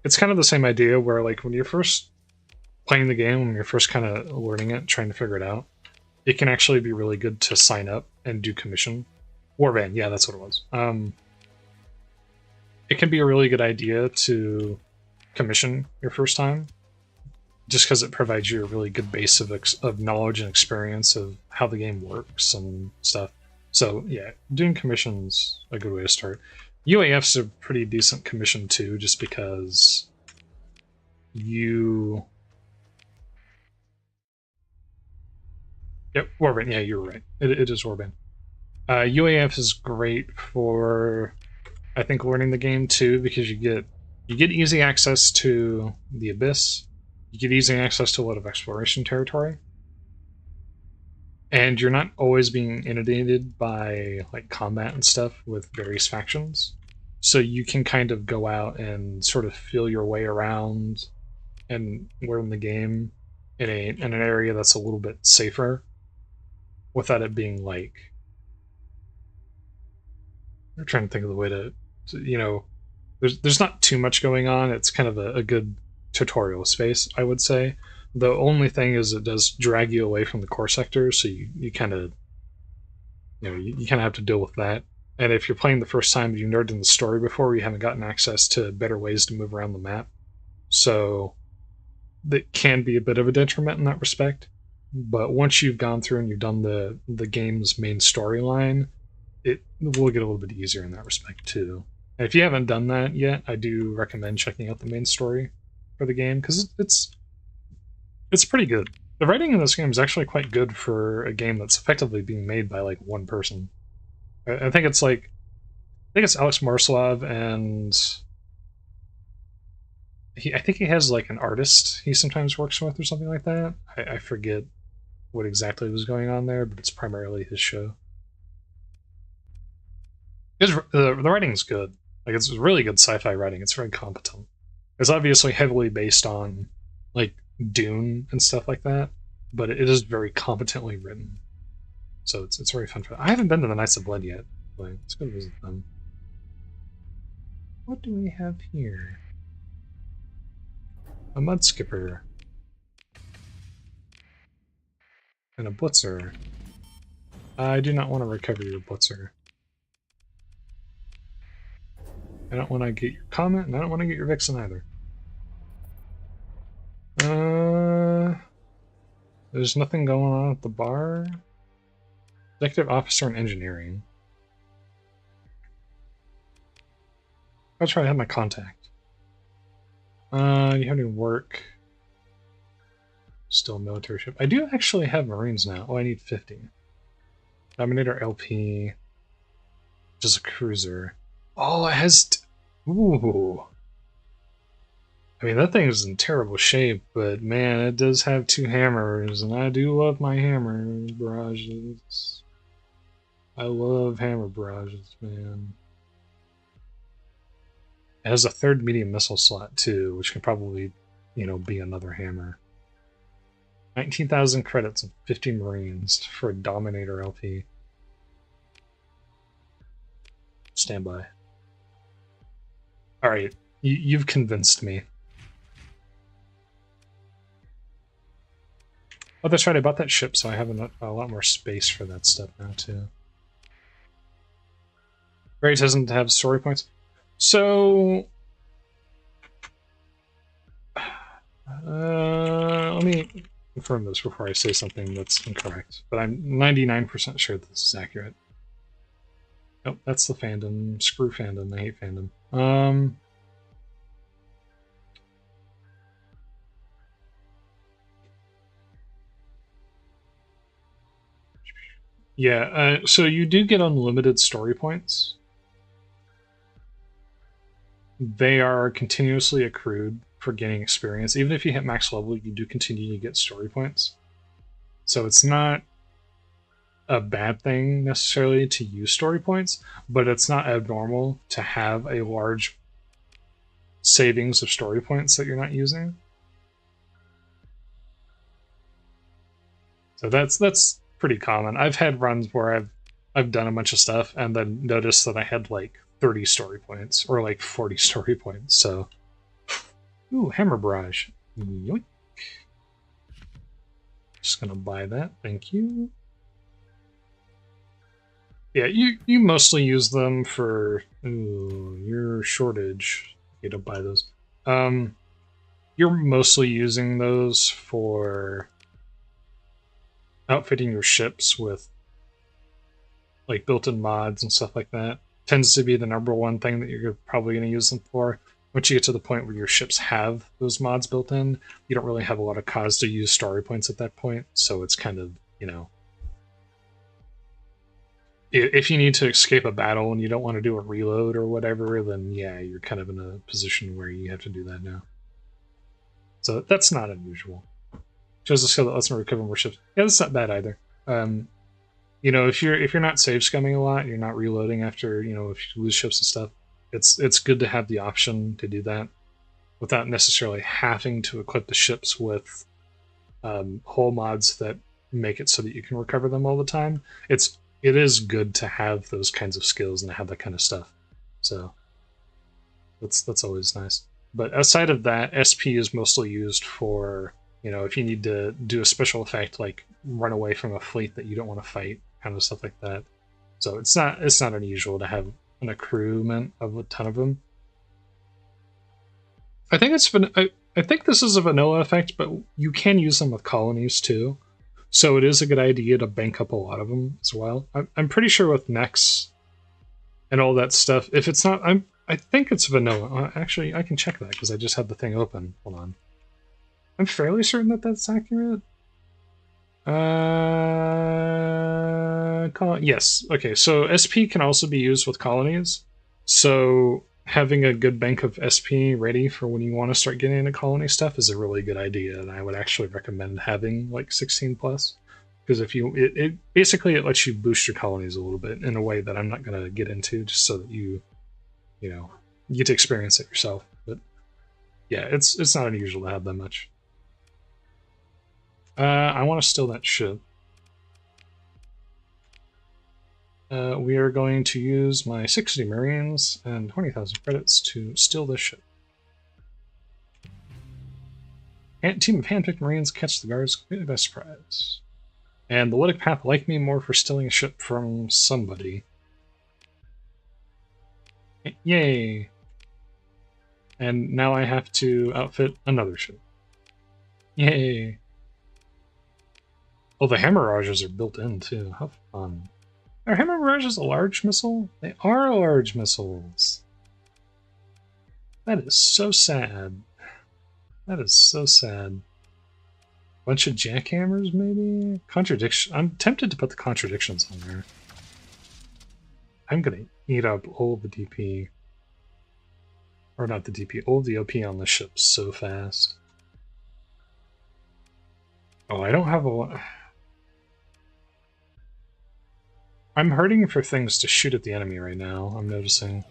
It's kind of the same idea where, like, when you're first playing the game, when you're first kind of learning it, trying to figure it out, it can actually be really good to sign up and do commission. Warband, yeah, that's what it was. It can be a really good idea to commission your first time, just because it provides you a really good base of knowledge and experience of how the game works and stuff. So yeah, doing commission's a good way to start. UAF's a pretty decent commission too, just because you... Yep, Warband, yeah, you're right. It is Warband. UAF is great for, I think, learning the game too, because you get easy access to the Abyss, you get easy access to a lot of exploration territory, and you're not always being inundated by like combat and stuff with various factions. So you can kind of go out and sort of feel your way around and learn the game in an area that's a little bit safer, without it being like... I'm trying to think of the way to you know, there's not too much going on. It's kind of a good tutorial space, I would say. The only thing is it does drag you away from the core sector, so you kind of you kind of have to deal with that. And if you're playing the first time, you've nerded in the story before, you haven't gotten access to better ways to move around the map. So that can be a bit of a detriment in that respect. But once you've gone through and you've done the game's main storyline, it will get a little bit easier in that respect too. And if you haven't done that yet, I do recommend checking out the main story for the game because it's pretty good. The writing in this game is actually quite good for a game that's effectively being made by like one person. I think it's Alex Marsalov, and I think he has like an artist he sometimes works with or something like that. I forget what exactly was going on there, but it's primarily his show. The writing's good. Like, it's really good sci-fi writing. It's very competent. It's obviously heavily based on like Dune and stuff like that, but it is very competently written. So it's very fun. I haven't been to the Knights of Blood yet, but let's go visit them. What do we have here? A mud skipper. And a blitzer. I do not want to recover your blitzer. I don't want to get your comment, and I don't want to get your vixen either. There's nothing going on at the bar. Executive officer in engineering. I'll try to have my contact. You have any work? Still military ship. I do actually have Marines now. Oh, I need 50. Dominator LP. Which is a cruiser. Oh, it has... Ooh. I mean, that thing is in terrible shape, but man, it does have 2 hammers, and I do love my hammer barrages. I love hammer barrages, man. It has a 3rd medium missile slot, too, which can probably, be another hammer. 19,000 credits and 50 Marines for a Dominator LP. Stand by. Alright, you've convinced me. Oh, that's right, I bought that ship, so I have a lot more space for that stuff now, too. Right, doesn't have story points. So... let me confirm this before I say something that's incorrect, but I'm 99% sure this is accurate. Nope, that's the fandom. Screw fandom, I hate fandom. Yeah, so you do get unlimited story points. They are continuously accrued for gaining experience. Even if you hit max level, you do continue to get story points. So it's not a bad thing necessarily to use story points, but it's not abnormal to have a large savings of story points that you're not using. So that's pretty common. I've had runs where I've done a bunch of stuff and then noticed that I had like 30 story points or like 40 story points. So, ooh, hammer barrage. Yoink. Just gonna buy that. Thank you. Yeah, you mostly use them for your shortage. You don't buy those. You're mostly using those for outfitting your ships with like built-in mods and stuff like that. Tends to be the #1 thing that you're probably going to use them for. Once you get to the point where your ships have those mods built in, you don't really have a lot of cause to use story points at that point, so it's kind of, if you need to escape a battle and you don't want to do a reload or whatever, then yeah, you're kind of in a position where you have to do that now. So that's not unusual. Shows a skill that lets me recover more ships. Yeah, that's not bad either. If you're not save scumming a lot, you're not reloading after, if you lose ships and stuff, it's good to have the option to do that without necessarily having to equip the ships with hull mods that make it so that you can recover them all the time. It is good to have those kinds of skills and to have that kind of stuff. So that's always nice. But outside of that, SP is mostly used for, you know, if you need to do a special effect like run away from a fleet that you don't want to fight, kind of stuff like that. So it's not unusual to have an accruement of a ton of them. I think I think this is a vanilla effect, but you can use them with colonies too. So it is a good idea to bank up a lot of them as well. I'm pretty sure with mechs and all that stuff, if it's not, I think it's vanilla. Actually, I can check that because I just had the thing open. Hold on. I'm fairly certain that that's accurate. Yes. Okay, so SP can also be used with colonies. So having a good bank of SP ready for when you want to start getting into colony stuff is a really good idea, and I would actually recommend having like 16 plus. Because if you, it basically it lets you boost your colonies a little bit in a way that I'm not going to get into, just so that you know, you get to experience it yourself. But yeah, it's not unusual to have that much. I want to steal that ship. We are going to use my 60 Marines and 20,000 credits to steal this ship. Team of handpicked Marines catch the guards completely by surprise. And the Luddic Path like me more for stealing a ship from somebody. Yay! And now I have to outfit another ship. Yay! Oh, the Hammerrages are built in too. How fun. Are Hammerrages a large missile? They are large missiles. That is so sad. That is so sad. Bunch of jackhammers, maybe? Contradiction. I'm tempted to put the contradictions on there. I'm gonna eat up all the DP. Or not the DP, all the OP on the ship so fast. Oh, I don't have a lot. I'm hurting for things to shoot at the enemy right now, I'm noticing.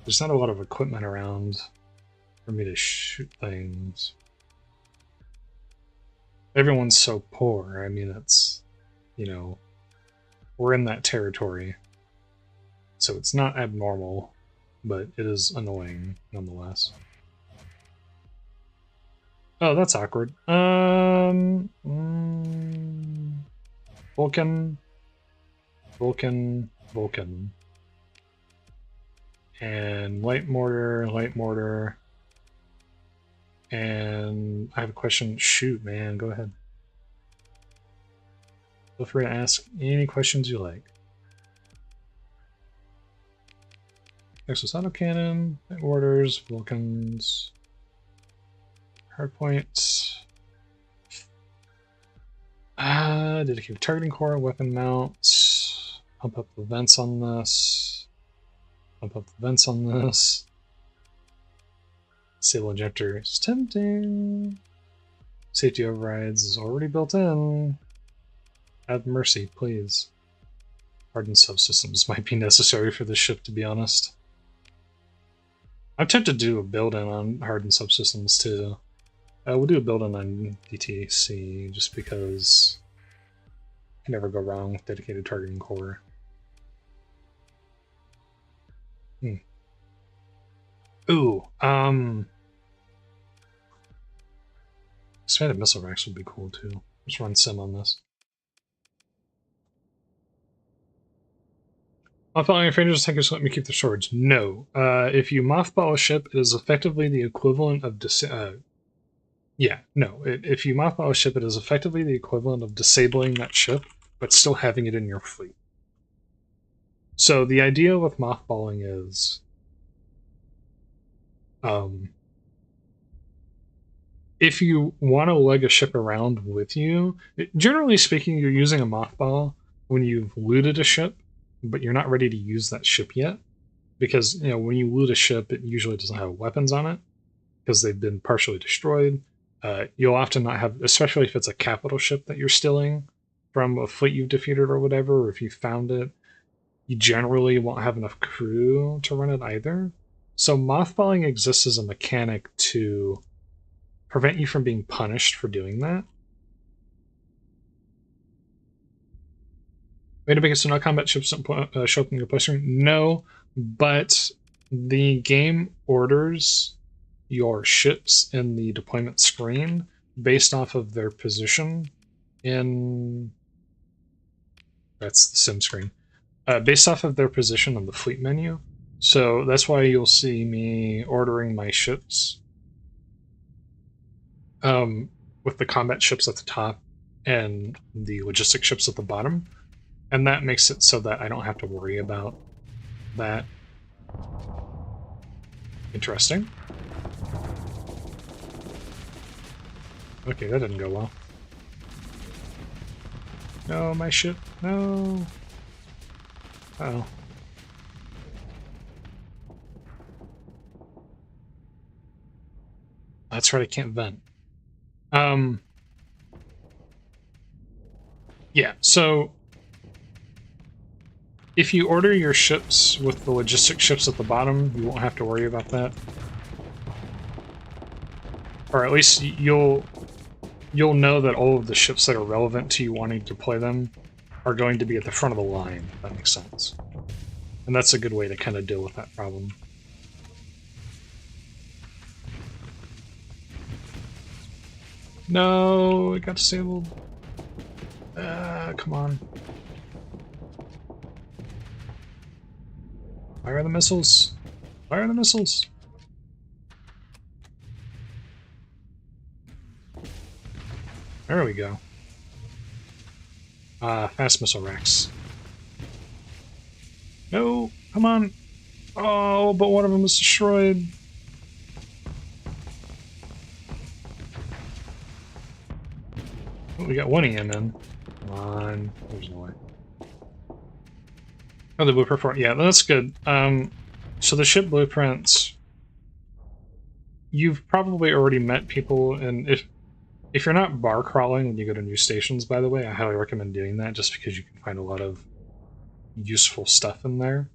There's not a lot of equipment around for me to shoot things. Everyone's so poor. I mean, it's, you know, we're in that territory. So it's not abnormal, but it is annoying nonetheless. Oh, that's awkward. Vulcan. And light mortar. And I have a question. Shoot, man, go ahead. Feel free to ask any questions you like. Exos autocannon, light mortars, Vulcans, hardpoints. Dedicated targeting core, weapon mounts. Pump up the vents on this. Pump up the vents on this. Disable injector is tempting. Safety overrides is already built in. Have mercy, please. Hardened subsystems might be necessary for this ship, to be honest. I'm tempted to do a build-in on hardened subsystems too. We'll do a build-in on DTC just because you can never go wrong with dedicated targeting core. Ooh, expanded missile racks would be cool too. Just run sim on this. Mothballing your Rangers tankers let me keep their swords. No. If you mothball a ship, it is effectively the equivalent of if you mothball a ship, it is effectively the equivalent of disabling that ship, but still having it in your fleet. So the idea with mothballing is, if you want to lug a ship around with you, generally speaking, you're using a mothball when you've looted a ship, but you're not ready to use that ship yet. Because, you know, when you loot a ship, it usually doesn't have weapons on it because they've been partially destroyed. You'll often not have, especially if it's a capital ship that you're stealing from a fleet you've defeated or whatever, or if you found it, you generally won't have enough crew to run it either. So mothballing exists as a mechanic to prevent you from being punished for doing that. Way to make it so no combat ships don't show up in your play screen? No, but the game orders your ships in the deployment screen based off of their position in... That's the sim screen. Based off of their position on the fleet menu. So that's why you'll see me ordering my ships with the combat ships at the top and the logistic ships at the bottom. And that makes it so that I don't have to worry about that. Interesting. Okay, that didn't go well. No, my ship. No. Uh-oh. That's right, I can't vent. Yeah, so if you order your ships with the logistic ships at the bottom, you won't have to worry about that. Or at least you'll know that all of the ships that are relevant to you wanting to deploy them are going to be at the front of the line, if that makes sense. And that's a good way to kind of deal with that problem. No, it got disabled. Come on. Fire the missiles. Fire the missiles. There we go. Fast missile racks. No, come on. Oh, but one of them was destroyed. Oh, we got one EM in. Come on. There's no way. Oh, the blueprint for it. Yeah, that's good. So the ship blueprints, you've probably already met people, and if you're not bar crawling when you go to new stations, by the way, I highly recommend doing that just because you can find a lot of useful stuff in there.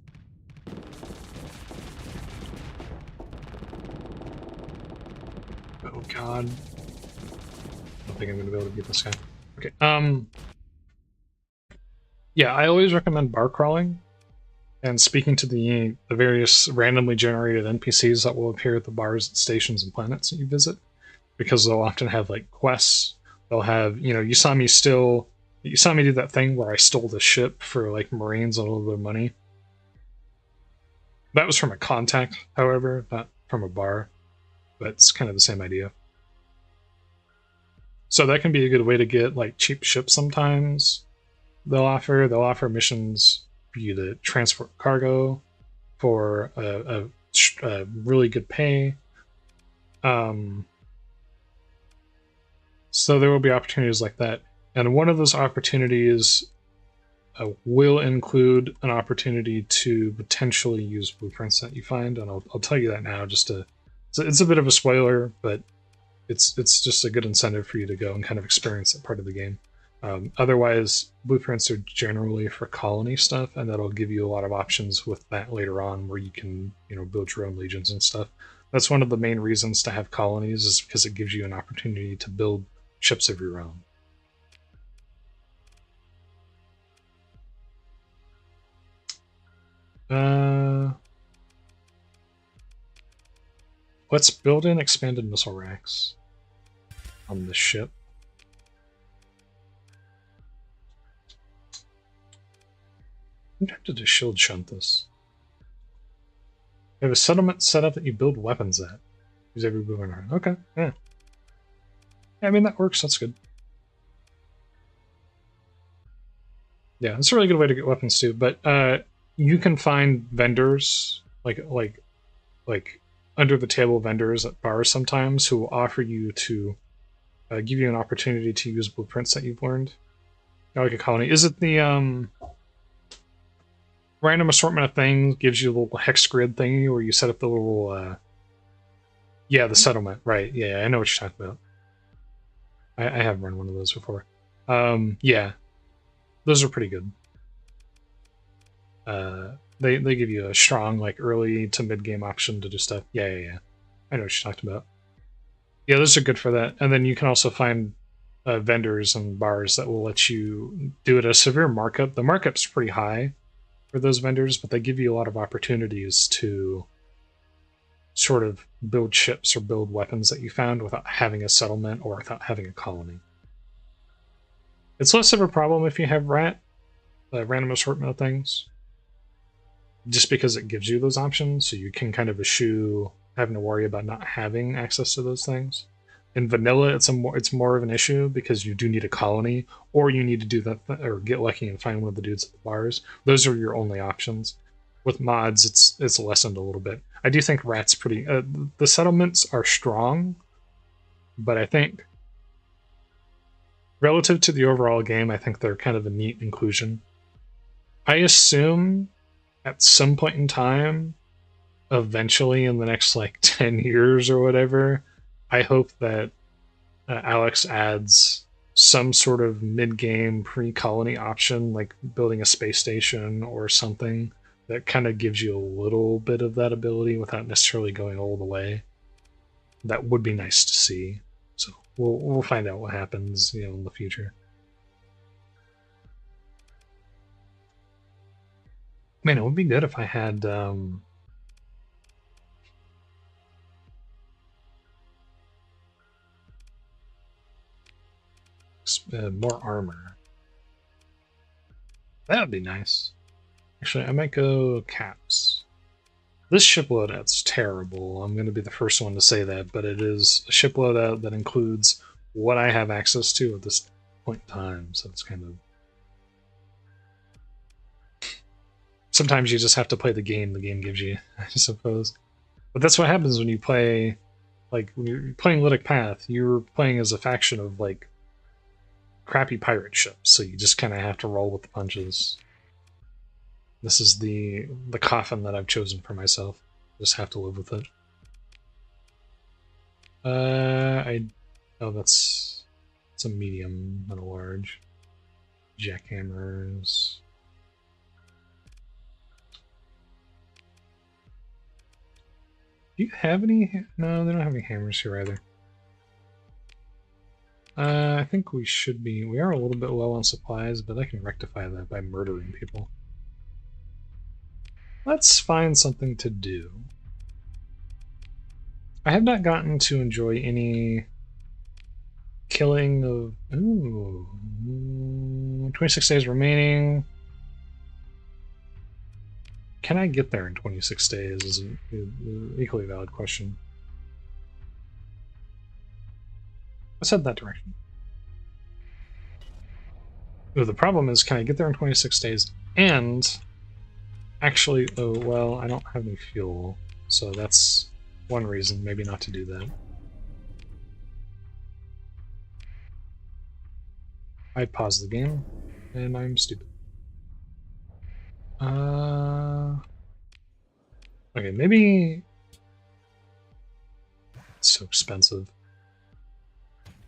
Oh god. I don't think I'm gonna be able to beat this guy. Okay, yeah, I always recommend bar crawling and speaking to the various randomly generated NPCs that will appear at the bars, stations, and planets that you visit, because they'll often have like quests. They'll have, you know, you saw me do that thing where I stole the ship for like Marines and a little bit of money. That was from a contact, however, not from a bar, but it's kind of the same idea. So that can be a good way to get like cheap ships sometimes. They'll offer missions for you to transport cargo for a really good pay. So there will be opportunities like that. And one of those opportunities will include an opportunity to potentially use blueprints that you find. And I'll tell you that now, just to... It's a bit of a spoiler, but it's just a good incentive for you to go and kind of experience that part of the game. Otherwise, blueprints are generally for colony stuff, and that'll give you a lot of options with that later on, where you can, you know, build your own legions and stuff. That's one of the main reasons to have colonies, is because it gives you an opportunity to build ships of your own. Let's build in expanded missile racks on the ship. I'm tempted to shield shunt this. You have a settlement set up that you build weapons at. Use every movement around. Okay, yeah. I mean, that works. That's good. Yeah, it's a really good way to get weapons too. But you can find vendors, like under the table vendors at bars sometimes, who will offer you to give you an opportunity to use blueprints that you've learned. Like a colony. Is it the random assortment of things gives you a little hex grid thingy where you set up the little yeah, the settlement, right? Yeah, I know what you're talking about. I have run one of those before. Yeah, those are pretty good. They give you a strong, like, early to mid game option to do stuff. Yeah. I know what you're talking about. Yeah, those are good for that. And then you can also find vendors and bars that will let you do it at a severe markup. The markup's pretty high for those vendors, but they give you a lot of opportunities to sort of build ships or build weapons that you found without having a settlement or without having a colony. It's less of a problem if you have random assortment of things, just because it gives you those options, so you can kind of eschew having to worry about not having access to those things. In vanilla, it's more of an issue because you do need a colony, or you need to do that or get lucky and find one of the dudes at the bars. Those are your only options. With mods, it's lessened a little bit. I do think Rat's pretty. The settlements are strong, but I think relative to the overall game, I think they're kind of a neat inclusion. I assume at some point in time, eventually in the next like 10 years or whatever, I hope that Alex adds some sort of mid-game pre-colony option, like building a space station or something that kind of gives you a little bit of that ability without necessarily going all the way. That would be nice to see. So we'll find out what happens, in the future. Man, it would be good if I had more armor. That would be nice. Actually, I might go caps. This ship loadout's terrible. I'm going to be the first one to say that, but it is a ship loadout that includes what I have access to at this point in time, so it's kind of... Sometimes you just have to play the game gives you, I suppose. But that's what happens when you play... Like, when you're playing Luddic Path, you're playing as a faction of, like, crappy pirate ships, so you just kind of have to roll with the punches. This is the coffin that I've chosen for myself. Just have to live with it. It's a medium, not a large. Jackhammers. Do you have any? No, they don't have any hammers here either. I think we should be. We are a little bit low on supplies, but I can rectify that by murdering people. Let's find something to do. I have not gotten to enjoy any killing of... Ooh, 26 days remaining. Can I get there in 26 days is an equally valid question. Let's head that direction. Ooh, the problem is, can I get there in 26 days and... Actually, oh, well, I don't have any fuel, so that's one reason maybe not to do that. I paused the game, and I'm stupid. Okay, maybe... It's so expensive.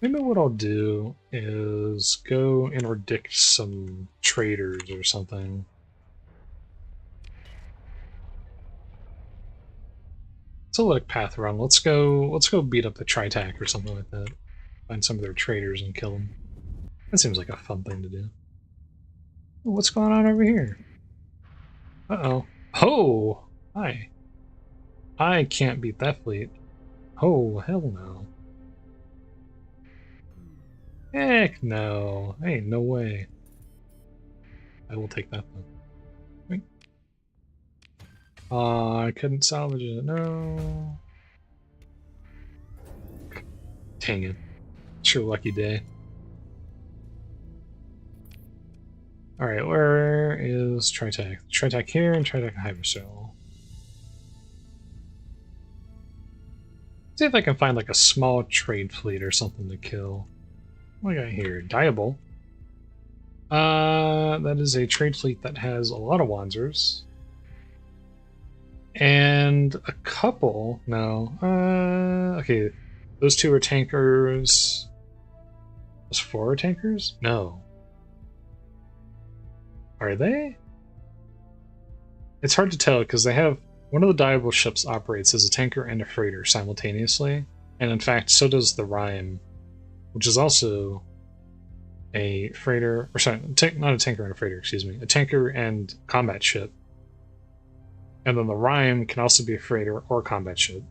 Maybe what I'll do is go interdict some traders or something. It's a Luddic Path run. Let's go beat up the Tritac or something like that. Find some of their traders and kill them. That seems like a fun thing to do. Oh, what's going on over here? Uh-oh. Oh! Hi. I can't beat that fleet. Oh, hell no. Heck no. Ain't no way. I will take that though. Wait. I couldn't salvage it. No. Dang it. It's your lucky day. Alright, where is Tritac? Tritac here and Tritac Hypercell. See if I can find like a small trade fleet or something to kill. What do I got here? Diable. That is a trade fleet that has a lot of Wanzers. And a couple... No. Okay. Those two are tankers. Those four are tankers? No. Are they? It's hard to tell because they have... One of the Diable ships operates as a tanker and a freighter simultaneously. And in fact, so does the Rhyme, which is also a freighter... Or sorry, not a tanker and a freighter, excuse me. A tanker and combat ship. And then the Rhyme can also be a freighter or a combat ship.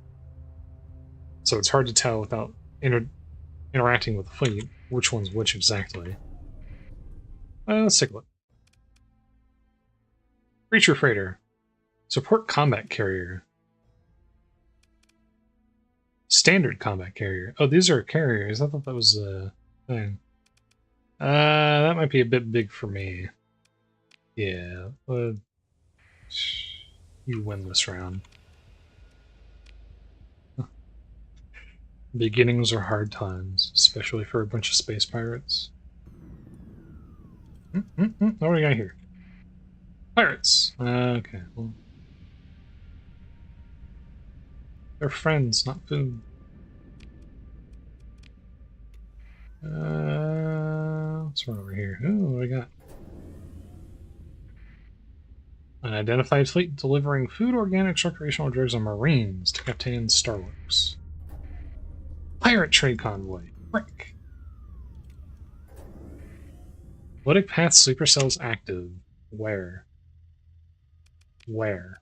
So it's hard to tell without interacting with the fleet which one's which exactly. Let's take a look. Creature Freighter. Support Combat Carrier. Standard Combat Carrier. Oh, these are carriers. I thought that was a thing. That might be a bit big for me. Yeah. You win this round. Beginnings are hard times, especially for a bunch of space pirates. What do we got here? Pirates! Okay, well. They're friends, not food. What's wrong over here? Ooh, what do we got? An identified fleet delivering food, organics, recreational drugs, and marines to Captain Starworks. Pirate trade convoy. Frick. Luddic Path supercells active. Where? Where?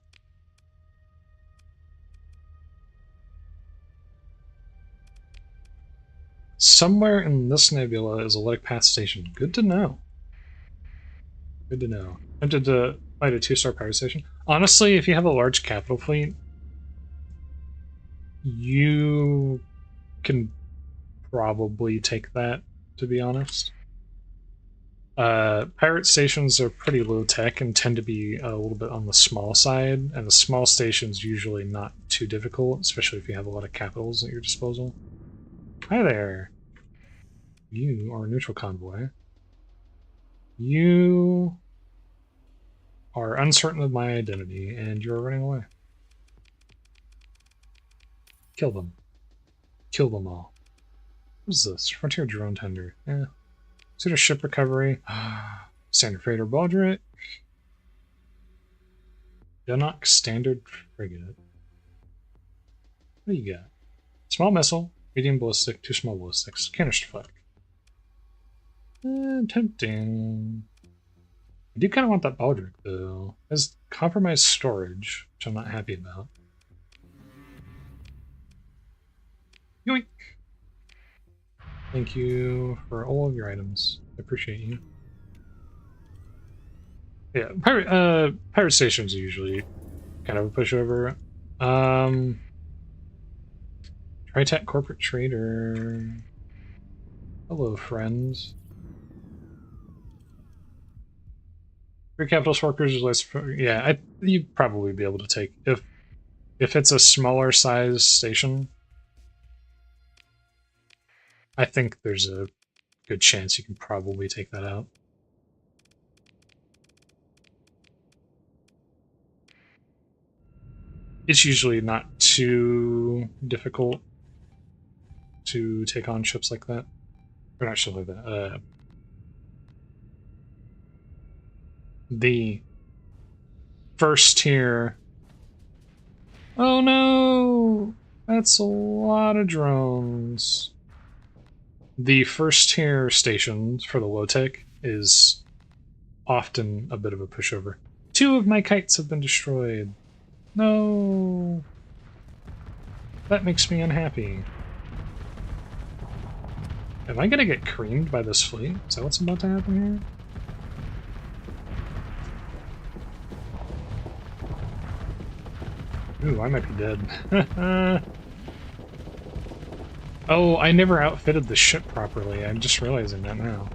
Somewhere in this nebula is a Luddic Path station. Good to know. Good to know. Tempted to fight a 2-star pirate station. Honestly, if you have a large capital fleet, you can probably take that, to be honest. Pirate stations are pretty low tech and tend to be a little bit on the small side, and the small station's usually not too difficult, especially if you have a lot of capitals at your disposal. Hi there. You are a neutral convoy. You are uncertain of my identity, and you're running away. Kill them. Kill them all. What is this? Frontier drone tender. Yeah. Consider ship recovery. Standard freighter Baldric. Dunnock standard frigate. What do you got? Small missile, medium ballistic, 2 small ballistics, canister flag. Tempting. I do kind of want that Baldric though. It has compromised storage, which I'm not happy about. Yoink! Thank you for all of your items. I appreciate you. Yeah, pirate stations are usually kind of a pushover. Tritech Corporate Trader. Hello, friends. Free capitalist workers is less. Yeah, you'd probably be able to take if it's a smaller size station. I think there's a good chance you can probably take that out. It's usually not too difficult to take on ships like that. Or not ships like that. The first tier. Oh no! That's a lot of drones. The first tier stations for the low tech is often a bit of a pushover. 2 of my kites have been destroyed. No. That makes me unhappy. Am I gonna get creamed by this fleet? Is that what's about to happen here? Ooh, I might be dead. Oh, I never outfitted the ship properly. I'm just realizing that now.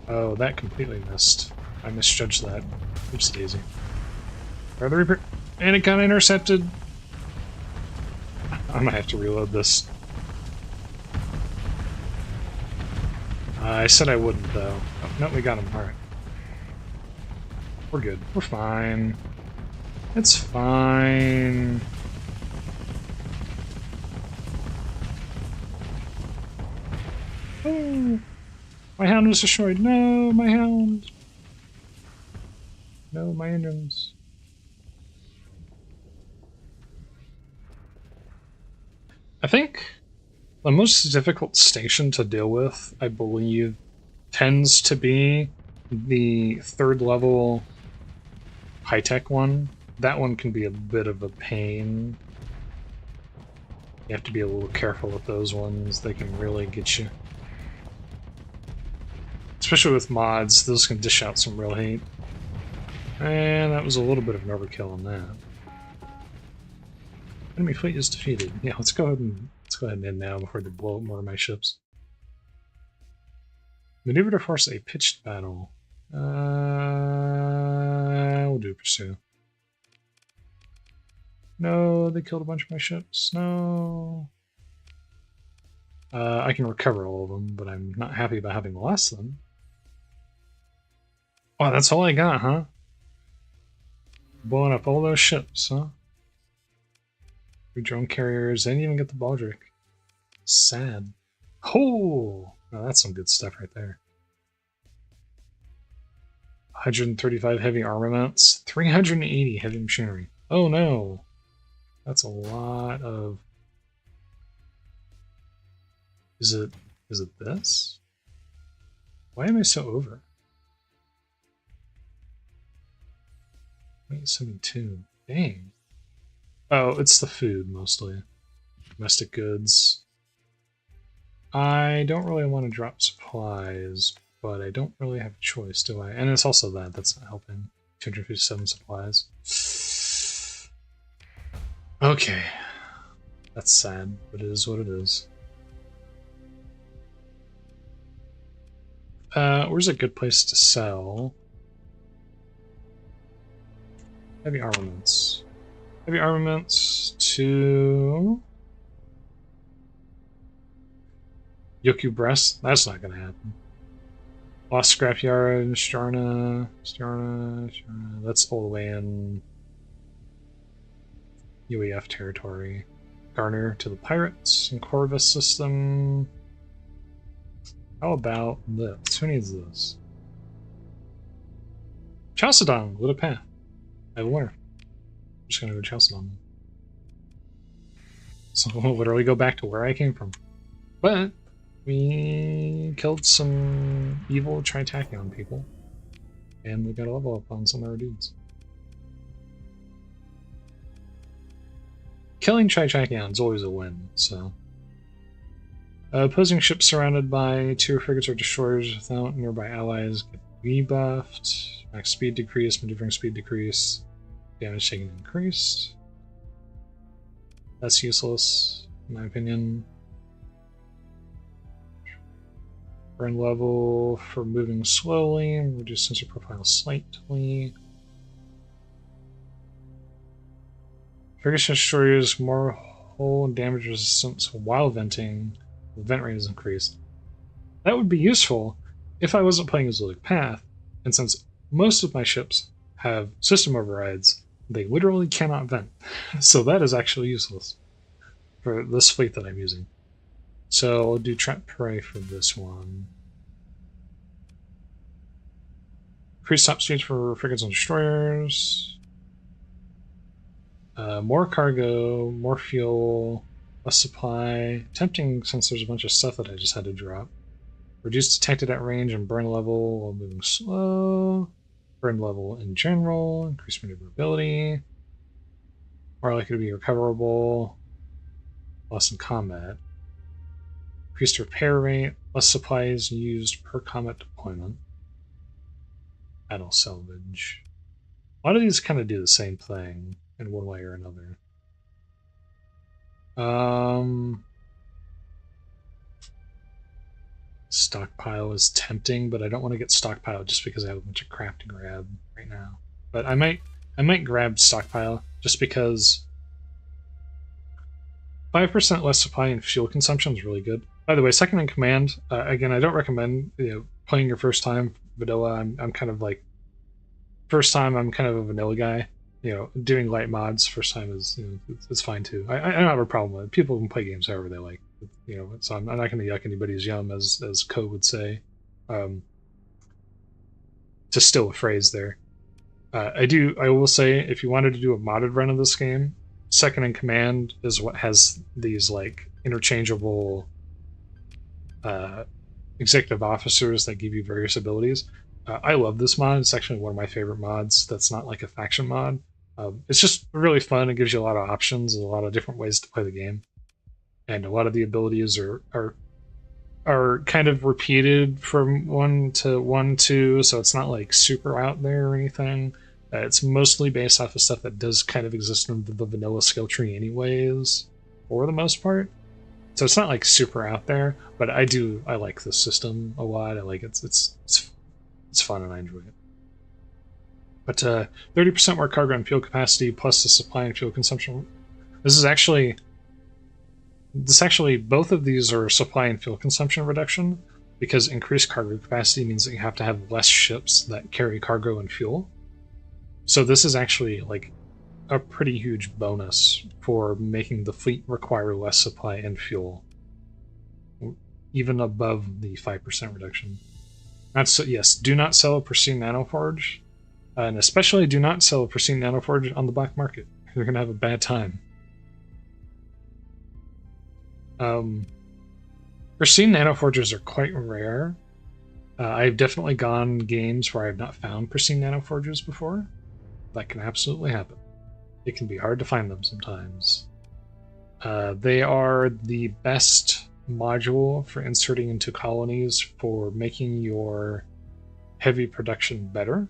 Oh, that completely missed. I misjudged that. Oopsie daisy. Are the Reaper... And it got intercepted! I might have to reload this. I said I wouldn't, though. Oh, no, we got him. Alright. We're good. We're fine. It's fine. Oh, my hound was destroyed. No, my hound. No, my engines. I think the most difficult station to deal with, I believe, tends to be the 3rd level high-tech one. That one can be a bit of a pain. You have to be a little careful with those ones. They can really get you. Especially with mods, those can dish out some real hate. And that was a little bit of an overkill on that. Enemy fleet is defeated. Yeah, let's go ahead and end now before they blow up more of my ships. Maneuver to force a pitched battle. We'll do pursue. No, they killed a bunch of my ships. No. I can recover all of them, but I'm not happy about having lost them. Oh, that's all I got, huh? Blowing up all those ships, huh? 3 drone carriers, I didn't even get the Baldric. Sad. Oh! Oh, that's some good stuff right there. 135 heavy armaments, 380 heavy machinery. Oh no! That's a lot of... Is it this? Why am I so over? Wait, 72. Dang. Oh, it's the food mostly. Domestic goods. I don't really want to drop supplies, but I don't really have a choice, do I? And it's also that's not helping. 257 supplies. Okay. That's sad, but it is what it is. Where's a good place to sell? Heavy armaments. Heavy armaments to... Yoku Breast? That's not gonna happen. Lost Scrapyard, Starna. That's all the way in UEF territory. Garner to the Pirates and Corvus system. How about this? Who needs this? Chalcedon, Luddic Path. I have a winner. I'm just gonna go Chalcedon. So we'll literally go back to where I came from. But we killed some evil Tritachyon people. And we got a level up on some of our dudes. Killing Tritachyon is always a win, so... opposing ships surrounded by 2 frigates or destroyers without nearby allies get rebuffed. Max speed decrease, maneuvering speed decrease. Damage taken increased. That's useless, in my opinion. Burn level for moving slowly. Reduce sensor profile slightly. Frigates and destroyers more hull and damage resistance while venting. The vent rate is increased. That would be useful if I wasn't playing as Luddic Path, and since most of my ships have system overrides, they literally cannot vent. So that is actually useless for this fleet that I'm using. So I'll do Trap Prey for this one. Increase top speed for frigates and destroyers. More cargo, more fuel, less supply. Tempting since there's a bunch of stuff that I just had to drop. Reduce detected at range and burn level while moving slow. Burn level in general. Increase maneuverability. More likely to be recoverable. Less in combat. Increased repair rate. Less supplies used per combat deployment. Battle salvage. A lot of these kind of do the same thing in one way or another. Stockpile is tempting, but I don't want to get stockpile just because I have a bunch of crap to grab right now. But I might grab stockpile just because 5% less supply and fuel consumption is really good. By the way, second in command, again, I don't recommend playing your first time vanilla. I'm kind of like first time. I'm kind of a vanilla guy. Doing light mods first time is it's fine too. I don't have a problem with it. People can play games however they like. So I'm not going to yuck anybody's yum, as Co would say. To steal a phrase there. I will say, if you wanted to do a modded run of this game, second in command is what has these like interchangeable executive officers that give you various abilities. I love this mod. It's actually one of my favorite mods that's not like a faction mod. It's just really fun. It gives you a lot of options and a lot of different ways to play the game. and a lot of the abilities are kind of repeated from 1 to 1-2, so it's not like super out there or anything. It's mostly based off of stuff that does kind of exist in the vanilla skill tree anyways, for the most part. So it's not like super out there, but I like this system a lot. I like it's fun and I enjoy it. But 30% more cargo and fuel capacity plus the supply and fuel consumption. This actually, both of these are supply and fuel consumption reduction, because increased cargo capacity means that you have to have less ships that carry cargo and fuel. So this is actually like a pretty huge bonus for making the fleet require less supply and fuel, even above the 5% reduction. That's yes. Do not sell a pristine nanoforge, and especially do not sell a pristine nanoforge on the black market. You're gonna have a bad time. Pristine nanoforges are quite rare. I've definitely gone games where I've not found pristine nanoforges before. That can absolutely happen. It can be hard to find them sometimes. They are the best module for inserting into colonies for making your heavy production better.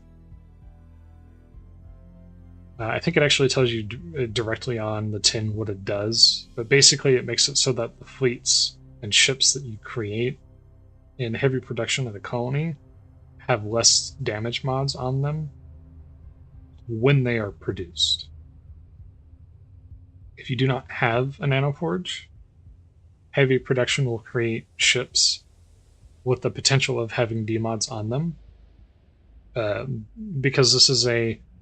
I think it actually tells you directly on the tin what it does, but basically it makes it so that the fleets and ships that you create in heavy production of the colony have less damage mods on them when they are produced. If you do not have a nanoforge, heavy production will create ships with the potential of having demods on them. Because this is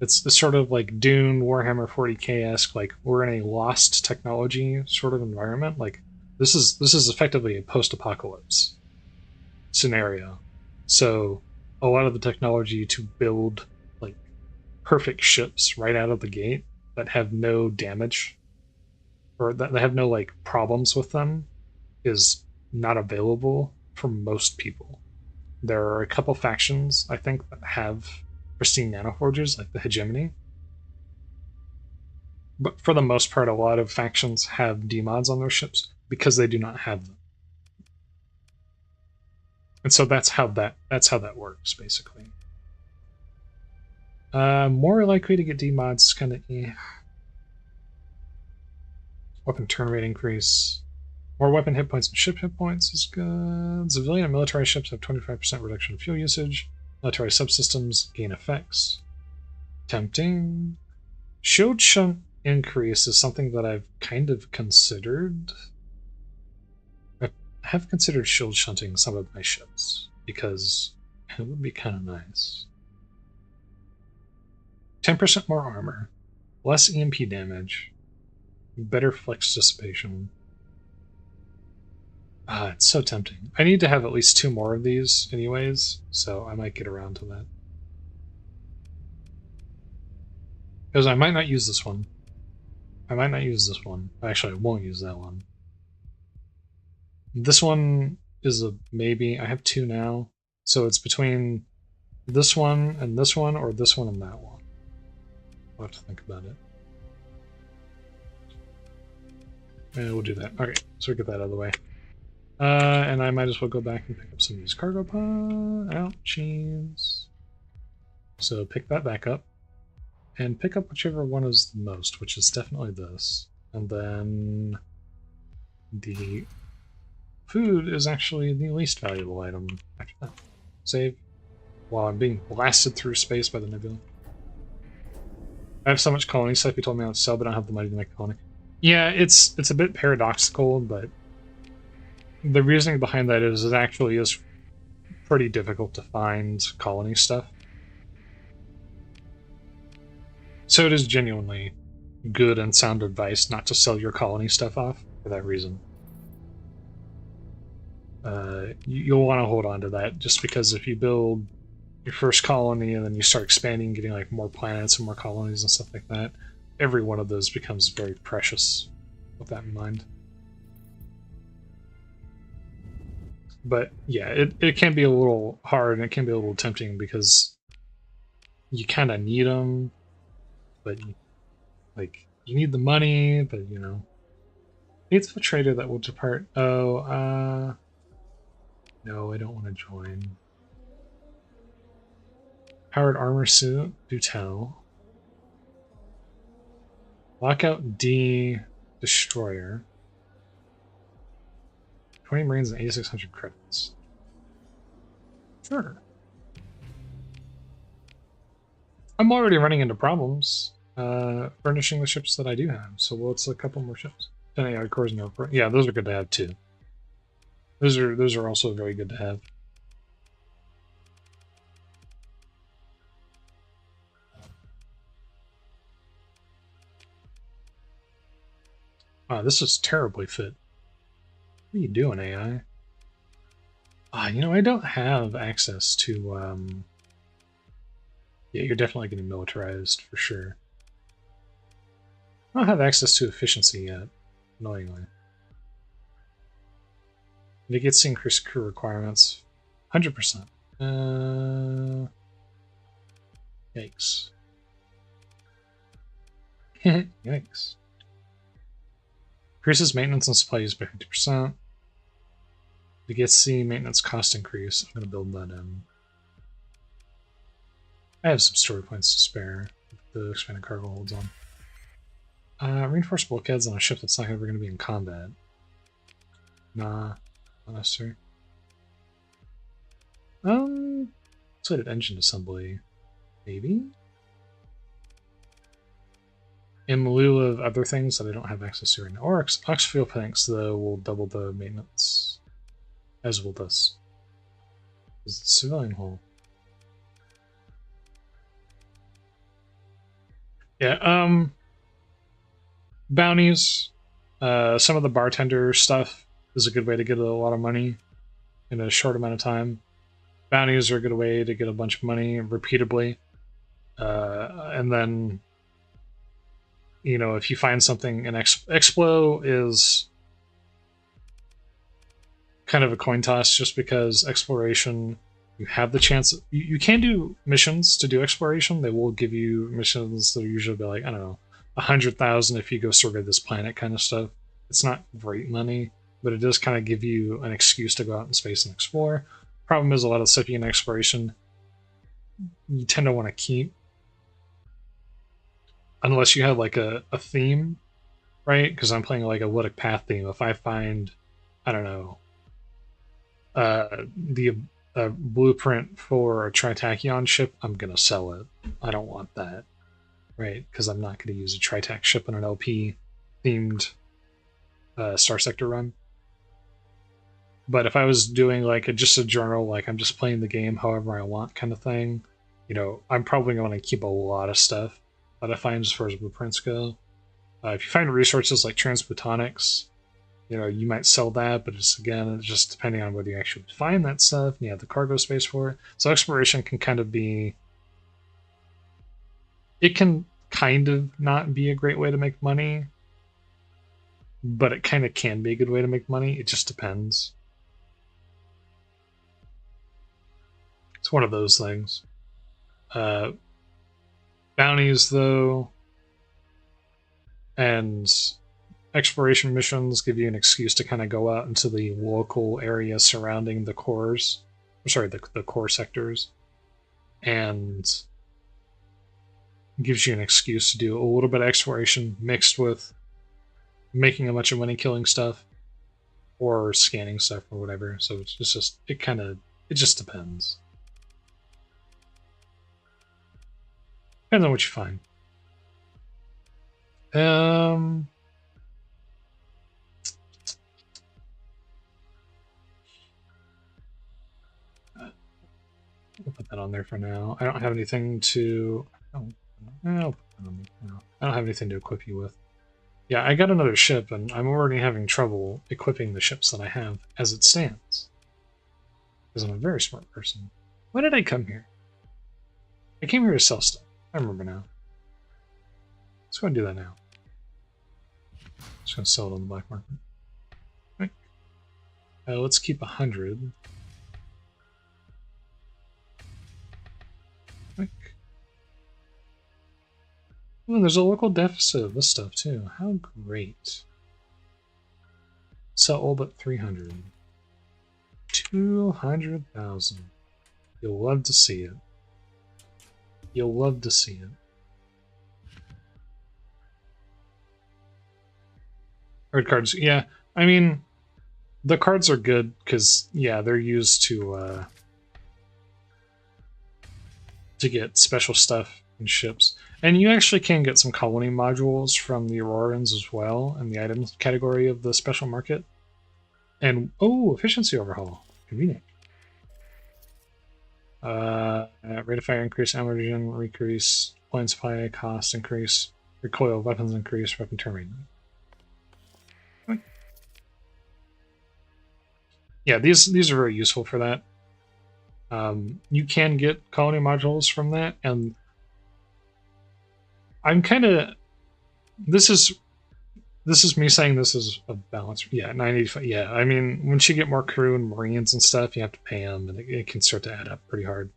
it's sort of like Dune, Warhammer 40k-esque, like we're in a lost technology sort of environment. Like this is effectively a post-apocalypse scenario. So a lot of the technology to build like perfect ships right out of the gate that have no damage or that have no like problems with them is not available for most people. There are a couple factions, I think, that have pristine nanoforges, like the Hegemony. But for the most part, a lot of factions have demods on their ships because they do not have them. And so that's how that works, basically. More likely to get demods is kind of Weapon turn rate increase. More weapon hit points and ship hit points is good. Civilian and military ships have 25% reduction in fuel usage. Military subsystems gain effects. Tempting. Shield shunt increase is something that I've kind of considered. I have considered shield shunting some of my ships because it would be kind of nice. 10% more armor. Less EMP damage. Better flex dissipation. It's so tempting. I need to have at least 2 more of these anyways, so I might get around to that. Because I might not use this one. Actually, I won't use that one. This one is a maybe. I have 2 now, so it's between this one and this one, or this one and that one. I'll have to think about it. And we'll do that. Okay, so we get that out of the way. And I might as well go back and pick up some of these cargo pods. Ouchies. So pick that back up. And pick up whichever one is the most, which is definitely this. And then the food is actually the least valuable item after that. Save. While I'm being blasted through space by the nebula. I have so much colony stuff you told me I would sell, but I don't have the money to make a colony. Yeah, it's a bit paradoxical, but the reasoning behind that is it actually is pretty difficult to find colony stuff. So it is genuinely good and sound advice not to sell your colony stuff off for that reason. You'll want to hold on to that, just because if you build your first colony and then you start expanding, getting like more planets and more colonies and stuff like that, every one of those becomes very precious with that in mind. But yeah, it can be a little hard and it can be a little tempting because you kind of need them, but you need the money, but you know. Faithful trader that will depart. Oh, no, I don't want to join. Powered armor suit. Do tell. Lockout D destroyer. 20 Marines and 8,600 credits. Sure. I'm already running into problems furnishing the ships that I do have. So what's a couple more ships? 10 AI cores, no. Yeah, those are good to have too. Those are also very good to have. Wow, this is terribly fit. What are you doing, AI? You know, I don't have access to. Yeah, you're definitely getting militarized for sure. I don't have access to efficiency yet, annoyingly. And it gets increased crew requirements. 100%. Yikes. Yikes. Increases maintenance and supply use by 50%. To get C maintenance cost increase, I'm going to build that in. I have some story points to spare if the expanded cargo holds on. Reinforced bulkheads on a ship that's not ever going to be in combat. Nah, not necessary. Slated engine assembly, maybe? In lieu of other things that I don't have access to right now. Or ox fuel tanks, though, will double the maintenance, as will this. Is it civilian hull? Yeah, bounties. Some of the bartender stuff is a good way to get a lot of money in a short amount of time. Bounties are a good way to get a bunch of money repeatably. And then, you know, if you find something, an Explo is kind of a coin toss just because exploration, you have the chance. You can do missions to do exploration. They will give you missions that are usually be like, I don't know, 100,000 if you go survey this planet kind of stuff. It's not great money, but it does kind of give you an excuse to go out in space and explore. Problem is, a lot of the stuff in exploration you tend to want to keep unless you have like a theme, right? Because I'm playing like a Luddic Path theme. If I find, I don't know, the blueprint for a Tritachyon ship, I'm gonna sell it. I don't want that, right? Because I'm not going to use a Tritach ship in an LP themed Starsector run. But if I was doing like just a journal, like I'm just playing the game however I want kind of thing, you know, I'm probably going to keep a lot of stuff that I find as far as blueprints go. If you find resources like transplutonics, you know, you might sell that, but it's just depending on whether you actually find that stuff and you have the cargo space for it. So exploration can kind of be, it can kind of not be a great way to make money, but it kind of can be a good way to make money. It just depends. It's one of those things. Bounties, though, and exploration missions give you an excuse to kind of go out into the local area surrounding the cores. Sorry, the core sectors, and gives you an excuse to do a little bit of exploration mixed with making a bunch of money killing stuff or scanning stuff or whatever. So it's just it just depends. Depends on what you find. We'll put that on there for now. I don't have anything to. I don't have anything to equip you with. Yeah, I got another ship, and I'm already having trouble equipping the ships that I have as it stands. Because I'm a very smart person. Why did I come here? I came here to sell stuff. I remember now. Let's go and do that now. Just gonna sell it on the black market. Right. Let's keep 100. Quick. Ooh, there's a local deficit of this stuff too. How great. Sell all but 300. 200,000. You'll love to see it. You'll love to see it. Red cards, yeah. I mean, the cards are good because, yeah, they're used to get special stuff in ships. And you actually can get some colony modules from the Aurorans as well in the items category of the special market. And, oh, efficiency overhaul. Convenient. Rate of fire increase, ammo regen increase, plane supply cost increase, recoil weapons increase, weapon turn rate. Yeah, these are very useful for that. You can get colony modules from that, and I'm kind of this is me saying this is a balance. Yeah, 985. Yeah, I mean, once you get more crew and marines and stuff, you have to pay them, and it can start to add up pretty hard.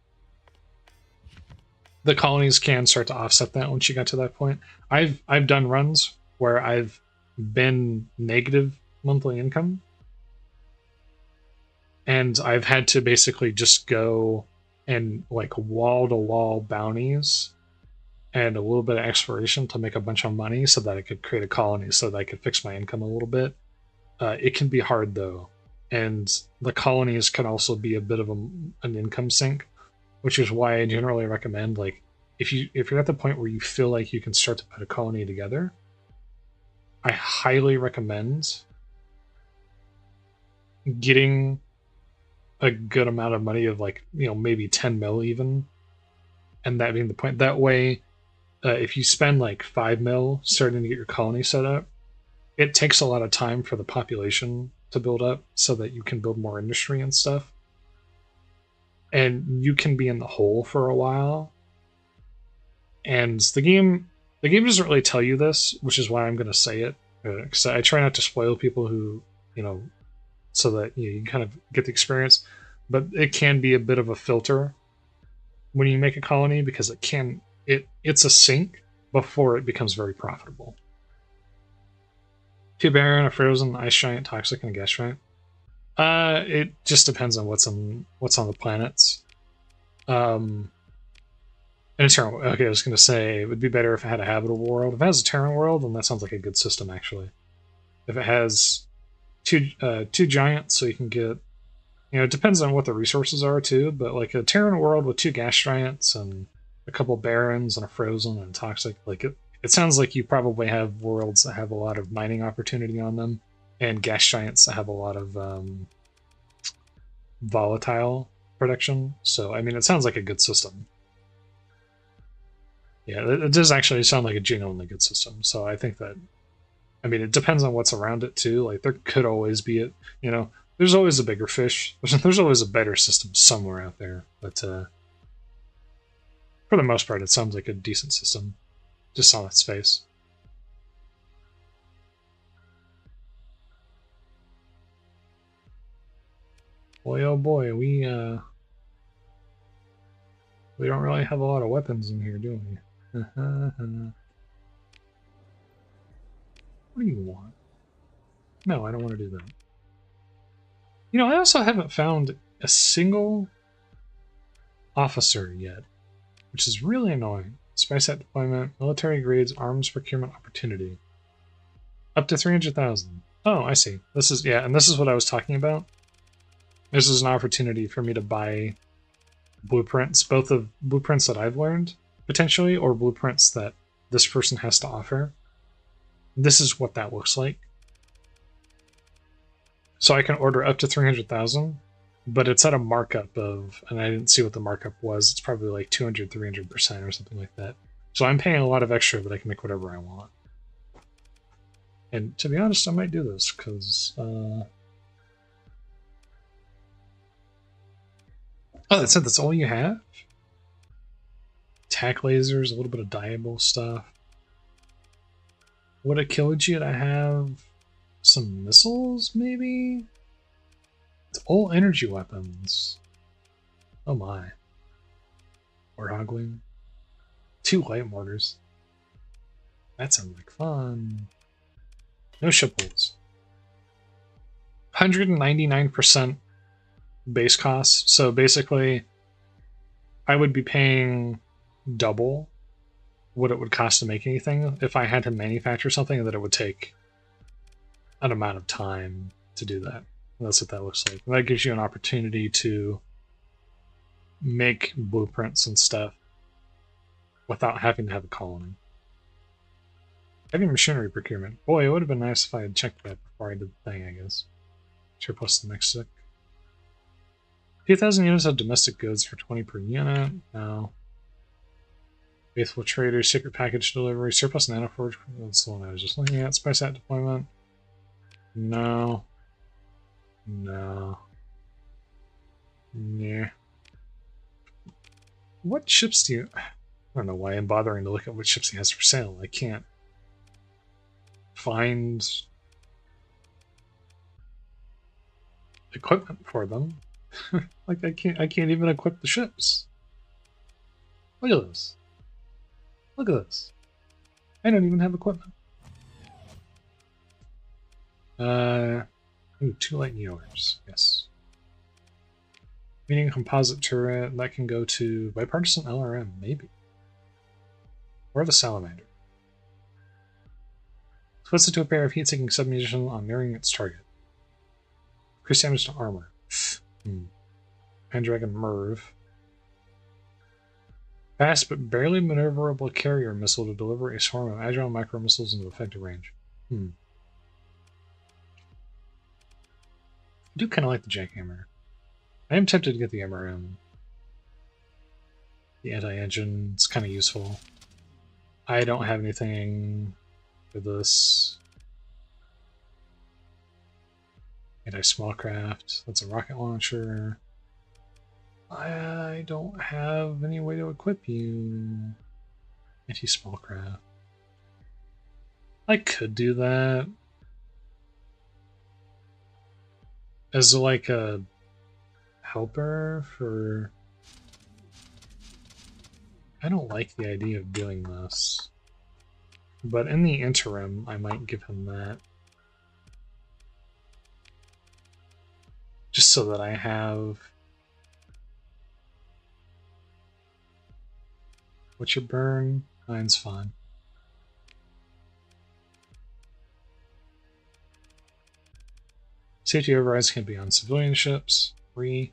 The colonies can start to offset that once you get to that point. I've done runs where I've been negative monthly income, and I've had to basically just go and like wall-to-wall bounties and a little bit of exploration to make a bunch of money so that I could create a colony so that I could fix my income a little bit. It can be hard though, and the colonies can also be a bit of an income sink, which is why I generally recommend, like, if you're at the point where you feel like you can start to put a colony together, I highly recommend getting a good amount of money of, like, you know, maybe 10 mil even, and that being the point. That way, if you spend like 5 mil starting to get your colony set up, it takes a lot of time for the population to build up so that you can build more industry and stuff. And you can be in the hole for a while. And the game doesn't really tell you this, which is why I'm going to say it. Because I try not to spoil people who, you know, so that you kind of get the experience. But it can be a bit of a filter when you make a colony, because it's a sink before it becomes very profitable. 2 Baron, a Frozen, Ice Giant, Toxic, and a Gas Giant. It just depends on what's on the planets. And a Terran. Okay, I was going to say it would be better if it had a habitable world. If it has a Terran world, then that sounds like a good system, actually. If it has two giants, so you can get, you know, it depends on what the resources are too. But like a Terran world with 2 gas giants and a couple barons and a frozen and toxic, like it sounds like you probably have worlds that have a lot of mining opportunity on them, and gas giants that have a lot of volatile production. So I mean, it sounds like a good system. Yeah, it does actually sound like a genuinely good system. So I think that, I mean, it depends on what's around it too. Like there could always be you know, there's always a bigger fish. There's always a better system somewhere out there. But for the most part, it sounds like a decent system, just on its face. Boy, oh boy, we don't really have a lot of weapons in here, do we? What do you want? No, I don't want to do that. You know, I also haven't found a single officer yet, which is really annoying. Spy set deployment, military grades, arms procurement opportunity. Up to 300,000. Oh, I see. This is, yeah, and this is what I was talking about. This is an opportunity for me to buy blueprints, both of blueprints that I've learned, potentially, or blueprints that this person has to offer. This is what that looks like. So I can order up to 300,000, but it's at a markup of, and I didn't see what the markup was, it's probably like 200, 300% or something like that. So I'm paying a lot of extra, but I can make whatever I want. And to be honest, I might do this, because... Oh, that's it, that's all you have? Attack lasers, a little bit of diable stuff. What a Kilogi, I have some missiles, maybe? It's all energy weapons. Oh my. Warthog wing. 2 light mortars. That sounds like fun. No ship holes. 199% base cost. So basically, I would be paying double what it would cost to make anything if I had to manufacture something, that it would take an amount of time to do that. And that's what that looks like. And that gives you an opportunity to make blueprints and stuff without having to have a colony. Heavy machinery procurement. Boy, it would have been nice if I had checked that before I did the thing, I guess. Surplus domestic. 2,000 units of domestic goods for 20 per unit. No. Faithful Trader, secret package delivery, surplus nanoforge. That's the one I was just looking at. Spice at deployment. No. No. Yeah. What ships do you... I don't know why I'm bothering to look at what ships he has for sale. I can't find equipment for them. Like I can't even equip the ships. Look at this. Look at this. I don't even have equipment. Ooh, 2 light Neoers. Yes. Meaning composite turret, that can go to bipartisan LRM, maybe. Or the salamander. Splits it to a pair of heat-seeking submunition on nearing its target. Increase damage to armor. Pendragon Merv. Fast but barely maneuverable carrier missile to deliver a swarm of agile micro missiles into effective range. I do kind of like the jackhammer. I am tempted to get the MRM. The anti-engine is kind of useful. I don't have anything for this. Anti-smallcraft. That's a rocket launcher. I don't have any way to equip you. Anti-smallcraft. I could do that as like a helper for... I don't like the idea of doing this. But in the interim, I might give him that. Just so that I have... What's your burn? Mine's fine. Safety overrides can be on civilian ships. 3.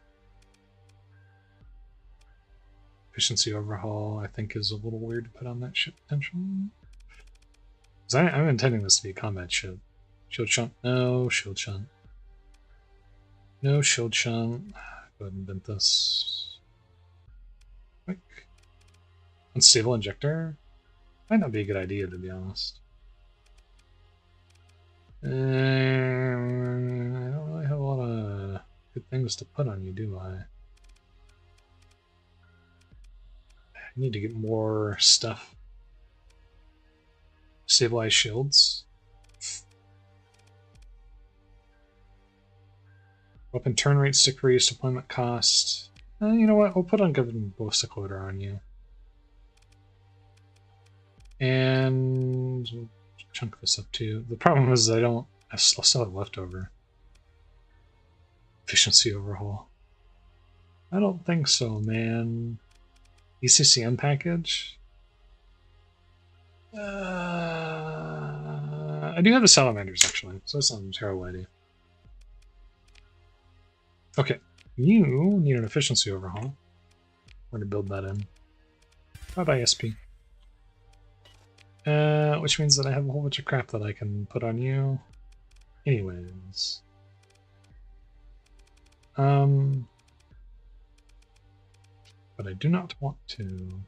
Efficiency overhaul, I think, is a little weird to put on that ship potentially. I'm intending this to be a combat ship. Shield shunt. No shield shunt. No shield shunt. Go ahead and vent this. Quick. Unstable injector? Might not be a good idea, to be honest. I don't really have a lot of good things to put on you, do I? I need to get more stuff. Stabilize shields. Weapon turn rate, stick radius, deployment cost. You know what? We'll put on government ballistic loader on you. And we'll chunk this up too. The problem is I still have leftover. Efficiency overhaul. I don't think so, man. ECCM package? I do have the salamanders, actually, so that's not a terrible idea. Okay, you need an efficiency overhaul. We're going to build that in. Bye-bye, SP. Which means that I have a whole bunch of crap that I can put on you. Anyways. But I do not want to.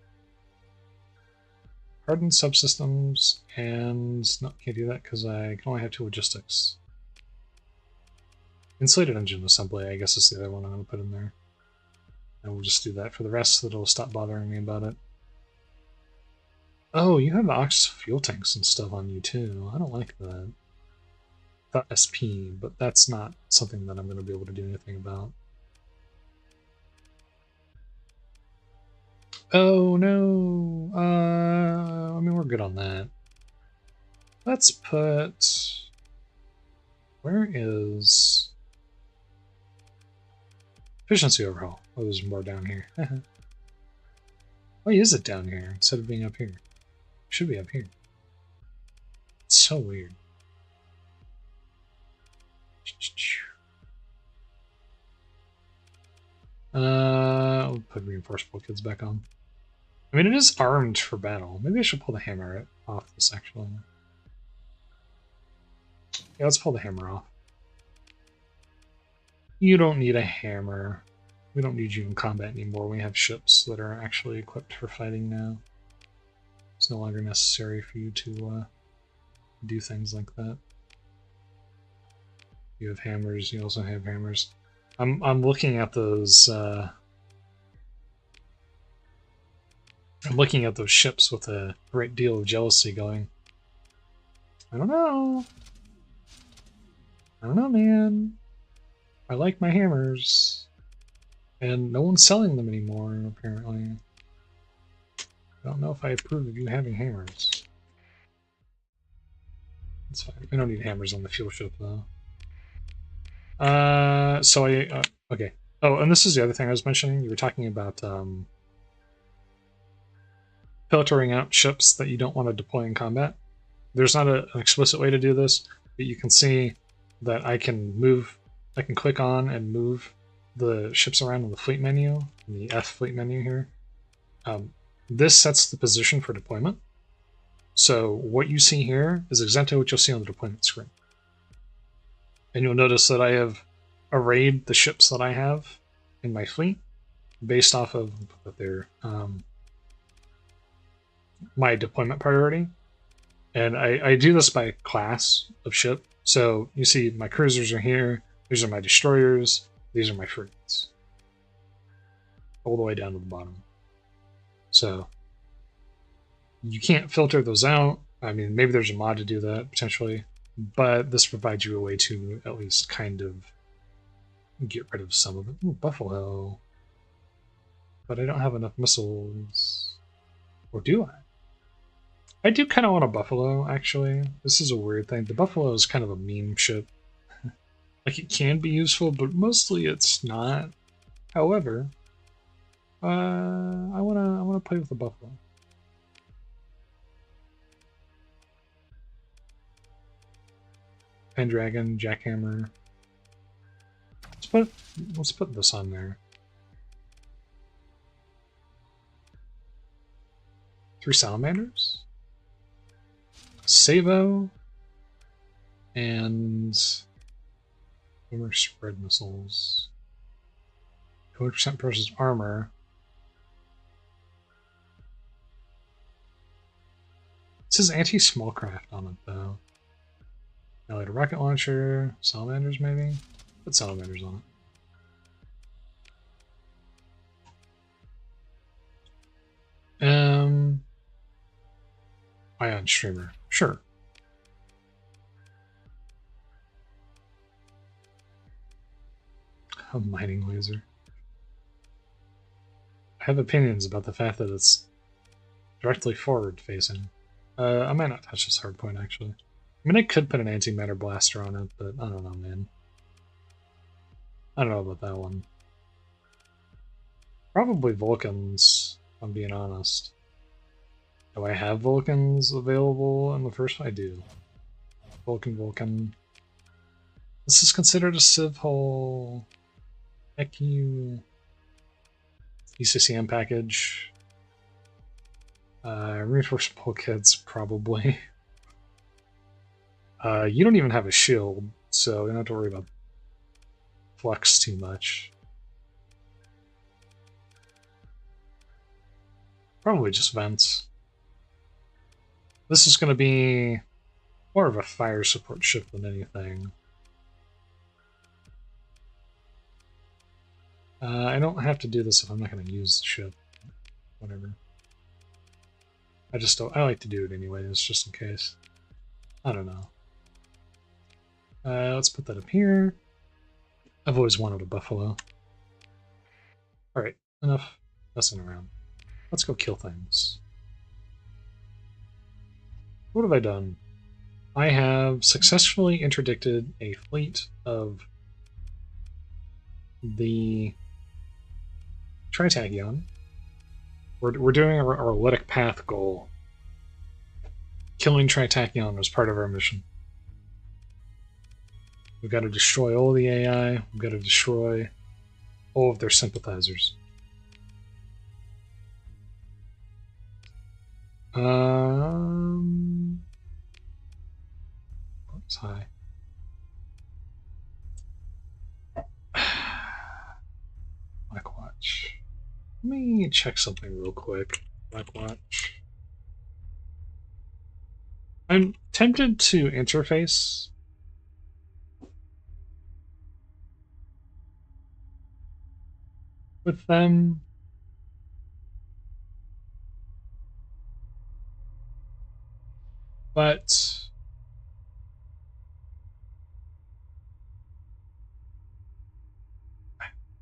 Hardened subsystems, and no, can't do that because I can only have 2 logistics. Insulated engine assembly, I guess is the other one I'm going to put in there. And we'll just do that for the rest so that it'll stop bothering me about it. Oh, you have the Ox fuel tanks and stuff on you too. I don't like that. Thought SP, but that's not something that I'm going to be able to do anything about. Oh no! I mean, we're good on that. Let's put... Where is Efficiency overhaul. Oh, there's more down here. Why is it down here instead of being up here? It should be up here. It's so weird. I'll put reinforced bulkheads back on. I mean, it is armed for battle. Maybe I should pull the hammer off this, actually. Yeah, let's pull the hammer off. You don't need a hammer. We don't need you in combat anymore. We have ships that are actually equipped for fighting now. It's no longer necessary for you to do things like that. You have hammers. You also have hammers. I'm looking at those. I'm looking at those ships with a great deal of jealousy. Going, I don't know. I don't know, man. I like my hammers, and no one's selling them anymore. Apparently, I don't know if I approve of you having hammers. That's fine. We don't need hammers on the fuel ship, though. Okay. Oh, and this is the other thing I was mentioning. You were talking about filtering out ships that you don't want to deploy in combat. There's not an explicit way to do this, but you can see that I can click on and move the ships around in the fleet menu, in the F fleet menu here. This sets the position for deployment. So what you see here is exactly what you'll see on the deployment screen. And you'll notice that I have arrayed the ships that I have in my fleet based off of their my deployment priority. And I do this by class of ship. So you see my cruisers are here, these are my destroyers, these are my frigates. All the way down to the bottom. So you can't filter those out. I mean, maybe there's a mod to do that, potentially. But this provides you a way to at least kind of get rid of some of it. Ooh, Buffalo. But I don't have enough missiles. Or do I? I do kind of want a Buffalo, actually. This is a weird thing. The Buffalo is kind of a meme ship. Like, it can be useful, but mostly it's not. However, I wanna play with the Buffalo. Pendragon, Jackhammer. Let's put this on there. 3 salamanders, Savo, and more spread missiles. 20% versus armor. It says anti-smallcraft on it though. Allied rocket launcher, salamanders maybe? Put salamanders on it. Ion streamer, sure. A mining laser. I have opinions about the fact that it's directly forward facing. I might not touch this hardpoint actually. I mean, I could put an antimatter blaster on it, but I don't know, man. I don't know about that one. Probably Vulcans, if I'm being honest. Do I have Vulcans available in the first one? I do. Vulcan. This is considered a civ hull. Heck you. ECCM package. Reinforced bulkheads, probably. You don't even have a shield, so you don't have to worry about flux too much. Probably just vents. This is going to be more of a fire support ship than anything. I don't have to do this if I'm not going to use the ship. Whatever. I just don't. I like to do it anyways, just in case. I don't know. Let's put that up here. I've always wanted a Buffalo. Alright, enough messing around. Let's go kill things. What have I done? I have successfully interdicted a fleet of the Tritachyon. We're doing our Luddic Path goal. Killing Tritachyon was part of our mission. We've got to destroy all the AI. We've got to destroy all of their sympathizers. What's high? Blackwatch. Let me check something real quick. Blackwatch. I'm tempted to interface with them. But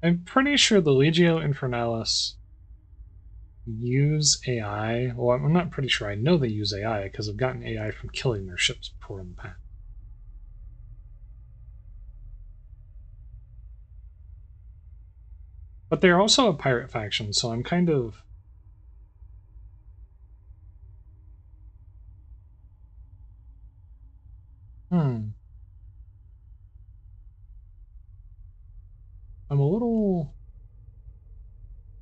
I'm pretty sure the Legio Infernalis use AI. Well, I'm not pretty sure. I know they use AI because I've gotten AI from killing their ships before in the past. But they're also a pirate faction, so I'm kind of... I'm a little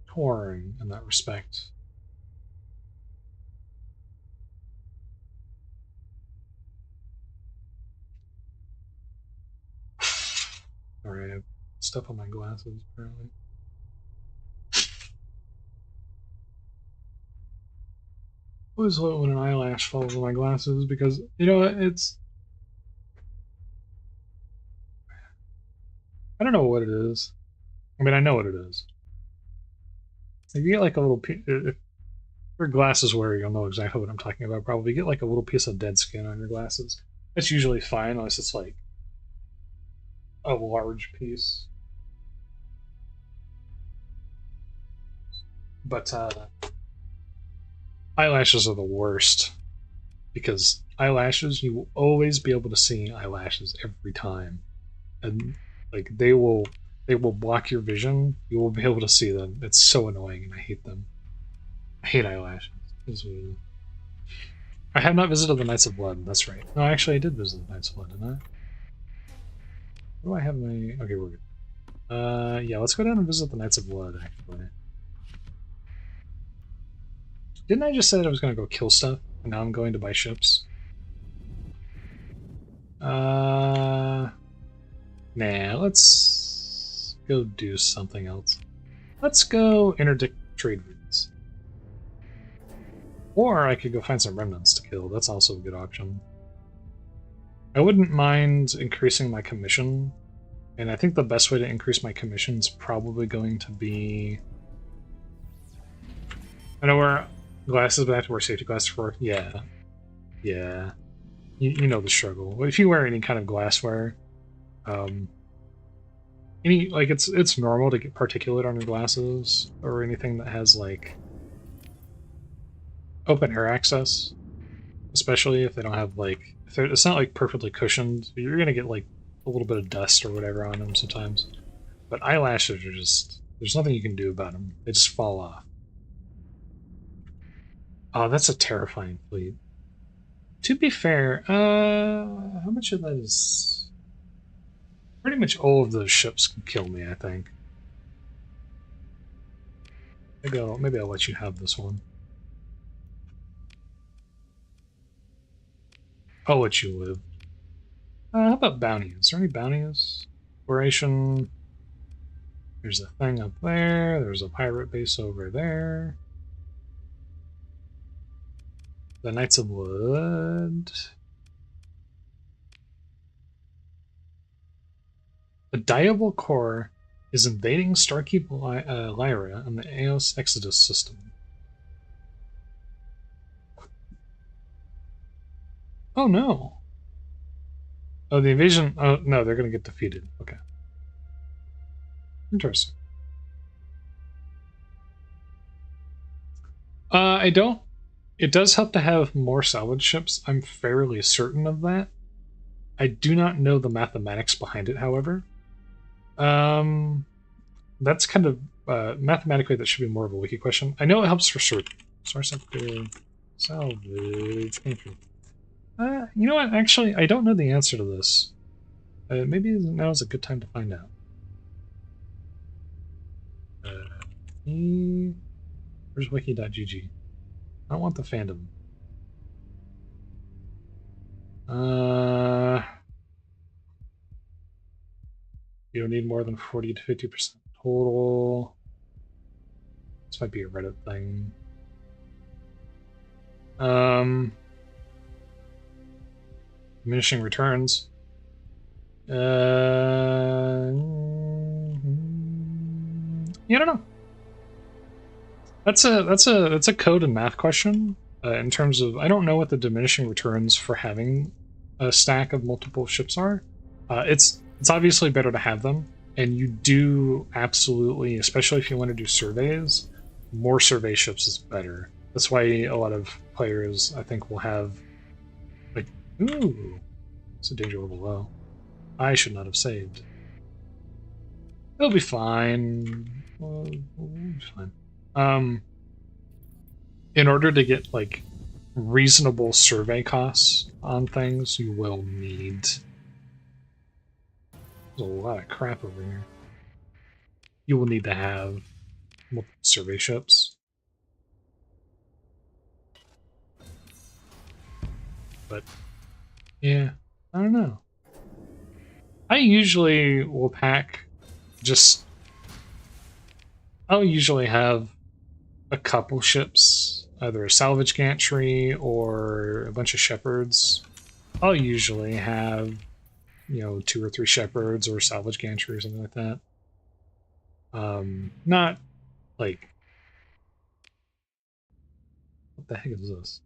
torn in that respect. Sorry, I have stuff on my glasses, apparently. I always love it when an eyelash falls on my glasses because, you know, it's... I don't know what it is. I mean, I know what it is. If you get like a little piece... If your glasses wear, you'll know exactly what I'm talking about. Probably get like a little piece of dead skin on your glasses. That's usually fine unless it's like a large piece. But eyelashes are the worst because eyelashes, you will always be able to see eyelashes every time, and like they will block your vision. You will be able to see them. It's so annoying, and I hate them. I hate eyelashes. It's weird. I have not visited the Knights of Ludd. That's right. No, actually, I did visit the Knights of Ludd, didn't I? What do I have my... Okay, we're good. Yeah, let's go down and visit the Knights of Ludd, actually. Didn't I just say that I was going to go kill stuff, and now I'm going to buy ships? Nah, let's go do something else. Let's go interdict trade routes. Or I could go find some remnants to kill. That's also a good option. I wouldn't mind increasing my commission, and I think the best way to increase my commission is probably going to be... I know wear glasses, but I have to wear safety glasses for... Yeah. Yeah. You know the struggle. If you wear any kind of glassware, it's normal to get particulate on your glasses, or anything that has, like, open air access, especially if they don't have, like... It's not, like, perfectly cushioned. You're going to get, like, a little bit of dust or whatever on them sometimes. But eyelashes are just... There's nothing you can do about them. They just fall off. Oh, that's a terrifying fleet. To be fair, how much of that is... Pretty much all of those ships can kill me, I think. Maybe I'll let you have this one. I'll let you live. How about bounties? Is there any bounties? Exploration. There's a thing up there. There's a pirate base over there. The Knights of Ludd. The Diable Corps is invading Starkeep Lyra on the Eos Exodus system. Oh no. Oh, the invasion... Oh, no, they're going to get defeated. Okay. Interesting. I don't... It does help to have more salvage ships. I'm fairly certain of that. I do not know the mathematics behind it, however. That's kind of mathematically, that should be more of a wiki question. I know it helps for Starsector salvage entry. You know what? Actually, I don't know the answer to this. Maybe now is a good time to find out. Where's wiki.gg? I don't want the fandom. You don't need more than 40 to 50% total. This might be a Reddit thing. Diminishing returns. Yeah, I don't know. That's a code and math question. In terms of, I don't know what the diminishing returns for having a stack of multiple ships are. It's obviously better to have them, and you do absolutely, especially if you want to do surveys, more survey ships is better. That's why a lot of players, I think, will have like, ooh, it's a danger level low. I should not have saved. It'll be fine. We'll be fine. In order to get like reasonable survey costs on things, you will need. There's a lot of crap over here. You will need to have multiple survey ships. But yeah, I don't know. I usually will pack just. I'll usually have a couple ships, either a salvage gantry or a bunch of shepherds. I'll usually have, 2 or 3 shepherds or a salvage gantry or something like that. Not like, what the heck is this?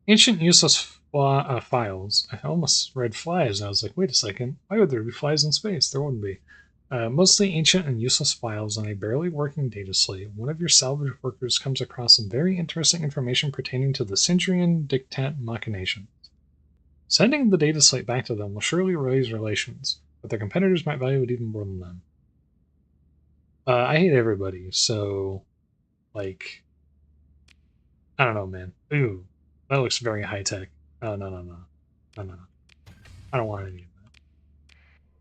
Ancient useless files. I almost read flies, and I was like, wait a second, why would there be flies in space? There wouldn't be. Mostly ancient and useless files on a barely working data slate. One of your salvage workers comes across some very interesting information pertaining to the Syndrian Dictat machinations. Sending the data slate back to them will surely raise relations, but their competitors might value it even more than them. I hate everybody, so, like, I don't know, man. Ooh, that looks very high-tech. Oh, no. I don't want any of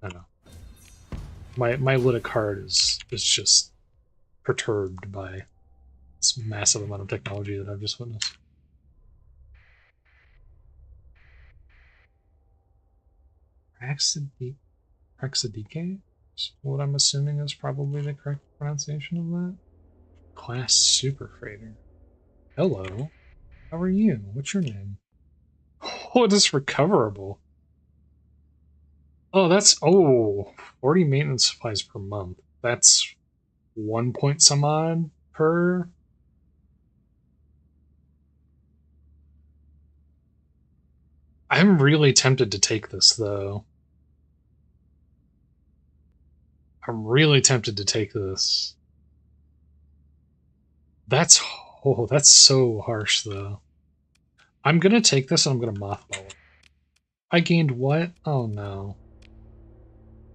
that. No. My Luddic heart is just perturbed by this massive amount of technology that I've just witnessed. Praxidike? What I'm assuming is probably the correct pronunciation of that. Class Super Freighter. Hello. How are you? What's your name? Oh, it is recoverable. Oh, that's 40 maintenance supplies per month. That's 1 point some odd per. I'm really tempted to take this though. I'm really tempted to take this. That's so harsh though. I'm gonna take this and I'm gonna mothball it. I gained what? Oh no.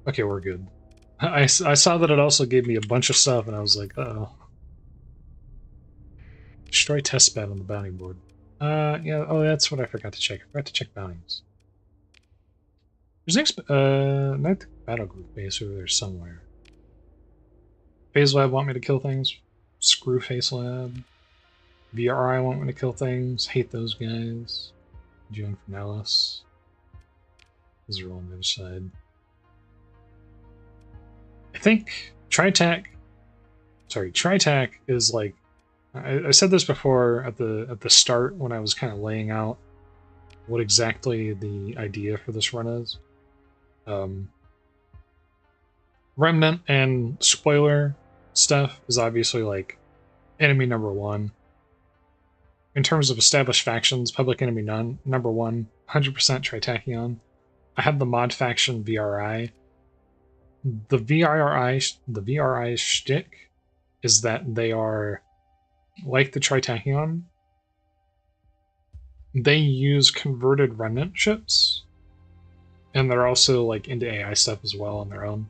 Okay, we're good. I saw that it also gave me a bunch of stuff and I was like, uh-oh. Destroy test bed on the bounty board. Yeah, that's what I forgot to check. I forgot to check bounties. There's not the battle group base over there somewhere. Phase Lab want me to kill things. Screw Face Lab. VRI want me to kill things. Hate those guys. Joan Fornalis. Those are all on the other side. I think Tritac is like, I said this before at the start when I was kind of laying out what exactly the idea for this run is. Remnant and spoiler stuff is obviously like enemy number 1. In terms of established factions, public enemy number 1, 100% Tritachyon. I have the mod faction VRI. The VRI shtick is that they are like the Tritachyon. They use converted remnant ships, and they're also like into AI stuff as well on their own.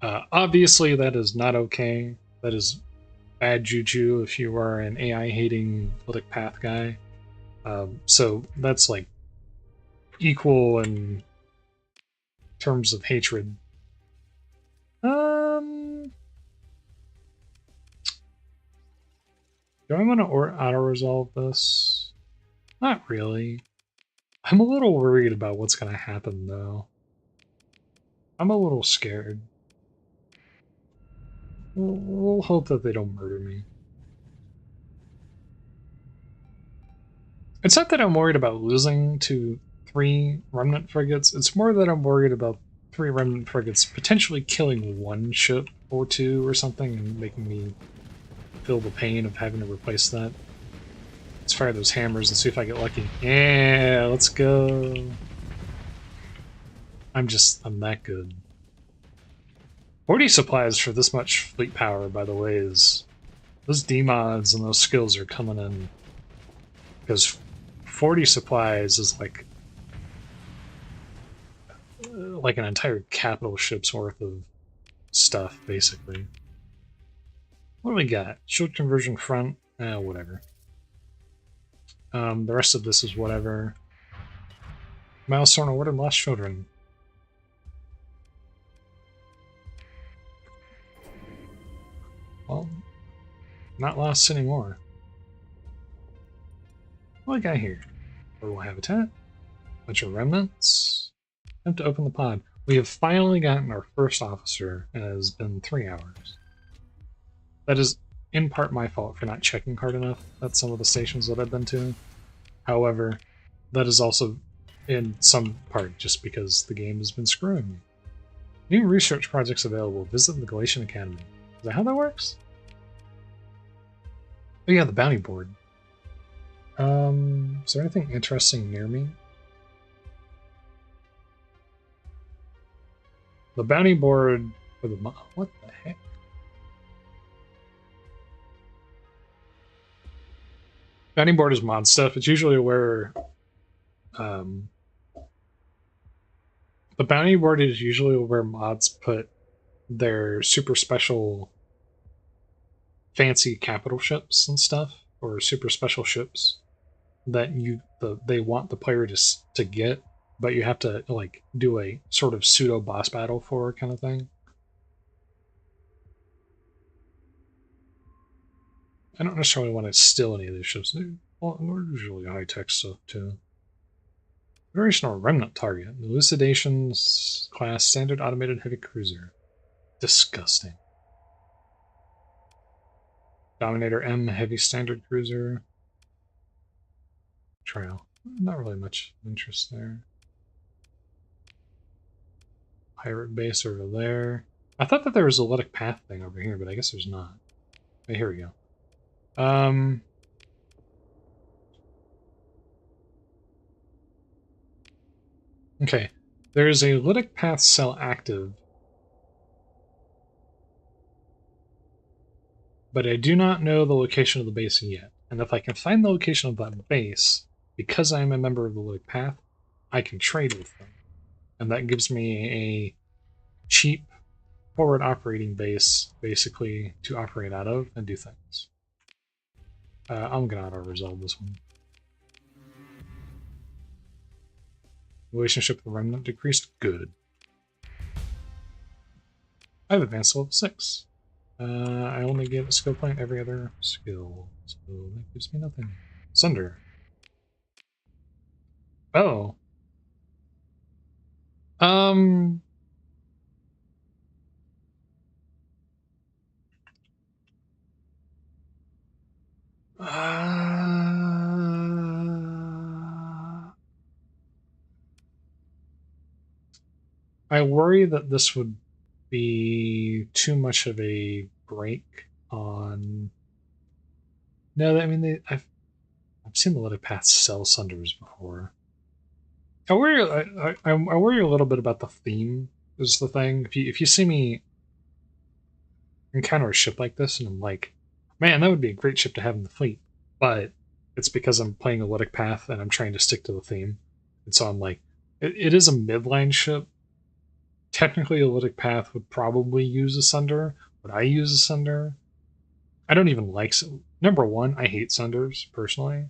Obviously, that is not okay. That is bad juju if you are an AI hating Luddic Path guy. So that's like equal in terms of hatred. Do I want to auto resolve this? Not really. I'm a little worried about what's going to happen though. I'm a little scared. We'll hope that they don't murder me. It's not that I'm worried about losing to 3 remnant frigates. It's more that I'm worried about 3 remnant frigates potentially killing 1 ship or 2 or something and making me feel the pain of having to replace that. Let's fire those hammers and see if I get lucky. Yeah, let's go. I'm that good. 40 supplies for this much fleet power, by the way, is... Those D-mods and those skills are coming in. Because 40 supplies is like an entire capital ship's worth of stuff, basically. What do we got? Shield conversion front? Whatever. The rest of this is whatever. Milestone awarded lost children. Well, not lost anymore. What do we got here? Portable habitat. Bunch of remnants. Time to open the pod. We have finally gotten our first officer, and it has been 3 hours. That is in part my fault for not checking hard enough at some of the stations that I've been to. However, that is also in some part just because the game has been screwing me. New research projects available. Visit the Galatian Academy. Is that how that works? Oh yeah, the bounty board. Is there anything interesting near me? The bounty board for the... What the heck? Bounty board is mod stuff. It's usually where... the bounty board is usually where mods put their super special fancy capital ships and stuff, or super special ships that they want the player to get, but you have to like do a sort of pseudo boss battle for kind of thing. I don't necessarily want to steal any of these ships. They're usually high-tech stuff too. Variational remnant target. Elucidations class standard automated heavy cruiser. Disgusting. Dominator M heavy standard cruiser. Trail. Not really much interest there. Pirate base over there. I thought that there was a Luddic Path thing over here, but I guess there's not. Hey, here we go. Okay. There's a Luddic Path cell active, but I do not know the location of the base yet. And if I can find the location of that base, because I am a member of the Luddic Path, I can trade with them. And that gives me a cheap forward operating base, basically, to operate out of and do things. I'm going to auto-resolve this one. Relationship with the remnant decreased. Good. I have advanced to level 6. I only get a skill point every other skill, so that gives me nothing. Sunder. Oh. I worry that this would be too much of a break on... No, I mean, I've seen the Luddic Path sell Sunders before. I worry a little bit about the theme is the thing. If you see me encounter a ship like this and I'm like, man, that would be a great ship to have in the fleet, but it's because I'm playing a Luddic Path and I'm trying to stick to the theme. And so I'm like, it is a midline ship, technically a Luddic Path would probably use Asunder. Would I use Asunder? I don't even like... Number one, I hate Sunders, personally.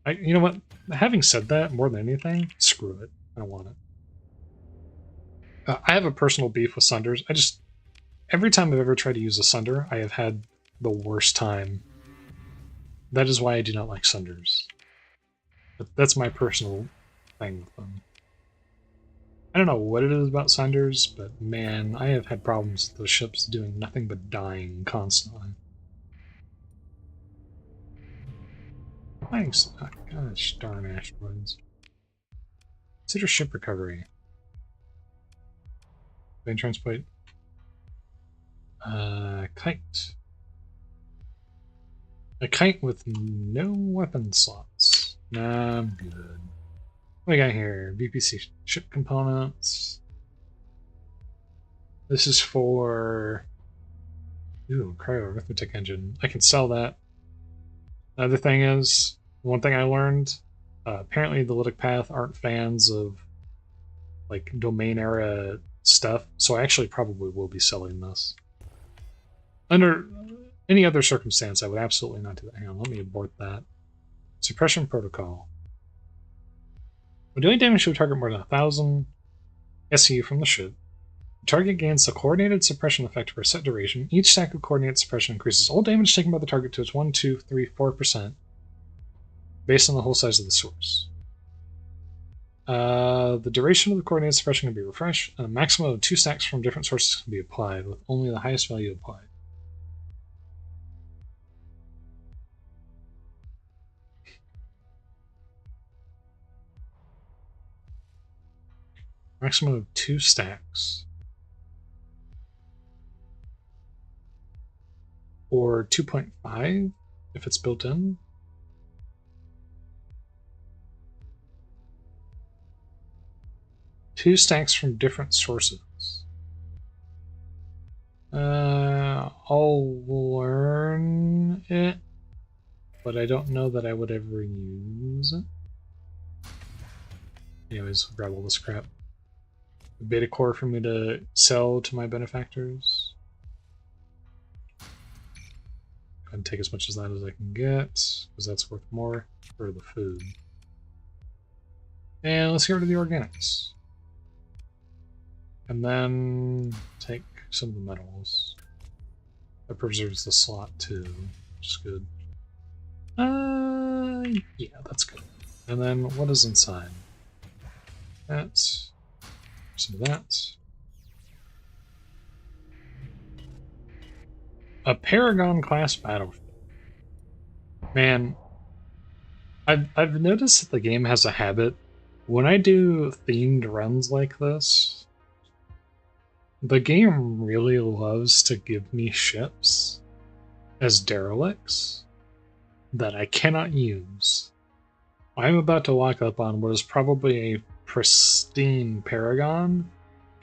You know what? Having said that, more than anything, screw it. I don't want it. I have a personal beef with Sunders. Every time I've ever tried to use a Sunder, I have had the worst time. That is why I do not like Sunders. But that's my personal thing with them. I don't know what it is about Sunders, but man, I have had problems with those ships doing nothing but dying constantly. Thanks. Oh, gosh darn asteroids. Consider ship recovery. Main transport. Kite. A kite with no weapon slots. Nah, I'm good. What do we got here? VPC ship components. This is for... Ooh, cryo-arithmetic engine. I can sell that. Another thing is, one thing I learned, apparently the Luddic Path aren't fans of like domain era stuff, so I actually probably will be selling this. Under any other circumstance, I would absolutely not do that. Hang on, let me abort that. Suppression protocol. When doing damage to a target more than 1,000 SU from the ship, the target gains the coordinated suppression effect for a set duration. Each stack of coordinated suppression increases all damage taken by the target to its 1, 2, 3, 4% based on the whole size of the source. The duration of the coordinated suppression can be refreshed, and a maximum of 2 stacks from different sources can be applied, with only the highest value applied. Maximum of 2 stacks. Or 2.5 if it's built in. Two stacks from different sources. I'll learn it, but I don't know that I would ever use it. Anyways, I'll grab all this crap. A beta core for me to sell to my benefactors. Go ahead and take as much of that as I can get, because that's worth more for the food. And let's get rid of the organics. And then take some of the metals. That preserves the slot too, which is good. Yeah, that's good. And then what is inside? That's some of that. A Paragon class battleship. Man, I've noticed that the game has a habit. When I do themed runs like this, the game really loves to give me ships as derelicts that I cannot use. I'm about to walk up on what is probably a pristine Paragon,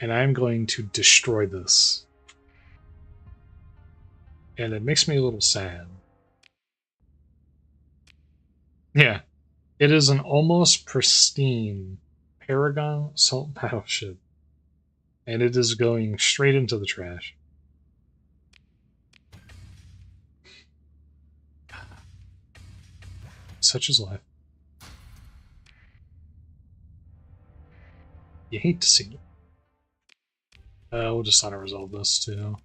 and I'm going to destroy this. And it makes me a little sad. Yeah, it is an almost pristine Paragon assault battleship, and it is going straight into the trash. Such is life. You hate to see it. We'll just auto-resolve this too.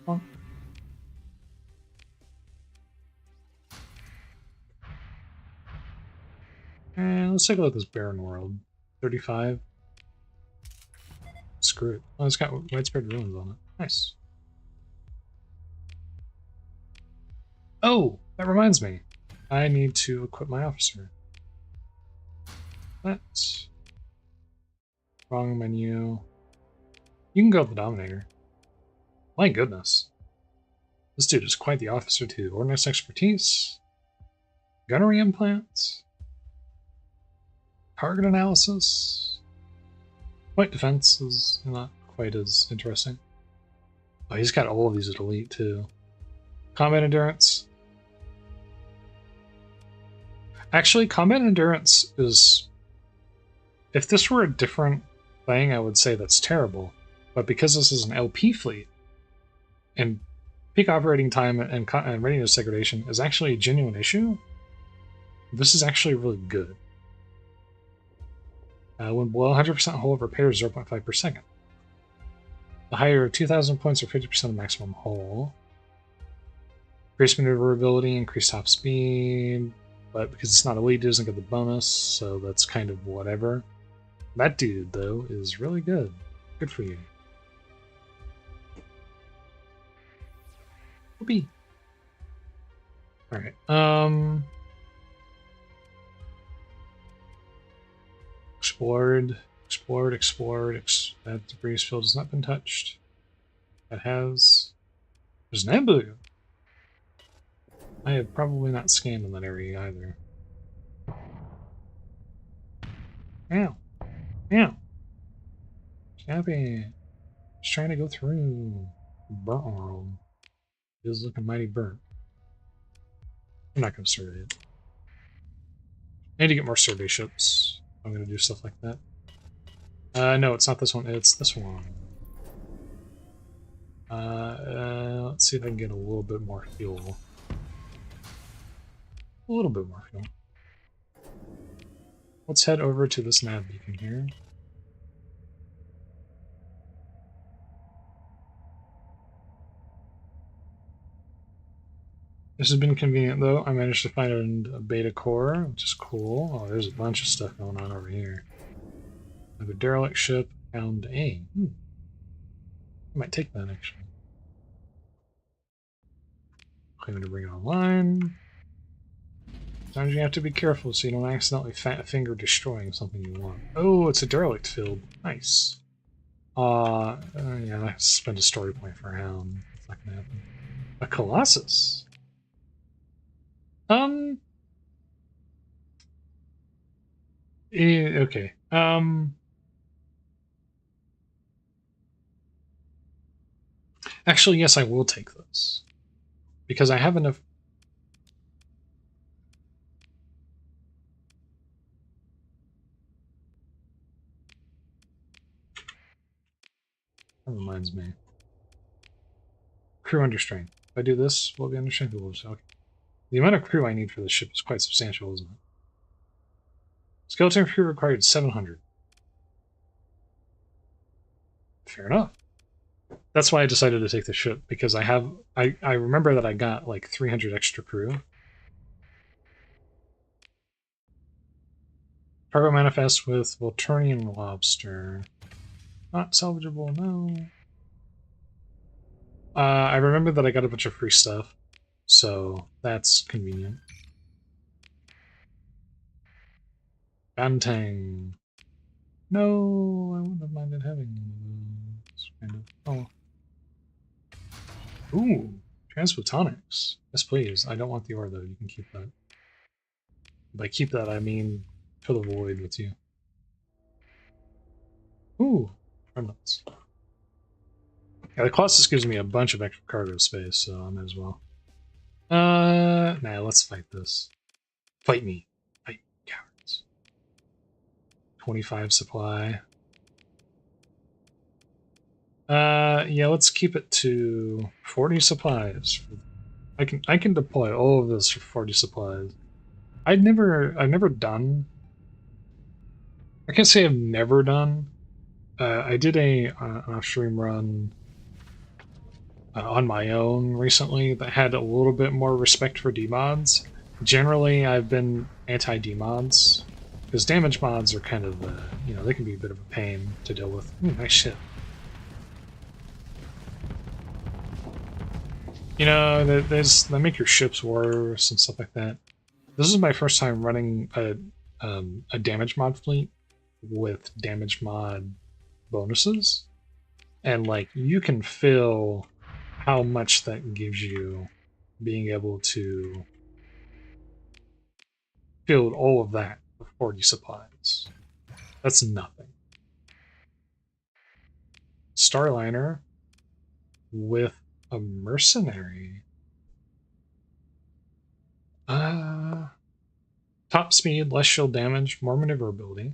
Oh. And let's take a look at this barren world. 35. Screw it. Oh, it's got widespread ruins on it. Nice. Oh, that reminds me. I need to equip my officer. That's wrong menu. You can go with the Dominator. My goodness. This dude is quite the officer too. Ordnance expertise. Gunnery implants. Target analysis. Point defense is not quite as interesting. Oh, he's got all of these at elite too. Combat endurance. Actually, combat endurance is... If this were a different thing, I would say that's terrible. But because this is an LP fleet, and peak operating time and readiness degradation is actually a genuine issue, this is actually really good. When below 100% hull, repairs 0.5 per second. The higher 2,000 points or 50% of maximum hull. Increased maneuverability, increased top speed, but because it's not a lead, it doesn't get the bonus, so that's kind of whatever. That dude, though, is really good. Good for you. Whoopee. Alright, explored. That debris field has not been touched. That has. There's an ambu. I have probably not scanned in that area either. Ow. Ow. Stop it. Just trying to go through. Burnt world. It is looking mighty burnt. I'm not going to survey it. I need to get more survey ships. I'm going to do stuff like that. No, it's not this one. It's this one. Let's see if I can get a little bit more fuel. A little bit more fuel. Let's head over to this nav beacon here. This has been convenient, though. I managed to find a beta core, which is cool. Oh, there's a bunch of stuff going on over here. I have a derelict ship, found A. I might take that, actually. Claiming to bring it online. Sometimes you have to be careful so you don't accidentally fat finger destroying something you want. Oh, it's a derelict field. Nice. Yeah, I have to spend a story point for a hound. That's not gonna happen. A Colossus. Okay. Actually, yes, I will take this. Because I have enough... That reminds me. Crew under strain. If I do this, we'll be under strain. Okay. The amount of crew I need for this ship is quite substantial, isn't it? Skeleton crew required 700. Fair enough. That's why I decided to take the ship, because I remember that I got like 300 extra crew. Cargo manifest with Volturnian lobster. Not salvageable, no. I remember that I got a bunch of free stuff, so that's convenient. Bantang. No, I wouldn't have minded having those. Kind of. Oh. Ooh, transphotonics. Yes, please. I don't want the ore, though. You can keep that. By keep that, I mean fill the void with you. Ooh, remnants. Yeah, the Colossus gives me a bunch of extra cargo space, so I might as well. Nah, let's fight this. Fight me. Fight, cowards. 25 supply. Yeah, let's keep it to 40 supplies. I can deploy all of this for 40 supplies. I've never done. I can't say I've never done. I did an off-stream run on my own recently that had a little bit more respect for demods. Generally, I've been anti-demods because damage mods are kind of, they can be a bit of a pain to deal with. Ooh, nice shit. They make your ships worse and stuff like that. This is my first time running a damage mod fleet with damage mod bonuses, and like you can feel how much that gives you being able to field all of that with 40 supplies. That's nothing. Starliner with a mercenary. Top speed, less shield damage, more maneuverability.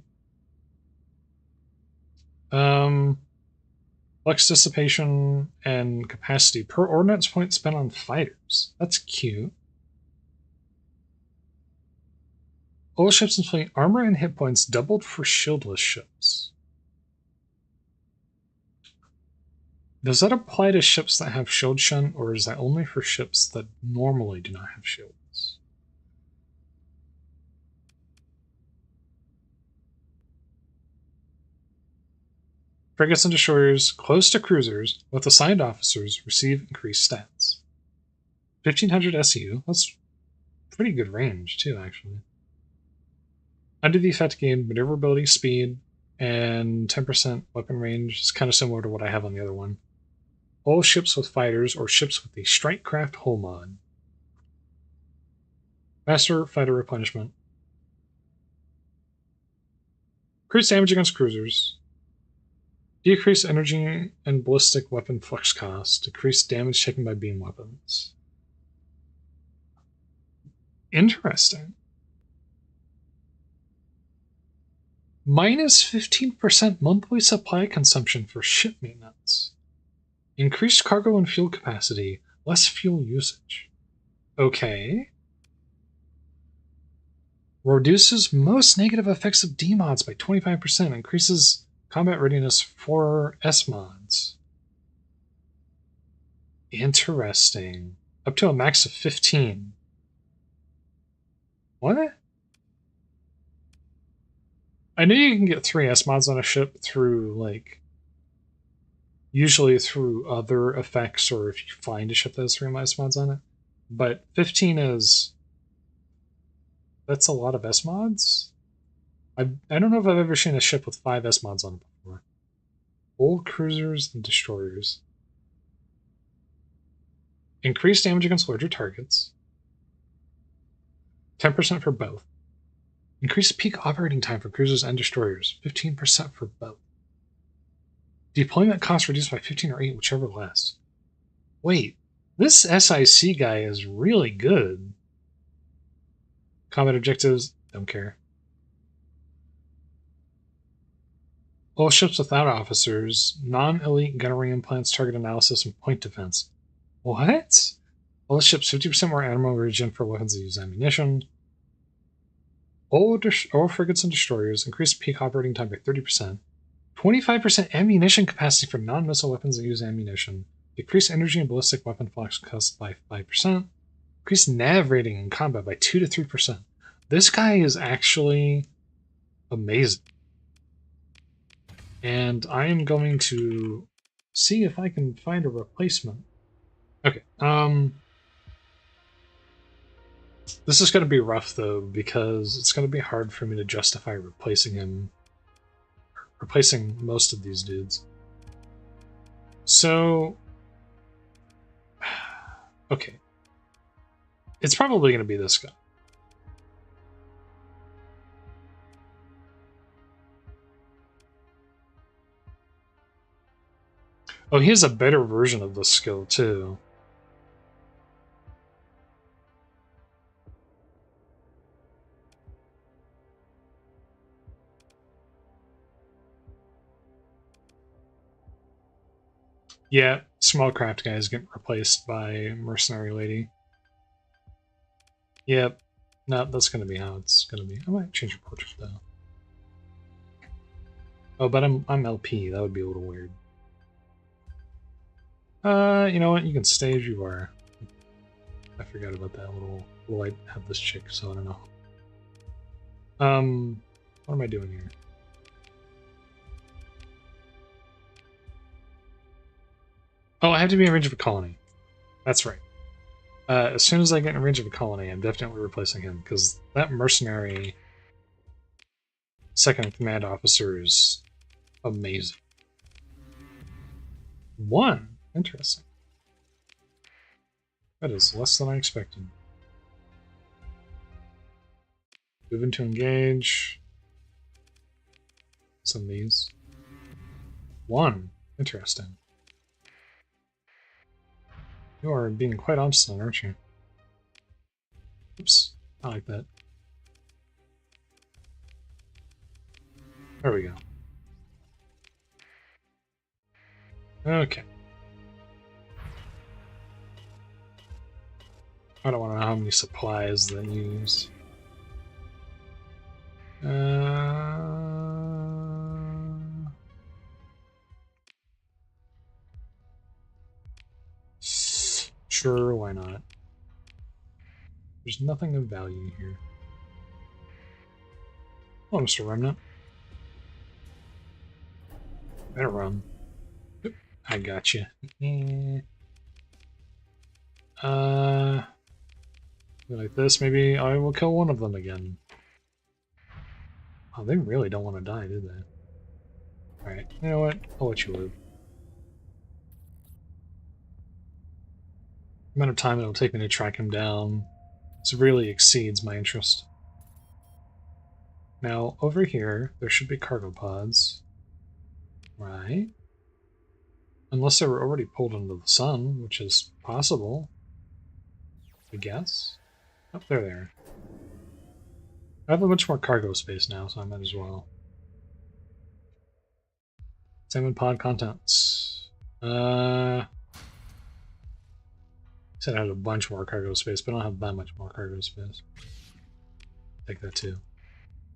Flux dissipation and capacity per ordnance point spent on fighters. That's cute. All ships in fleet armor and hit points doubled for shieldless ships. Does that apply to ships that have shield shunt, or is that only for ships that normally do not have shields? Frigates and destroyers close to cruisers with assigned officers receive increased stats. 1500 SU, that's pretty good range too, actually. Under the effect gain maneuverability, speed, and 10% weapon range. Is kind of similar to what I have on the other one. All ships with fighters or ships with the Strikecraft hull mod. Faster fighter replenishment. Increased damage against cruisers. Decrease energy and ballistic weapon flux cost. Decrease damage taken by beam weapons. Interesting. Minus 15% monthly supply consumption for ship maintenance. Increased cargo and fuel capacity, less fuel usage. Okay. Reduces most negative effects of D mods by 25%. Increases combat readiness for S mods. Interesting. Up to a max of 15. What? I know you can get 3 S mods on a ship through, like, usually through other effects, or if you find a ship that has 3 S mods on it. But 15 is... that's a lot of S mods? I don't know if I've ever seen a ship with 5 S mods on it before. Old cruisers and destroyers. Increased damage against larger targets. 10% for both. Increased peak operating time for cruisers and destroyers. 15% for both. Deployment cost reduced by 15 or 8, whichever less. Wait, this SIC guy is really good. Combat objectives, don't care. All ships without officers, non-elite gunnery implants, target analysis, and point defense. What? All ships 50% more ammo regen for weapons that use ammunition. All frigates and destroyers increase peak operating time by 30%. 25% ammunition capacity for non-missile weapons that use ammunition. Decrease energy and ballistic weapon flux cost by 5%. Increase nav rating in combat by 2 to 3%. This guy is actually amazing. And I am going to see if I can find a replacement. Okay, this is going to be rough, though, because it's going to be hard for me to justify replacing most of these dudes. So, okay. It's probably going to be this guy. Oh, he has a better version of this skill, too. Yeah, small craft guys get replaced by mercenary lady. Yep. No, that's going to be how it's going to be. I might change your portrait, though. Oh, but I'm LP. That would be a little weird. You know what? You can stay as you are. I forgot about that little... Well, I have this chick, so I don't know. What am I doing here? Oh, I have to be in range of a colony. That's right. As soon as I get in range of a colony, I'm definitely replacing him, because that mercenary second command officer is amazing. 1? Interesting. That is less than I expected. Moving to engage. Some of these. 1. Interesting. You are being quite obstinate, aren't you? Oops. I like that. There we go. Okay. I don't want to know how many supplies they use. Sure, why not? There's nothing of value here. Oh, Mr. Remnant. Better run. Oop, I got you. Like this, maybe I will kill one of them again. Oh, they really don't want to die, do they? Alright, you know what? I'll let you live. The amount of time it'll take me to track him down severely exceeds my interest. Now, over here, there should be cargo pods. Right? Unless they were already pulled into the sun, which is possible. I guess. Oh, they're there. I have a bunch more cargo space now, so I might as well. Same with pod contents. Said I had a bunch more cargo space, but I don't have that much more cargo space. Take that too.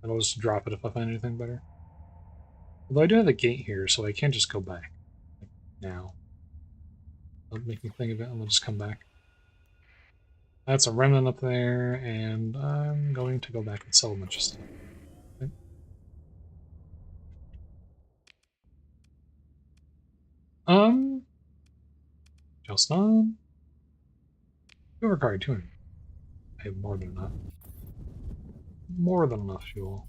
And I'll just drop it if I find anything better. Although I do have a gate here, so I can't just go back. Like, now. Don't make me think of it, and we'll just come back. That's a remnant up there, and I'm going to go back and sell a bunch of stuff. Okay. Just on. Fuel required 200. I have more than enough. More than enough fuel.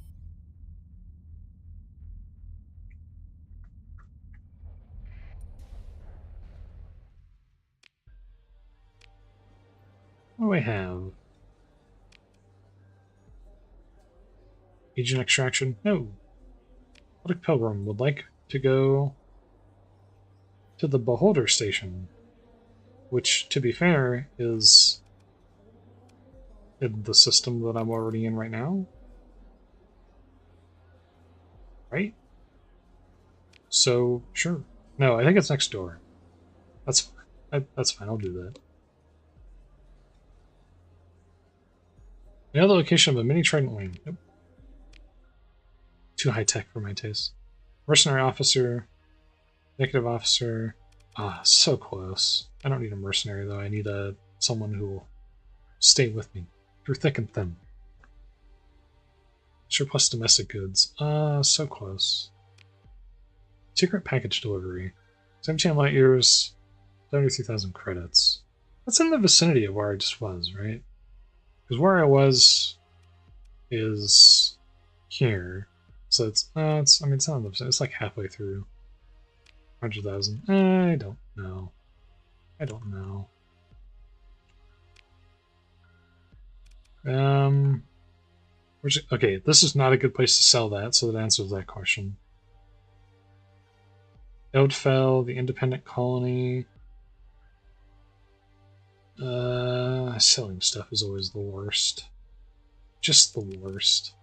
What do I have? Agent extraction? No. Luddic Pilgrim would like to go to the Beholder Station, which, to be fair, is in the system that I'm already in right now. Right? So, sure. No, I think it's next door. That's fine. That's fine, I'll do that. The other location of a mini trident wing. Nope. Too high-tech for my taste. Mercenary officer. Executive officer. Ah, so close. I don't need a mercenary, though. I need someone who will stay with me through thick and thin. Surplus domestic goods. So close. Secret package delivery. 17 light years, 73,000 credits. That's in the vicinity of where I just was, right? Because where I was is here. So it's I mean, it's not in the vicinity. It's like halfway through. 100,000. I don't know. I don't know. Okay, this is not a good place to sell that, so that answers that question. Eldfell, the independent colony. Selling stuff is always the worst. Just the worst.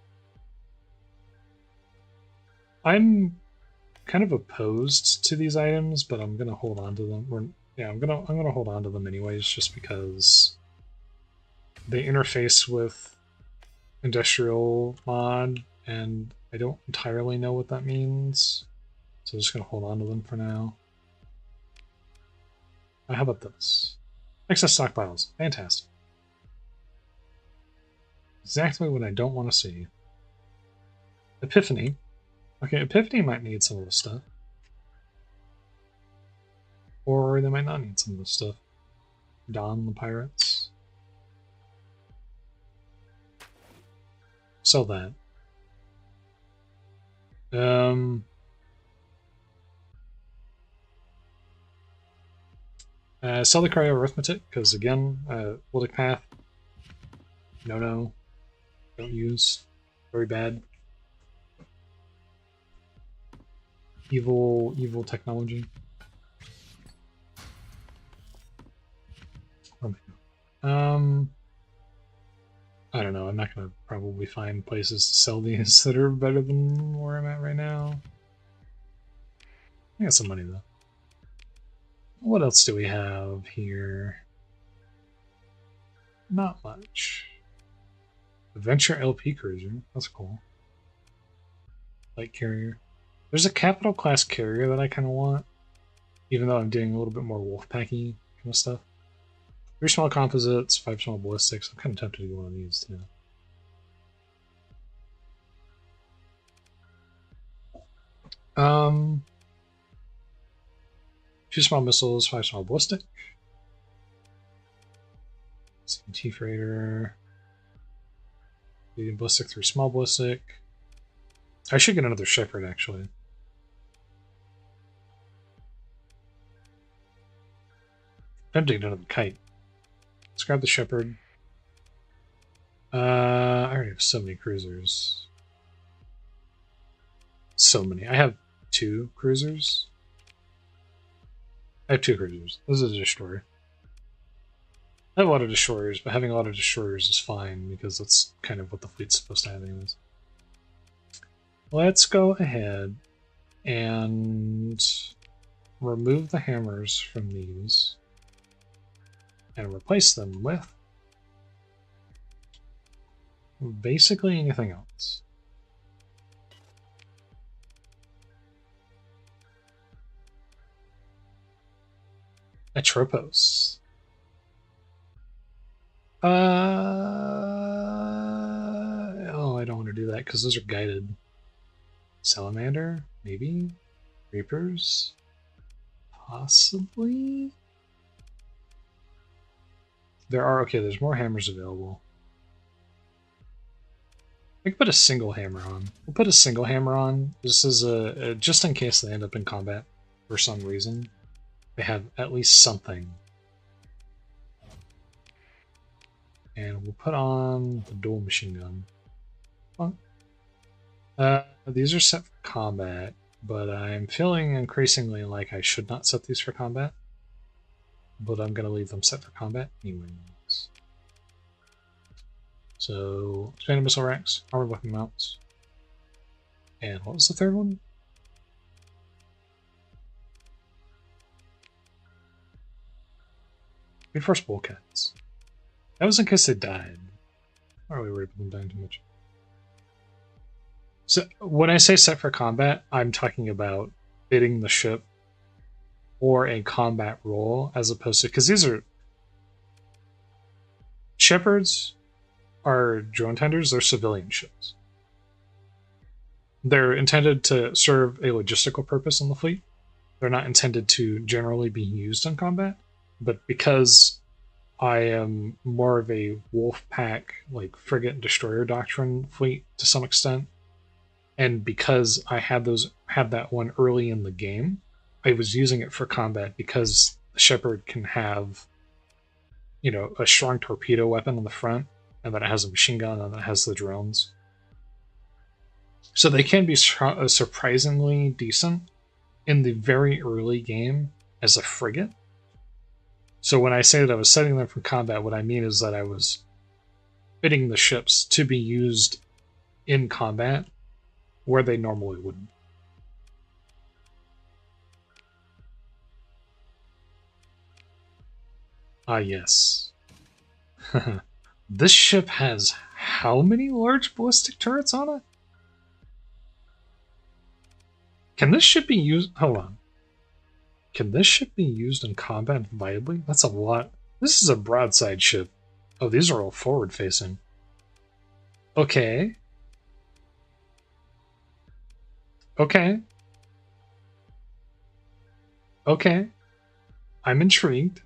I'm kind of opposed to these items, but I'm gonna hold on to them. I'm gonna hold on to them anyways, just because they interface with industrial mod, and I don't entirely know what that means. So I'm just gonna hold on to them for now. How about this? Excess stockpiles. Fantastic. Exactly what I don't want to see. Epiphany. Okay, Epiphany might need some of this stuff. Or they might not need some of this stuff. Dawn the Pirates. Sell that. Sell the cryo arithmetic, because again, Luddic Path. No. Don't use. Very bad. Evil technology. I don't know. I'm not gonna probably find places to sell these that are better than where I'm at right now. I got some money though. What else do we have here? Not much. Adventure LP cruiser. That's cool. Light carrier. There's a capital class carrier that I kind of want, even though I'm doing a little bit more wolfpacky kind of stuff. 3 small composites, 5 small ballistics. I'm kind of tempted to get one of these too. Um, 2 small missiles, 5 small ballistic. CMT freighter. Medium ballistic, 3 small ballistic. I should get another shepherd actually. I'm tempted to get another kite. Let's grab the shepherd. I already have so many cruisers. So many. I have 2 cruisers. I have 2 cruisers. This is a destroyer. I have a lot of destroyers, but having a lot of destroyers is fine because that's kind of what the fleet's supposed to have anyways. Let's go ahead and remove the hammers from these and replace them with basically anything else. Atropos. Oh, I don't want to do that because those are guided. Salamander, maybe? Reapers? Possibly? There's more hammers available. I could put a single hammer on. We'll put a single hammer on. This is just in case they end up in combat for some reason. They have at least something. And we'll put on the dual machine gun. These are set for combat, but I'm feeling increasingly like I should not set these for combat. But I'm going to leave them set for combat anyways. So, expanded missile racks, armored weapon mounts. And what was the third one? Reinforced bulkheads. That was in case they died. Why are we worried about them dying too much? So, when I say set for combat, I'm talking about bidding the ship or a combat role as opposed to, because these are shepherds are drone tenders, they're civilian ships. They're intended to serve a logistical purpose in the fleet. They're not intended to generally be used in combat, but because I am more of a wolf pack, like frigate and destroyer doctrine fleet to some extent, and because I had that one early in the game, I was using it for combat because the Shepherd can have, a strong torpedo weapon on the front, and then it has a machine gun, and then it has the drones. So they can be surprisingly decent in the very early game as a frigate. So when I say that I was setting them for combat, what I mean is that I was fitting the ships to be used in combat where they normally wouldn't. Ah, yes. This ship has how many large ballistic turrets on it? Can this ship be used? Hold on. Can this ship be used in combat viably? That's a lot. This is a broadside ship. Oh, these are all forward facing. Okay. Okay. Okay. I'm intrigued.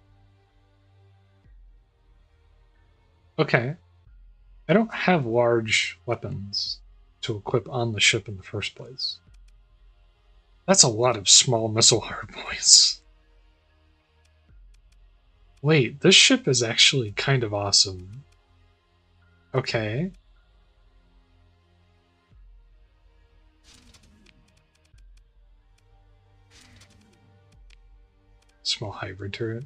Okay. I don't have large weapons to equip on the ship in the first place. That's a lot of small missile hardpoints. Wait, this ship is actually kind of awesome. Okay. Small hybrid turret.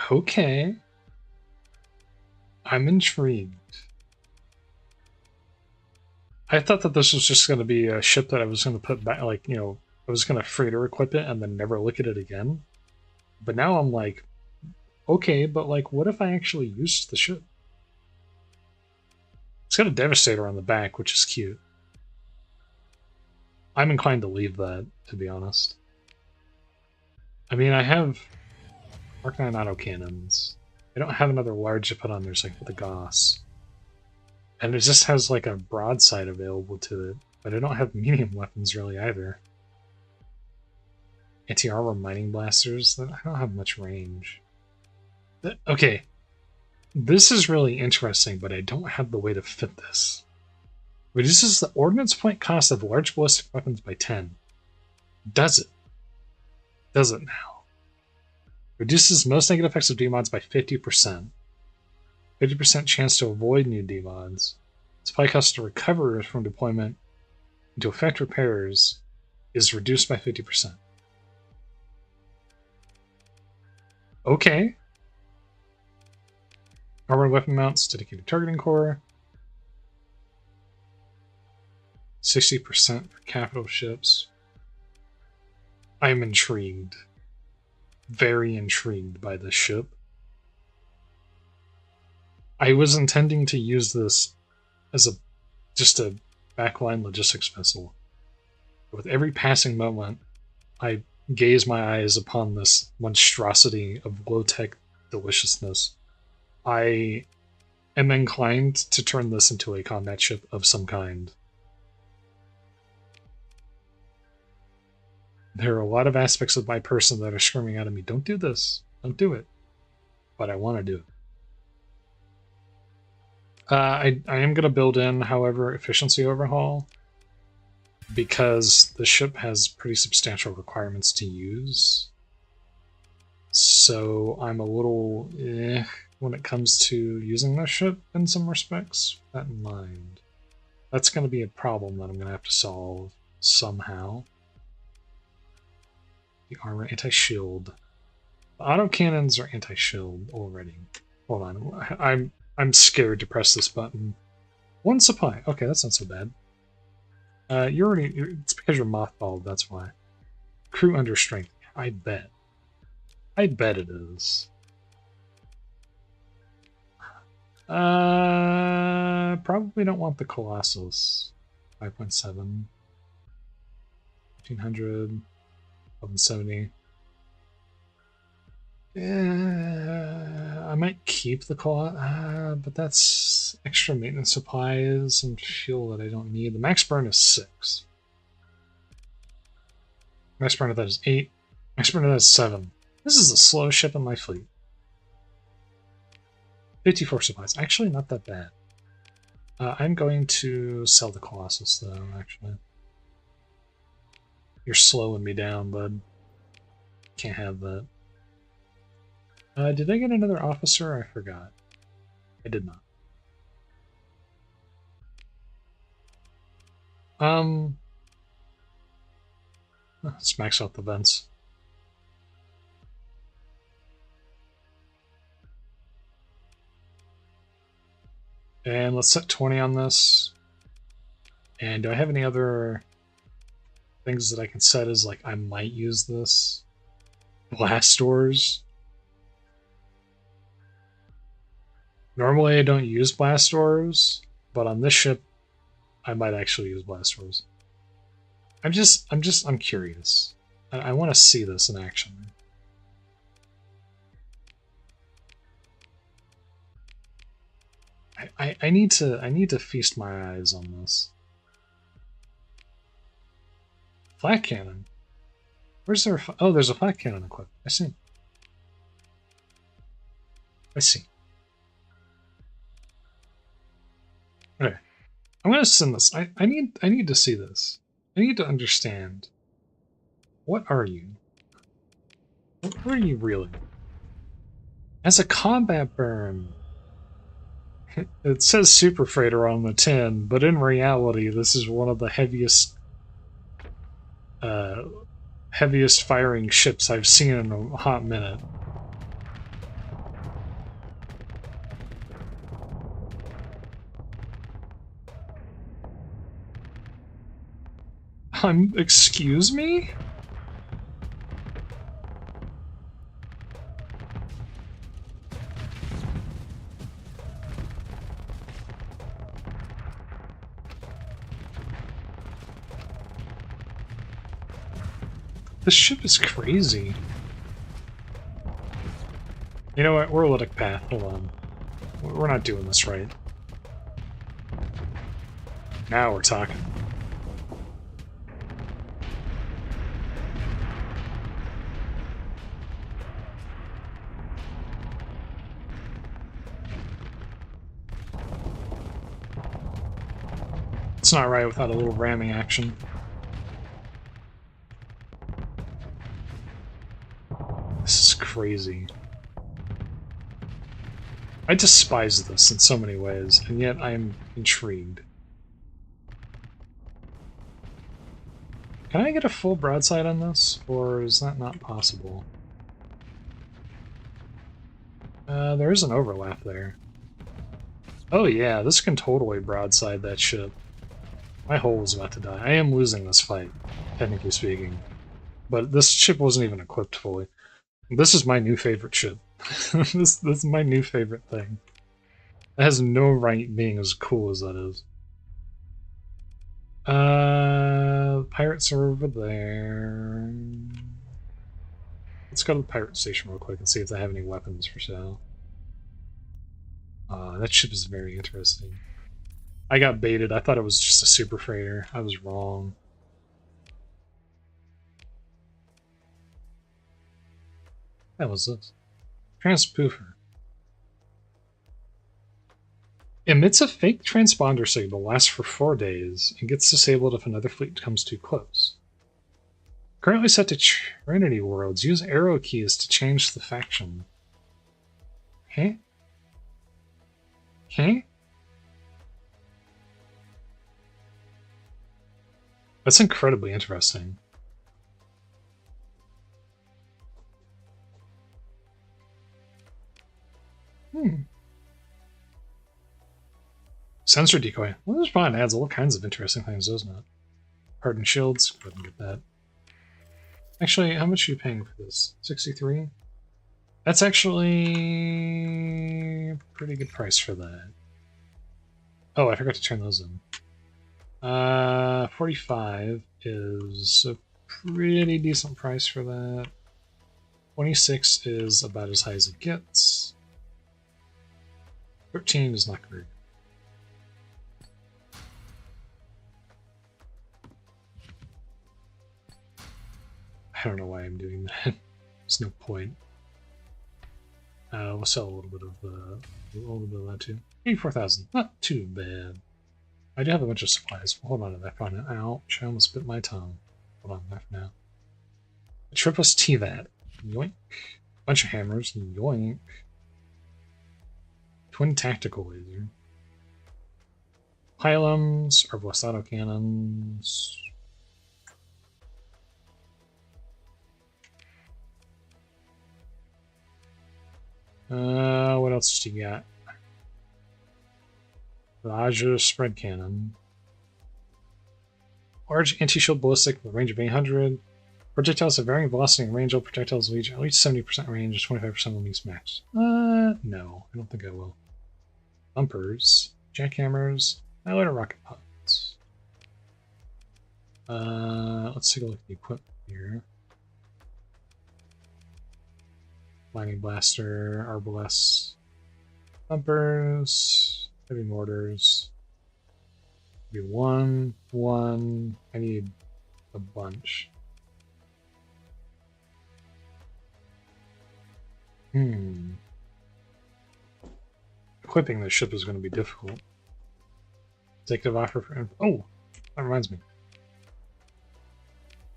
Okay. I'm intrigued. I thought that this was just going to be a ship that I was going to put back, like, you know, I was going to freighter equip it and then never look at it again. But now I'm like, okay, but like, what if I actually used the ship? It's got a Devastator on the back, which is cute. I'm inclined to leave that, to be honest. I mean, I have Mark 9 autocannons. I don't have another large to put on there, so I can put the Goss. And it just has like a broadside available to it, but I don't have medium weapons really either. Anti-armor mining blasters, I don't have much range. Okay, this is really interesting, but I don't have the way to fit this. Reduces the ordnance point cost of large ballistic weapons by 10. Does it? Does it now? Reduces most negative effects of demods by 50%. 50% chance to avoid new demods. Supply cost to recover from deployment and to effect repairs is reduced by 50%. Okay. Armored weapon mounts, dedicated targeting core. 60% for capital ships. I am intrigued. Very intrigued by this ship. I was intending to use this as just a backline logistics vessel. With every passing moment, I gaze my eyes upon this monstrosity of low-tech deliciousness. I am inclined to turn this into a combat ship of some kind. There are a lot of aspects of my person that are screaming out at me, don't do this, don't do it. But I want to do it. I am going to build in, however, efficiency overhaul, because the ship has pretty substantial requirements to use. So I'm a little when it comes to using this ship in some respects. Keep that in mind. That's going to be a problem that I'm going to have to solve somehow. The armor, anti-shield. The autocannons are anti-shield already. Hold on, I'm scared to press this button. One supply. Okay, that's not so bad. It's because you're mothballed, that's why. Crew under strength. I bet. I bet it is. Probably don't want the Colossus. 5.7. 1500. 1170. Yeah, I might keep the Colossus, but that's extra maintenance supplies and fuel that I don't need. The max burn is 6. Max burn of that is 8. Max burn of that is 7. This is the slowest ship in my fleet. 54 supplies. Actually, not that bad. I'm going to sell the Colossus, though, actually. You're slowing me down, bud. Can't have that. Did I get another officer? I forgot. I did not. Let's max out the vents. And let's set 20 on this. And do I have any other things that I can set as, like, I might use this? Blast doors. Normally I don't use blast doors, but on this ship, I might actually use blast doors. I'm curious. I want to see this in action. I need to feast my eyes on this. Flat cannon. Where's there? Oh, there's a flat cannon equipped. I see. I see. Okay, I'm gonna send this. I need to see this. I need to understand. What are you? What are you really? As a combat burn. It says super freighter on the tin, but in reality, this is one of the heaviest firing ships I've seen in a hot minute. Excuse me? This ship is crazy. You know what? We're a Luddic Path. Hold on. We're not doing this right. Now we're talking. It's not right without a little ramming action. This is crazy. I despise this in so many ways, and yet I am intrigued. Can I get a full broadside on this, or is that not possible? There is an overlap there. Oh yeah, this can totally broadside that ship. My hull was about to die. I am losing this fight, technically speaking. But this ship wasn't even equipped fully. This is my new favorite ship. This is my new favorite thing. It has no right being as cool as that is. Pirates are over there. Let's go to the pirate station real quick and see if they have any weapons for sale. That ship is very interesting. I got baited. I thought it was just a super freighter. I was wrong. What was this? Transpoofer. Emits a fake transponder signal, lasts for 4 days, and gets disabled if another fleet comes too close. Currently set to Trinity Worlds. Use arrow keys to change the faction. Huh? Huh? That's incredibly interesting. Sensor decoy. Well, this fun. Adds all kinds of interesting things, doesn't it? Hardened shields. Go ahead and get that. Actually, how much are you paying for this? 63? That's actually a pretty good price for that. Oh, I forgot to turn those in. 45 is a pretty decent price for that. 26 is about as high as it gets. 13 is not very good. I don't know why I'm doing that. There's no point. We'll sell a little bit of that too. 84,000. Not too bad. I do have a bunch of supplies. Hold on to that for now. Ouch, I almost bit my tongue. Hold on to that for now. A Triplus TVAT. Yoink. Bunch of hammers. Yoink. Twin tactical laser. Pylons, Arbalestado cannons. What else do you got? Raja spread cannon. Large anti-shield ballistic with a range of 800. Projectiles have varying velocity and range. All projectiles will reach at least 70% range, 25% will use max. No, I don't think I will. Bumpers, jackhammers, annihilator rocket pods. Let's take a look at the equipment here. Lightning blaster, arbalests, bumpers, heavy mortars. Maybe one. I need a bunch. Equipping this ship is going to be difficult. Executive offer for... Oh! That reminds me.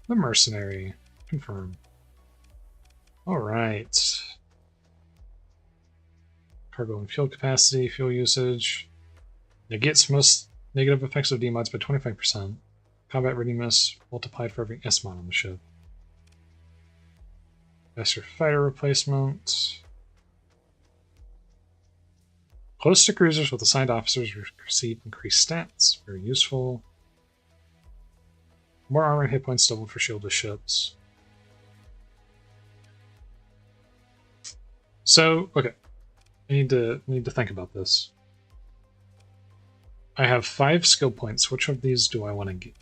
The mercenary. Confirm. Alright. Cargo and fuel capacity, fuel usage. Negates most negative effects of demods by 25%. Combat readiness multiplied for every S-mod on the ship. Faster fighter replacement. Close to cruisers with assigned officers receive increased stats. Very useful. More armor and hit points doubled for shieldless ships. So, okay. I need to think about this. I have 5 skill points. Which of these do I want to get?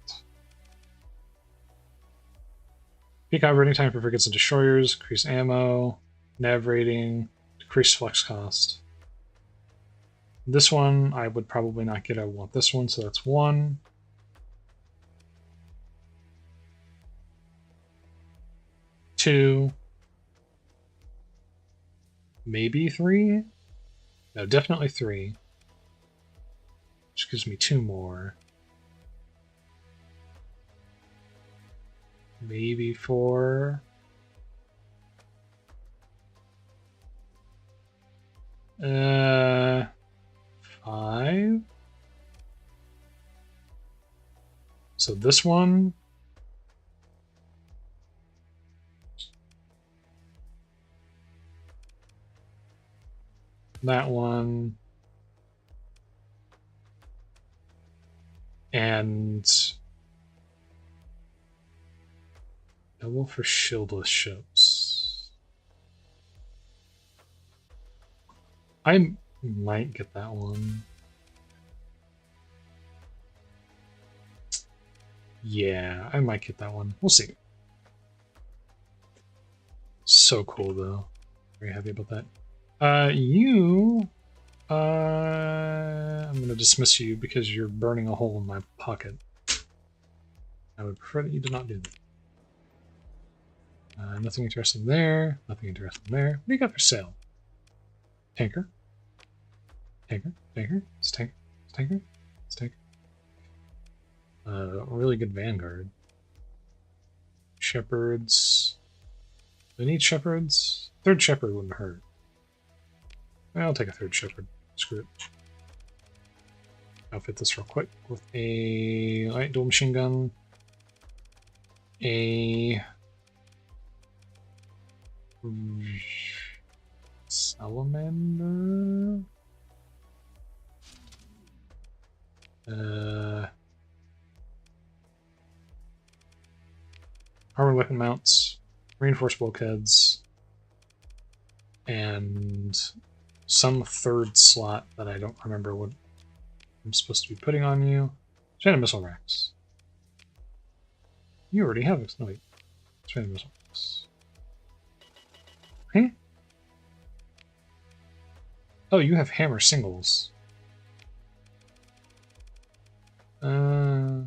Peak operating time for frigates and destroyers, increase ammo, nav rating, decrease flex cost. This one I would probably not get. I want this one, so that's 1. Two, maybe 3? No, definitely 3. Which gives me 2 more. Maybe 4. Uh, 5. So this one. That one. And double for shieldless ships. I might get that one. Yeah, I might get that one. We'll see. So cool, though. Very happy about that. I'm going to dismiss you because you're burning a hole in my pocket. I would prefer that you did not do that. Nothing interesting there. Nothing interesting there. What do you got for sale? Tanker. Tanker. Tanker. It's tanker. It's tanker. It's tanker. Really good Vanguard. Shepherds. Do I need shepherds? Third shepherd wouldn't hurt. I'll take a third shepherd. Screw it. Outfit this real quick with a light dual machine gun, a salamander, armored weapon mounts, reinforced bulkheads, and some third slot that I don't remember what I'm supposed to be putting on you. Stranded missile racks. You already have it. No, wait. Stranded missile racks. Huh? Oh, you have hammer singles. We'll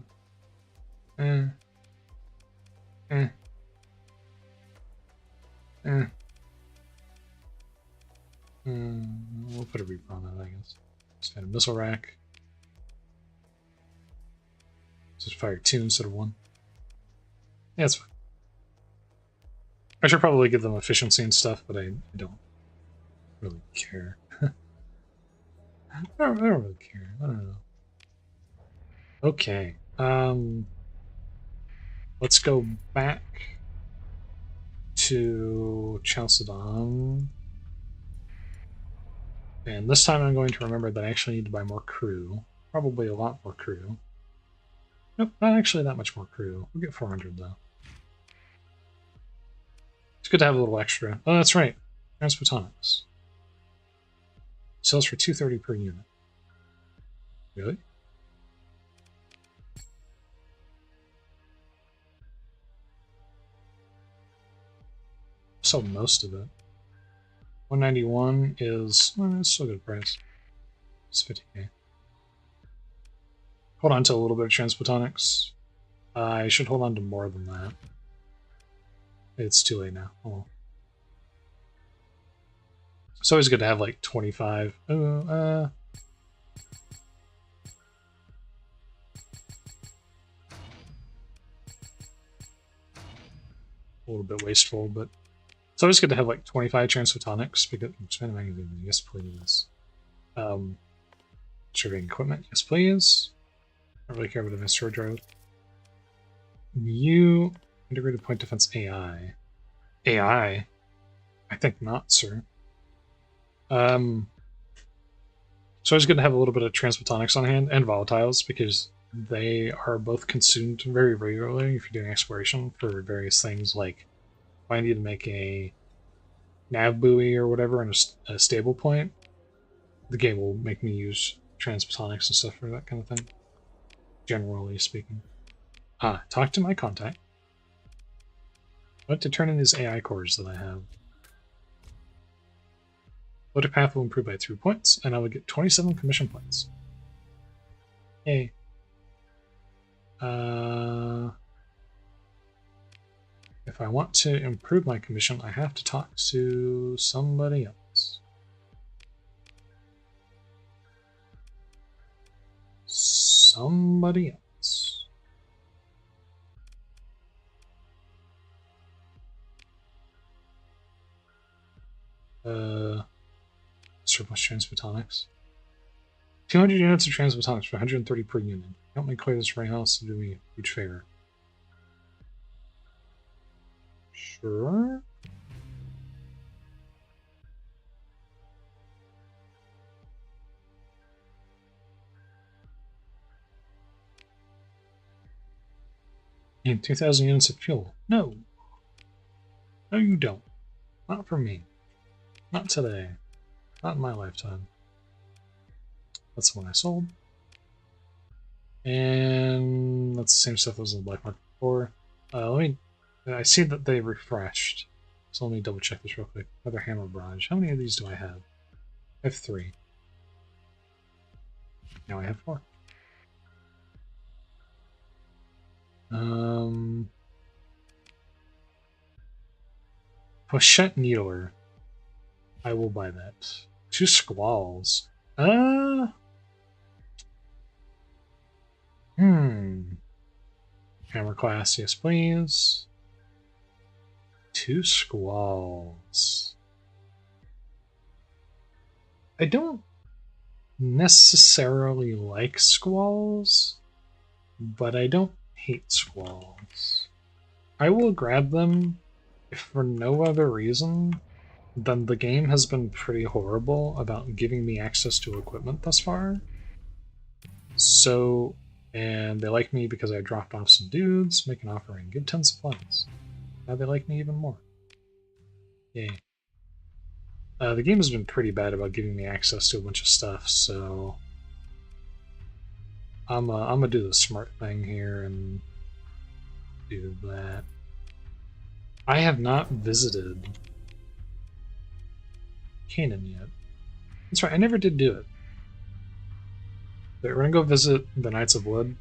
put a reaper on that, I guess. Stranded missile rack. Just fire 2 instead of 1. Yeah, it's fine. I should probably give them efficiency and stuff, but I don't really care. I don't really care. I don't know. Okay. Let's go back to Chalcedon. And this time I'm going to remember that I actually need to buy more crew. Probably a lot more crew. Nope, not actually that much more crew. We'll get 400 though. It's good to have a little extra. Oh, that's right. Transphotonics. Sells for 230 per unit. Really? Sold most of it. 191 is... well, it's still a good price. It's 50k. Hold on to a little bit of Transphotonics. I should hold on to more than that. It's too late now. Oh well. It's always good to have like 25. A little bit wasteful, but it's always good to have like 25 Transphotonics because expanded magazine, yes please. Surveying equipment, yes please. I don't really care about an asteroid drive. You integrated point defense AI. AI? I think not, sir. So it's good to have a little bit of Transphotonics on hand and volatiles because they are both consumed very regularly if you're doing exploration for various things, like if I need to make a nav buoy or whatever and a stable point, the game will make me use transphotonics and stuff for that kind of thing, generally speaking. Talk to my contact. I want to turn in these AI cores that I have. Luddic Path will improve by 3 points, and I will get 27 commission points. Yay. If I want to improve my commission, I have to talk to somebody else. Somebody else. Surplus transphotonics. 200 units of transphotonics for 130 per unit. Help me clear this right house to do me a huge favor. Sure. You need 2,000 units of fuel. No. No, you don't. Not for me. Not today. Not in my lifetime. That's the one I sold. And that's the same stuff that was in the black market before. I see that they refreshed. So let me double check this real quick. Another hammer barrage. How many of these do I have? I have 3. Now I have 4. Pochette Needler. I will buy that. 2 squalls. Hammer class, yes please. 2 squalls. I don't necessarily like squalls, but I don't hate squalls. I will grab them if for no other reason than the game has been pretty horrible about giving me access to equipment thus far. So, and they like me because I dropped off some dudes, make an offer and give 10 supplies. Now they like me even more. Yay. The game has been pretty bad about giving me access to a bunch of stuff, so I'm gonna do the smart thing here and do that. I have not visited Canaan yet. That's right, I never did do it. But we're gonna go visit the Knights of Ludd.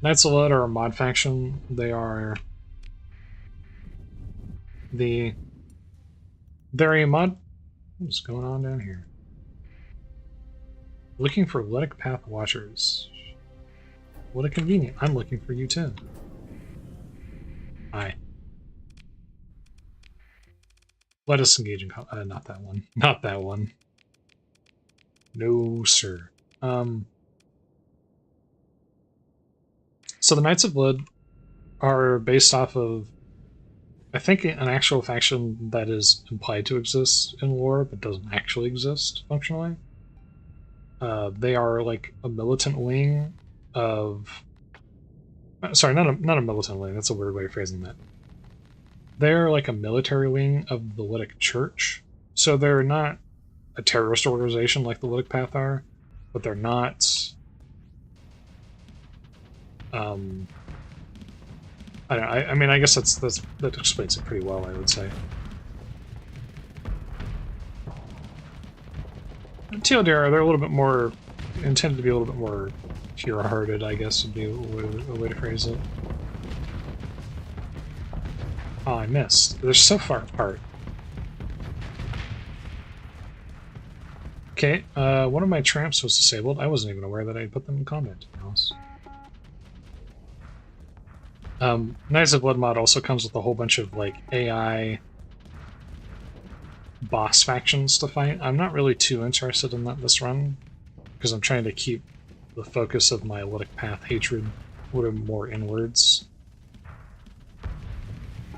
Knights of Ludd are a mod faction. They're a mod. What's going on down here? Looking for Luddic Path watchers. What a convenient. I'm looking for you too. Hi. Let us engage in not that one. Not that one. No, sir. So the Knights of Ludd are based off of, I think, an actual faction that is implied to exist in lore, but doesn't actually exist functionally. They are like a militant wing of... Sorry, not a militant wing. That's a weird way of phrasing that. They're like a military wing of the Luddic Church. So they're not a terrorist organization like the Luddic Path are, but they're not... I mean, I guess that explains it pretty well, I would say. TLDR, they're a little bit more intended to be a little bit more pure-hearted, I guess would be a way to phrase it. Oh, I missed. They're so far apart. Okay, one of my tramps was disabled. I wasn't even aware that I put them in combat, to be honest. Knights of Blood mod also comes with a whole bunch of like AI boss factions to fight. I'm not really too interested in that this run, because I'm trying to keep the focus of my Luddic Path hatred a little more inwards.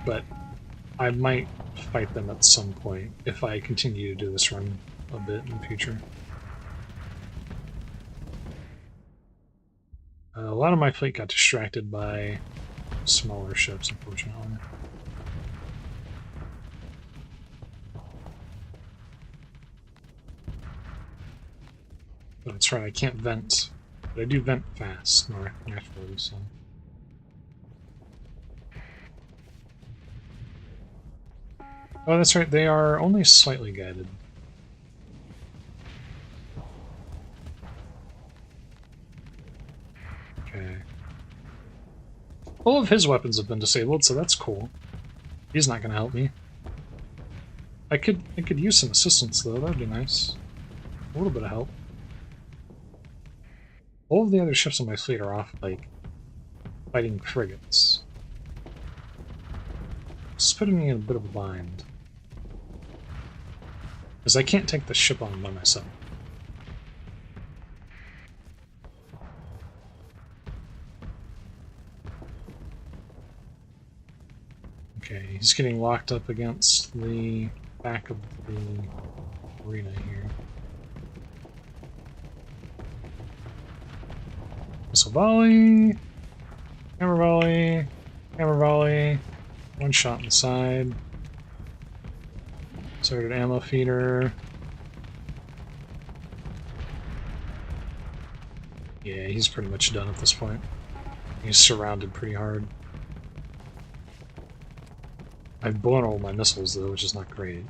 But I might fight them at some point if I continue to do this run a bit in the future. A lot of my fleet got distracted by smaller ships, unfortunately. But that's right, I can't vent. But I do vent fast, naturally, so... Oh, that's right, they are only slightly guided. Okay. All of his weapons have been disabled, so that's cool. He's not gonna help me. I could use some assistance, though, that'd be nice. A little bit of help. All of the other ships on my fleet are off, like, fighting frigates. It's putting me in a bit of a bind. Because I can't take the ship on by myself. Okay, he's getting locked up against the back of the arena here. Missile volley, hammer volley, hammer volley, one shot in the side. Started ammo feeder. Yeah, he's pretty much done at this point. He's surrounded pretty hard. I've blown all my missiles though, which is not great.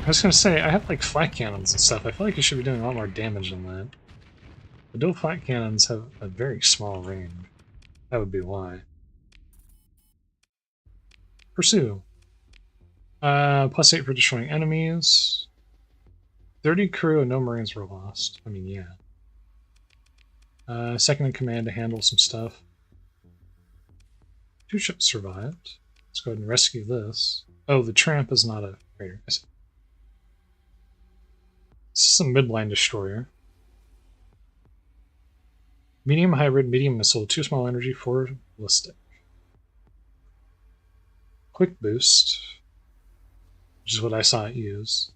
I was gonna say, I have like flat cannons and stuff. I feel like I should be doing a lot more damage than that. The dual flat cannons have a very small range. That would be why. Pursue. +8 for destroying enemies. 30 crew and no marines were lost. I mean, yeah. Second in command to handle some stuff. 2 ships survived. Let's go ahead and rescue this. Oh, the tramp is not a raider. This is a midline destroyer. Medium hybrid, medium missile, 2 small energy, 4 ballistic. Quick boost, which is what I saw it use.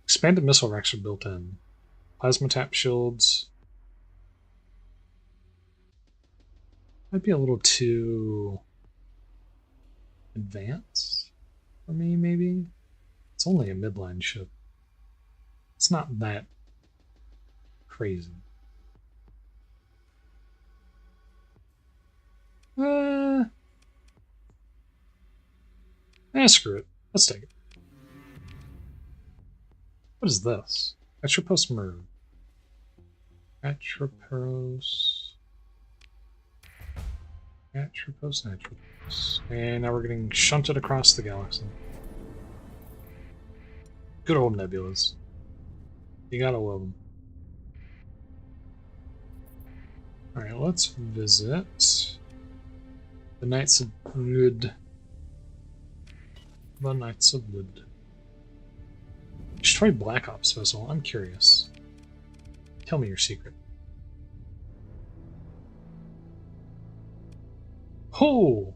Expanded missile racks are built in. Plasma tap shields. Might be a little too advanced for me, maybe. It's only a midline ship. It's not that crazy. Screw it. Let's take it. What is this? Atropos Merv. Atropos. And now we're getting shunted across the galaxy. Good old nebulas. You gotta love them. Alright, let's visit the Knights of Ludd. The Knights of Ludd. Destroy Black Ops vessel. I'm curious. Tell me your secret. Oh!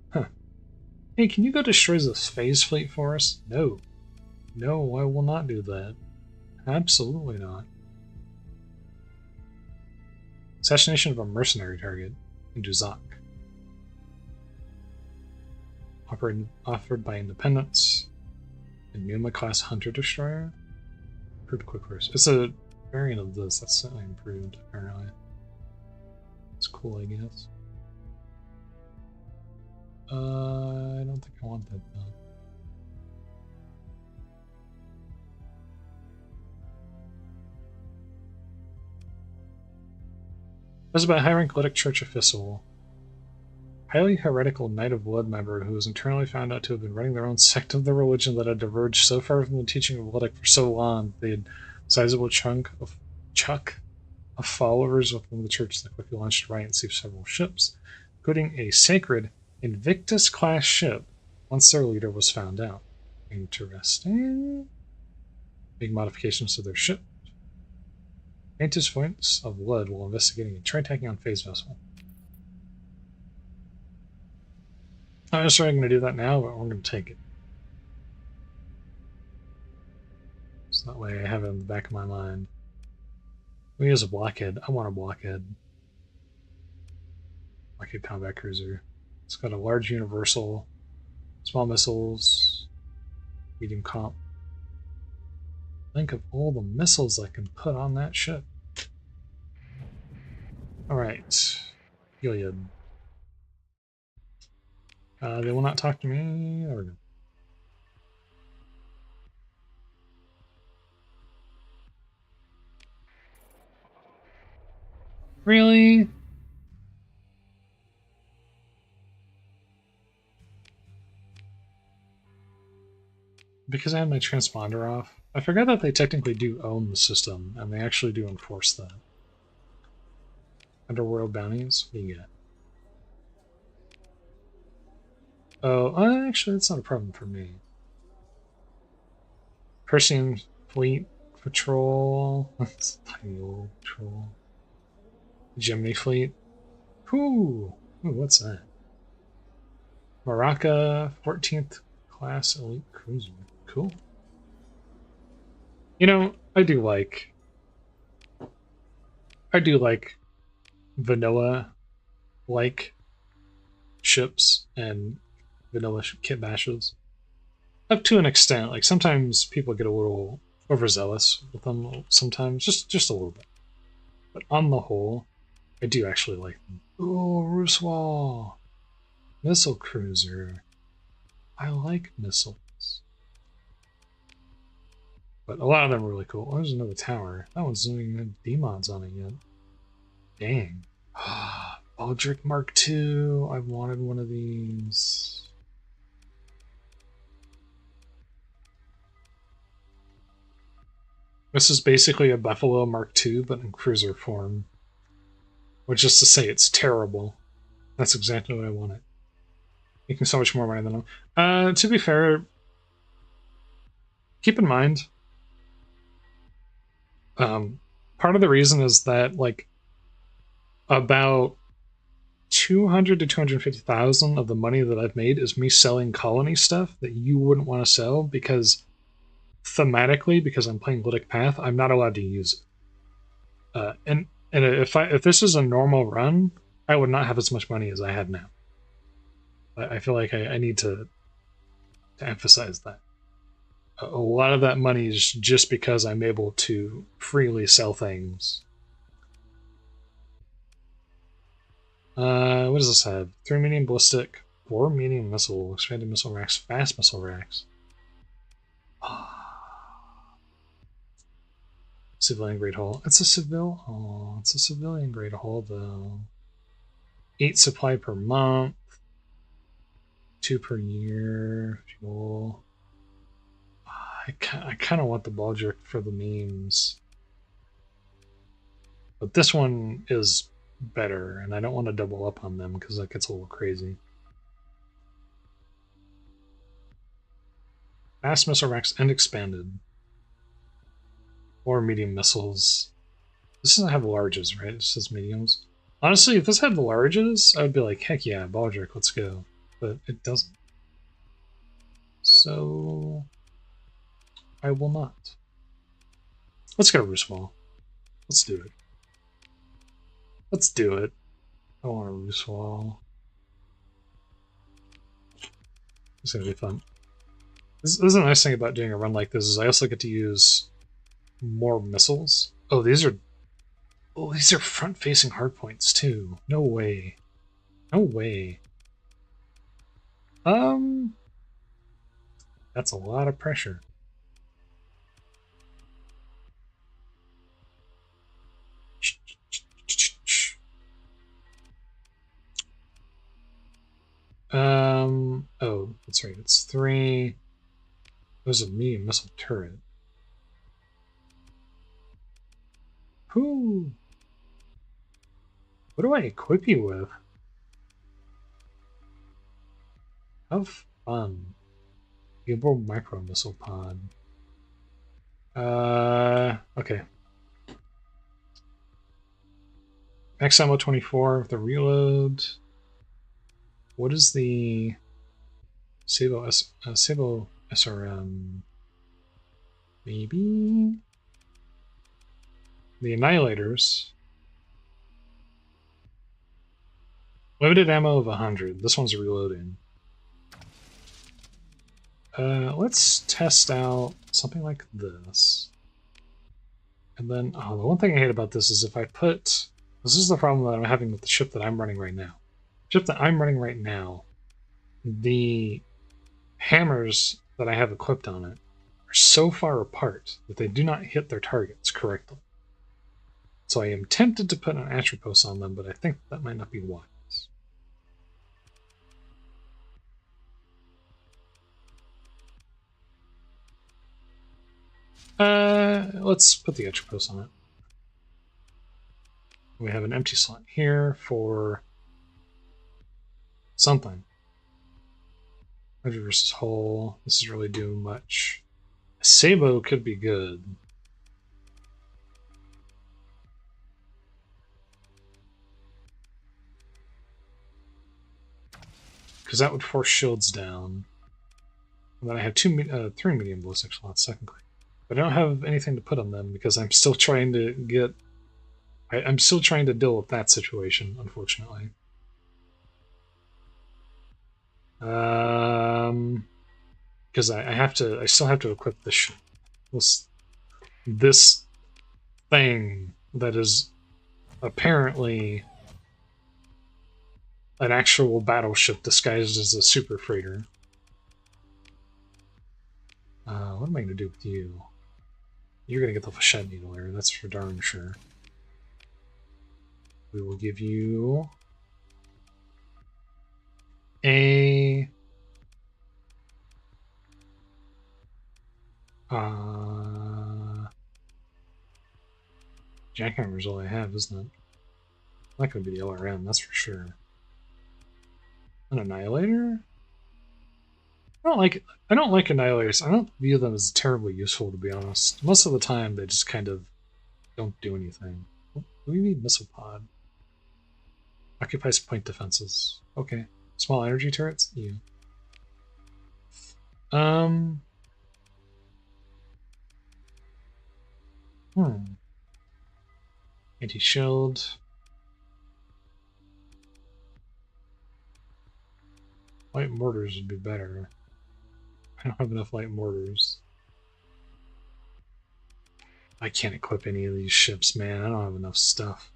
Huh. Hey, can you go destroy this phase fleet for us? No. No, I will not do that. Absolutely not. Assassination of a mercenary target in Duzak. Offered by Independence. A Numa-class Hunter Destroyer. Improved quick force. It's a variant of this that's certainly improved, apparently. It's cool, I guess. I don't think I want that, though. This is about a high-rank Luddic Church official. Highly heretical Knight of Ludd member who was internally found out to have been running their own sect of the religion that had diverged so far from the teaching of Luddic for so long they had a sizable chunk of followers within the church that quickly launched a riot and seized several ships, including a sacred Invictus-class ship once their leader was found out. Interesting. Big modifications to their ship. Vantage points of Ludd while investigating a tri-tachyon phase vessel. I'm not necessarily going to do that now, but we're going to take it. So that way I have it in the back of my mind. We use a blockhead. I want a blockhead. Blockhead combat cruiser. It's got a large universal, small missiles, medium comp. Think of all the missiles I can put on that ship. Alright. Gilead. They will not talk to me. There we go. Really? Because I had my transponder off. I forgot that they technically do own the system, and they actually do enforce that. Underworld bounties? What do you get? Oh, actually, that's not a problem for me. Persian Fleet Patrol. That's tiny old patrol. Gemini Fleet. Ooh, what's that? Maraca 14th class elite cruiser. Cool. You know, I do like vanilla like ships and vanilla kit bashes. Up to an extent. Like sometimes people get a little overzealous with them sometimes, just a little bit. But on the whole, I do actually like them. Ooh, Rooswall. Missile cruiser. I like missiles. But a lot of them are really cool. Oh, there's another tower. That one's doesn't even have D-mods on it yet. Dang. Baldric Mark II. I wanted one of these. This is basically a Buffalo Mark II, but in cruiser form. Which is to say it's terrible. That's exactly what I wanted. Making so much more money than them. To be fair, keep in mind, part of the reason is that, like, about 200 to 250,000 of the money that I've made is me selling colony stuff that you wouldn't want to sell because thematically, because I'm playing Luddic Path, I'm not allowed to use it. And if this is a normal run, I would not have as much money as I have now. I feel like I need to emphasize that. A lot of that money is just because I'm able to freely sell things. What does this have? 3 medium ballistic, 4 medium missile, expanded missile racks, fast missile racks. Civilian grade hull. It's a it's a civilian grade hull though. 8 supply per month. 2 per year. Fuel. I kind of want the Baldric for the memes. But this one is better, and I don't want to double up on them because that gets a little crazy. Fast missile racks and expanded. Or medium missiles. This doesn't have larges, right? It says mediums. Honestly, if this had larges, I would be like, heck yeah, Baldric, let's go. But it doesn't. So I will not. Let's go Rooswall. Let's do it. Let's do it. I want a Rooswall. It's gonna be fun. This is a nice thing about doing a run like this is I also get to use more missiles. Oh, these are front-facing hardpoints too. No way. No way. That's a lot of pressure. Oh, that's right. It's 3. Those are medium missile turret. Who? What do I equip you with? Have fun. Gable micro missile pod. Okay. Max ammo 24 with the reload. What is the Sabo SRM. Maybe? The Annihilators. Limited ammo of 100. This one's reloading. Let's test out something like this. And then, oh, the one thing I hate about this is if I put... This is the problem that I'm having with the ship that I'm running right now. The ship that I'm running right now, the hammers that I have equipped on it are so far apart that they do not hit their targets correctly. So I am tempted to put an Atropos on them, but I think that might not be wise. Let's put the Atropos on it. We have an empty slot here for something. Heavy versus hull. This is really doing much. A Sabo could be good. Because that would force shields down. And then I have 3 medium ballistic slots technically. But I don't have anything to put on them because I'm still trying to get... I'm still trying to deal with that situation, unfortunately. Because I still have to equip this thing that is apparently an actual battleship disguised as a super freighter. What am I going to do with you? You're going to get the Flechette Needle there, that's for darn sure. We will give you a jackhammer is all I have, isn't it? Not going to be the LRM, that's for sure. An Annihilator? I don't like Annihilators. I don't view them as terribly useful, to be honest. Most of the time, they just kind of don't do anything. Do we need missile pod? Occupies point defenses. Okay. Small energy turrets? You. Anti-shield. Light mortars would be better. I don't have enough light mortars. I can't equip any of these ships, man. I don't have enough stuff.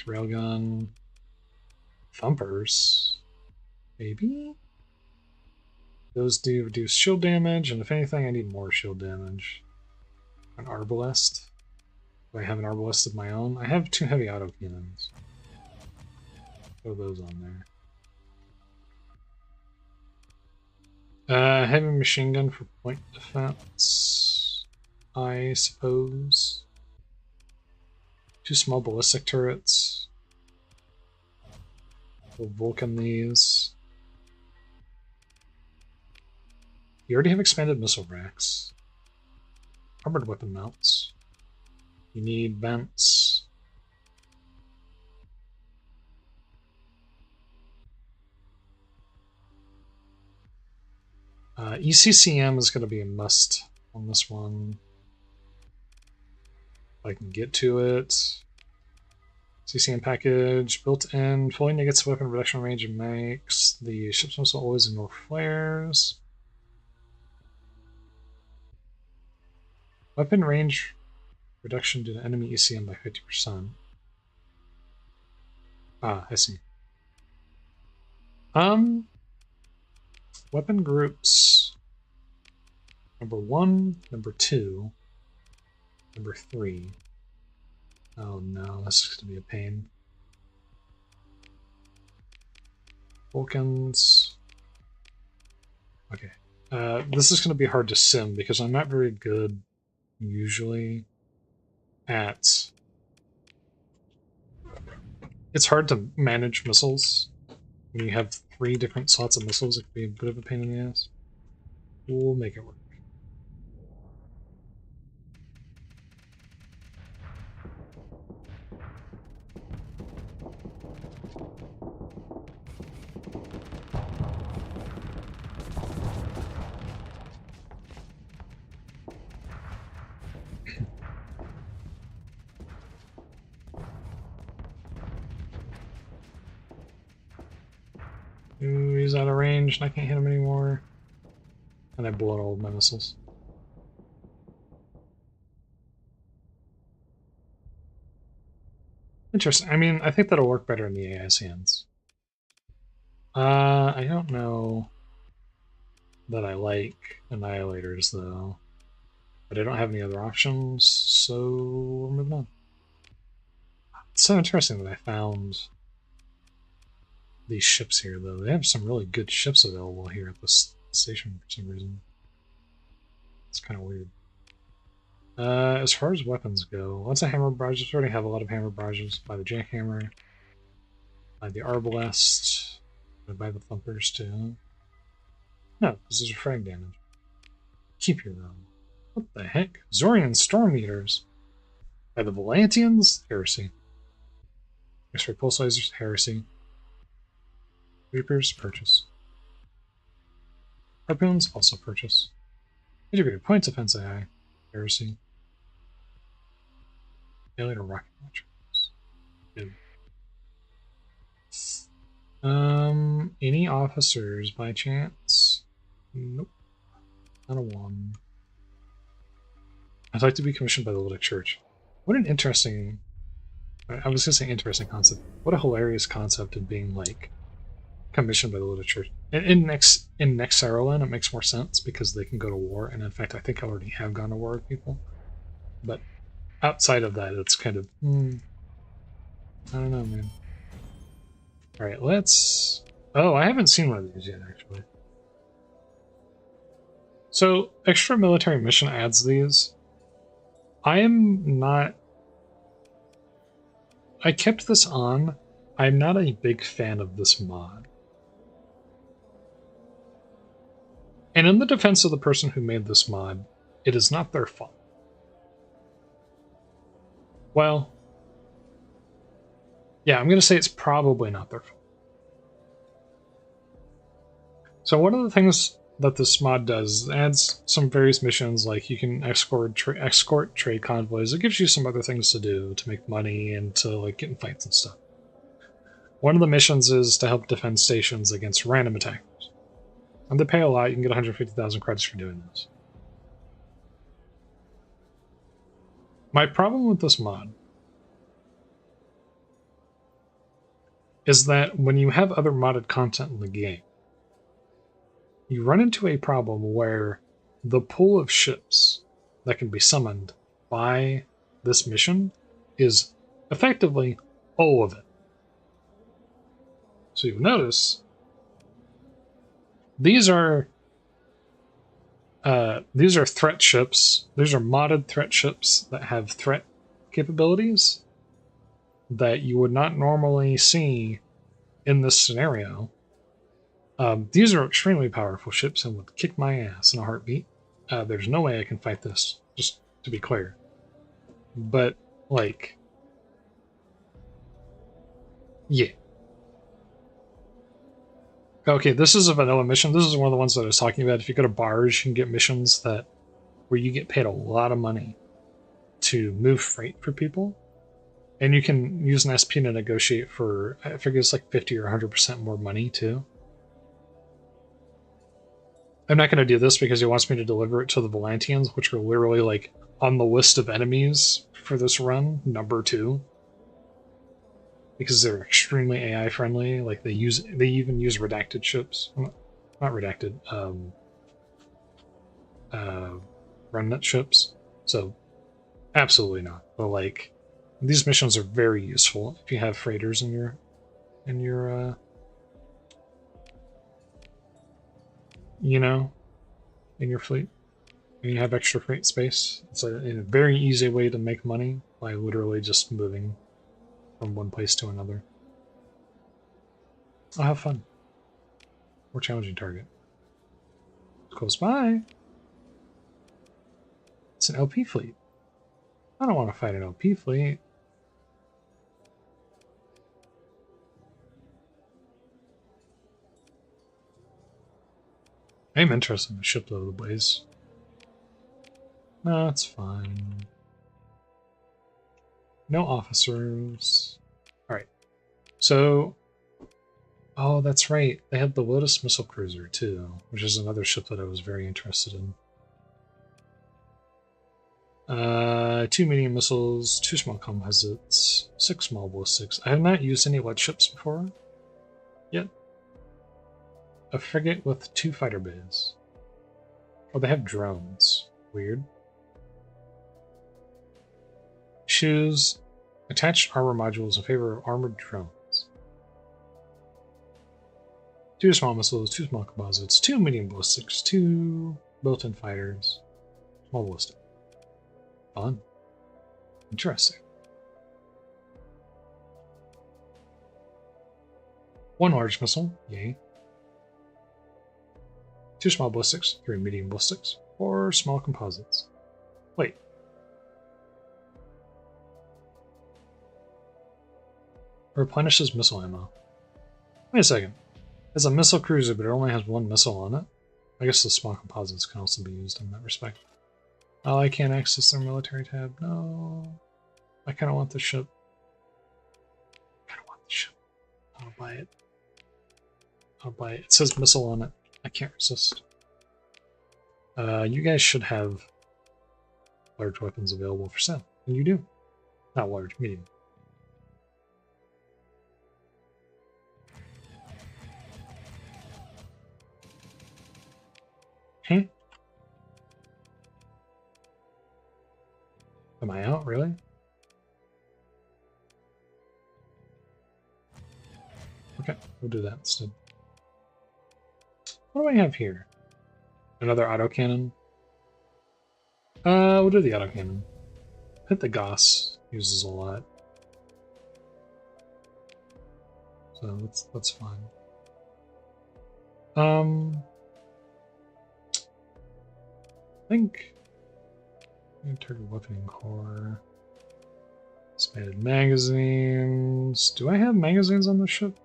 Railgun. Thumpers. Maybe? Those do reduce shield damage, and if anything, I need more shield damage. An Arbalest. Do I have an Arbalest of my own? I have 2 heavy autocannons. Throw those on there. Heavy machine gun for point defense, I suppose. 2 small ballistic turrets. We'll Vulcan these. You already have expanded missile racks. Armored weapon mounts. You need vents. ECCM is going to be a must on this one. If I can get to it. CCM package, built-in, fully negates weapon reduction range and makes the ship's missile always ignore flares. Weapon range reduction due to enemy ECM by 50%. Ah, I see. Weapon groups number 1, number 2, number 3. Oh no, this is going to be a pain. Vulcans. Okay. This is going to be hard to sim because I'm not very good usually at... It's hard to manage missiles. When you have 3 different slots of missiles, it can be a bit of a pain in the ass. We'll make it work. Ooh, he's out of range and I can't hit him anymore. And I blew out all of my missiles. Interesting. I mean, I think that'll work better in the AI's hands. I don't know that I like Annihilators, though. But I don't have any other options, so we're moving on. It's so interesting that I found these ships here, though. They have some really good ships available here at this station for some reason. It's kind of weird. As far as weapons go, lots of hammer barrages. We already have a lot of hammer barrages. By the jackhammer, by the arbalest, by the thumpers too. No, this is frag damage. Keep your own. What the heck? Zorian Storm Eaters. By the Volantians? Heresy. X-ray pulse lasers? Heresy. Reapers? Purchase. Harpoons? Also purchase. Integrated point defense AI? Heresy. Alien rocket launchers. Good. Any officers by chance? Nope. Not a one. I'd like to be commissioned by the Luddic Church. What an interesting... I was going to say interesting concept. What a hilarious concept of being, like, commissioned by the Luddic Church. In next Sarolan, it makes more sense because they can go to war, and in fact, I think I already have gone to war with people. But outside of that, it's kind of... I don't know, man. Alright, let's... Oh, I haven't seen one of these yet, actually. So, extra military mission adds these. I am not... I kept this on. I'm not a big fan of this mod. And in the defense of the person who made this mod, it is not their fault. Well, yeah, I'm going to say it's probably not their fault. So one of the things that this mod does adds some various missions, like you can escort trade convoys. It gives you some other things to do to make money and to like get in fights and stuff. One of the missions is to help defend stations against random attackers. And they pay a lot. You can get 150,000 credits for doing this. My problem with this mod is that when you have other modded content in the game, you run into a problem where the pool of ships that can be summoned by this mission is effectively all of it. So you'll notice these are threat ships. These are modded threat ships that have threat capabilities that you would not normally see in this scenario. These are extremely powerful ships and would kick my ass in a heartbeat. There's no way I can fight this, just to be clear. But, like... yeah. Okay, this is a vanilla mission. This is one of the ones that I was talking about. If you go to bars, you can get missions where you get paid a lot of money to move freight for people. And you can use an SP to negotiate for, I figure it's like 50 or 100% more money, too. I'm not going to do this because he wants me to deliver it to the Volantians, which are literally, like, on the list of enemies for this run, number 2. Because they're extremely AI friendly. Like, they even use redacted ships. Not redacted, remnant ships. So, absolutely not. But, like, these missions are very useful if you have freighters in your you know, in your fleet, and you have extra freight space. It's a very easy way to make money by literally just moving from one place to another. I'll have fun. More challenging target. Close by. It's an LP fleet. I don't want to fight an LP fleet. I'm interested in the ship of the blaze. No, it's fine. No officers. Alright. So Oh, that's right. They had the Lotus missile cruiser too, which is another ship that I was very interested in. 2 medium missiles, 2 small composites, 6 small ballistics. I have not used any Ludd ships before yet. A frigate with 2 fighter bays. Oh, they have drones. Weird. Choose attached armor modules in favor of armored drones. 2 small missiles, 2 small composites, 2 medium ballistics, 2 built-in fighters, small ballistic. Fun. Interesting. 1 large missile, yay. 2 small ballistics, 3 medium ballistics, 4 small composites. Wait. Replenishes missile ammo. Wait a second. It's a missile cruiser, but it only has 1 missile on it. I guess the small composites can also be used in that respect. Oh, I can't access their military tab. No. I kind of want the ship. I'll buy it. I'll buy it. It says missile on it. I can't resist. You guys should have large weapons available for sale. And you do. Not large, medium. Huh? Am I out, really? Okay, we'll do that instead. What do I have here? Another autocannon? We'll do the autocannon. Hit the Goss uses a lot. So that's fine. I think target weaponing core. Expanded magazines. Do I have magazines on the ship?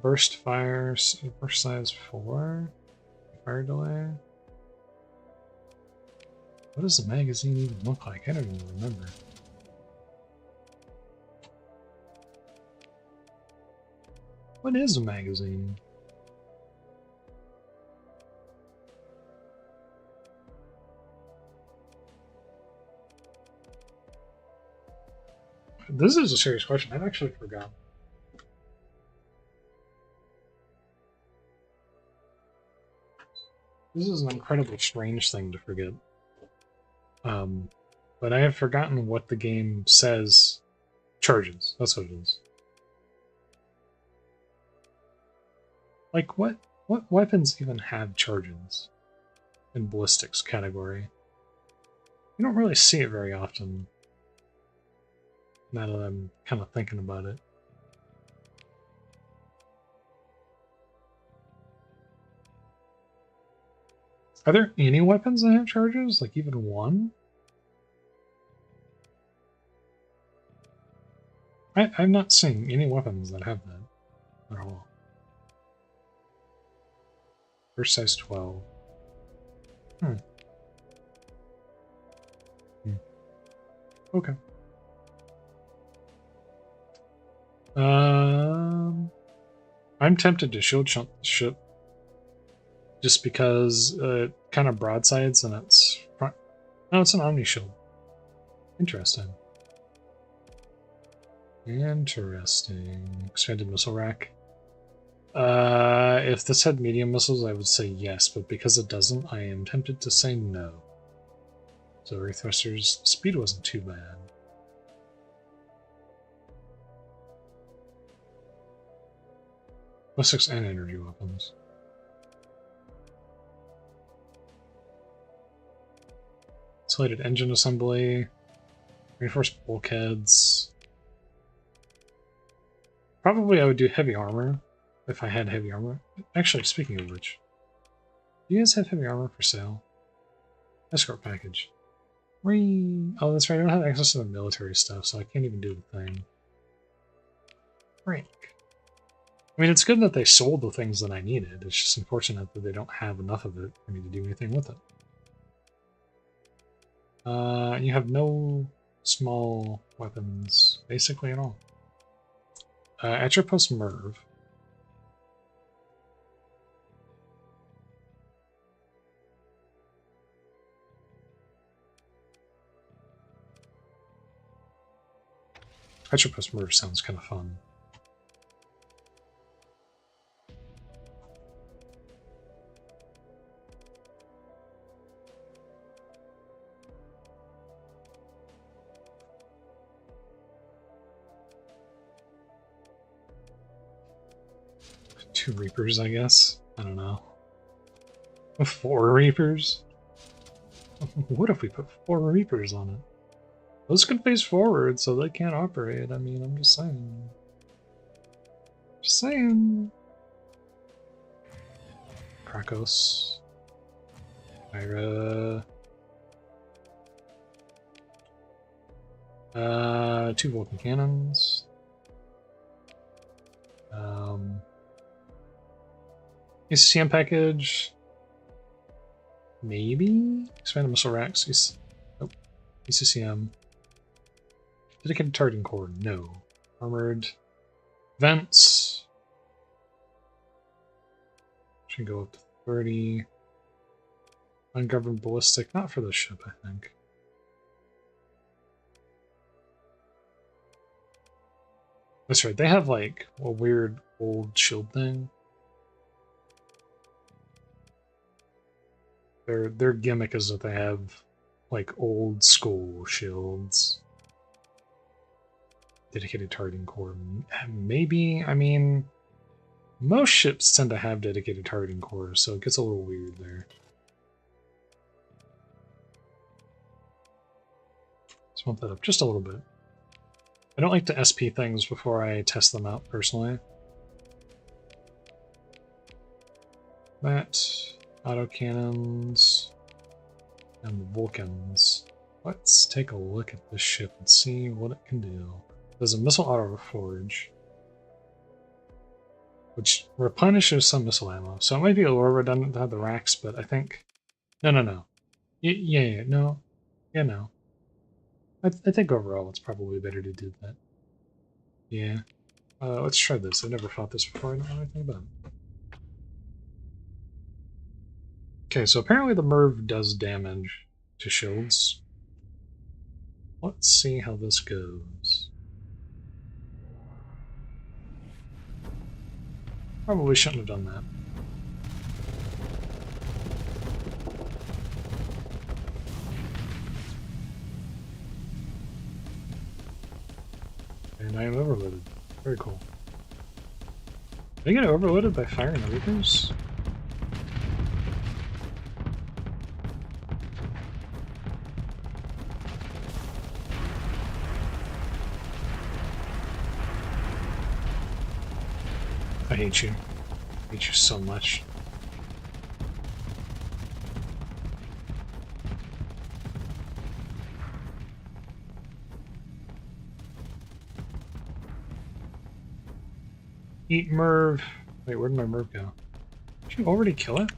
Burst fire, burst size 4. Fire delay. What does the magazine even look like? I don't even remember. What is a magazine? This is a serious question. I've actually forgotten. This is an incredibly strange thing to forget. But I have forgotten what the game says charges. That's what it is. Like, what weapons even have charges in ballistics category? You don't really see it very often, now that I'm kind of thinking about it. Are there any weapons that have charges? Like, even one? I'm not seeing any weapons that have that at all. First size 12. Okay. I'm tempted to shield chunk the ship just because it kind of broadsides and it's front. No, it's an Omni shield. Interesting. Interesting. Expanded missile rack. If this had medium missiles, I would say yes, but because it doesn't, I am tempted to say no. So Ray Thruster's speed wasn't too bad. Ballistics and energy weapons. Insulated engine assembly. Reinforced bulkheads. Probably I would do heavy armor if I had heavy armor. Actually, speaking of which, do you guys have heavy armor for sale? Escort package. Whee! Oh, that's right. I don't have access to the military stuff, so I can't even do the thing. Frank. I mean, it's good that they sold the things that I needed. It's just unfortunate that they don't have enough of it for me to do anything with it. You have no small weapons, basically, at all. Atropos Merv. Atropos Merv sounds kind of fun. Two Reapers, I guess. I don't know. 4 Reapers? What if we put 4 Reapers on it? Those can face forward, so they can't operate. I mean, I'm just saying. Just saying. Krakos. Ira. 2 Vulcan cannons. ECCM package. Maybe? Expanded missile racks. Nope. ECCM. Dedicated targeting core. No. Armored. Vents. Should go up to 30. Ungoverned ballistic. Not for this ship, I think. That's right. They have like a weird old shield thing. Their gimmick is that they have like old school shields. Dedicated targeting core. Maybe, I mean, most ships tend to have dedicated targeting cores, so it gets a little weird there. Let's bump that up just a little bit. I don't like to SP things before I test them out personally. That, autocannons, and the Vulcans. Let's take a look at this ship and see what it can do. There's a missile auto reforge, which replenishes some missile ammo. So it might be a little redundant to have the racks, but I think... No. No. I think overall it's probably better to do that. Yeah. Let's try this. I've never fought this before. I don't know anything about it. Okay, so apparently the Merv does damage to shields. Let's see how this goes. Probably shouldn't have done that. And I am overloaded. Very cool. Did I get overloaded by firing the Reapers? I hate you. I hate you so much. Eat Merv. Wait, where did my Merv go? Did you already kill it?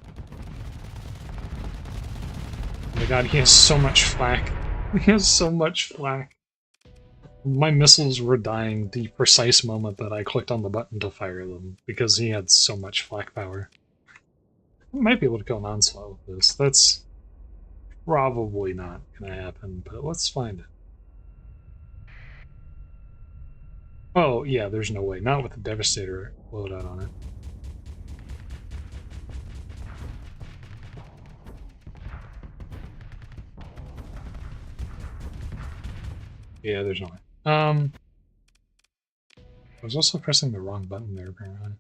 Oh my god, he has so much flak. He has so much flak. My missiles were dying the precise moment that I clicked on the button to fire them, because he had so much flak power. I might be able to kill an onslaught with this. That's probably not going to happen, but let's find it. Oh, yeah, there's no way. Not with the Devastator loadout on it. Yeah, there's no way. I was also pressing the wrong button there, apparently.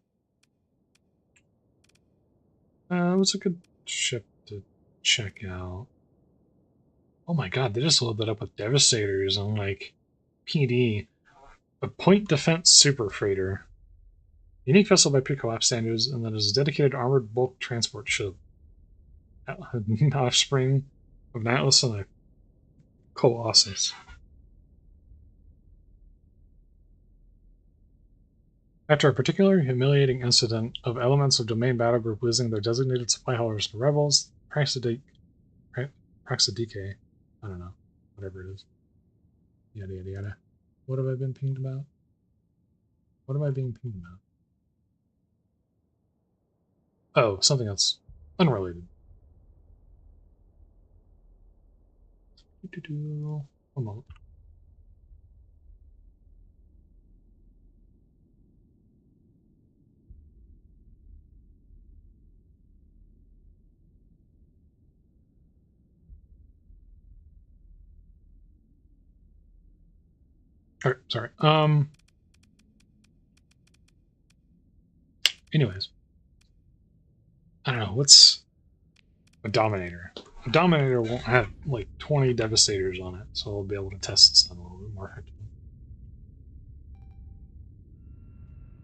What's a good ship to check out? Oh my god, they just loaded that up with Devastators on, like, PD. A point defense super freighter. Unique vessel by pre-collapse standards, and that is a dedicated armored bulk transport ship. Offspring of an Atlas and a Colossus. After a particularly humiliating incident of elements of domain battle group losing their designated supply haulers to rebels, Praxidike, I don't know, whatever it is. Yada yada yada. What have I been pinged about? What am I being pinged about? Oh, something else. Unrelated. One moment. All right, sorry. Anyways, I don't know. What's a Dominator? A Dominator won't have like 20 Devastators on it, so I'll be able to test this on a little bit more effectively.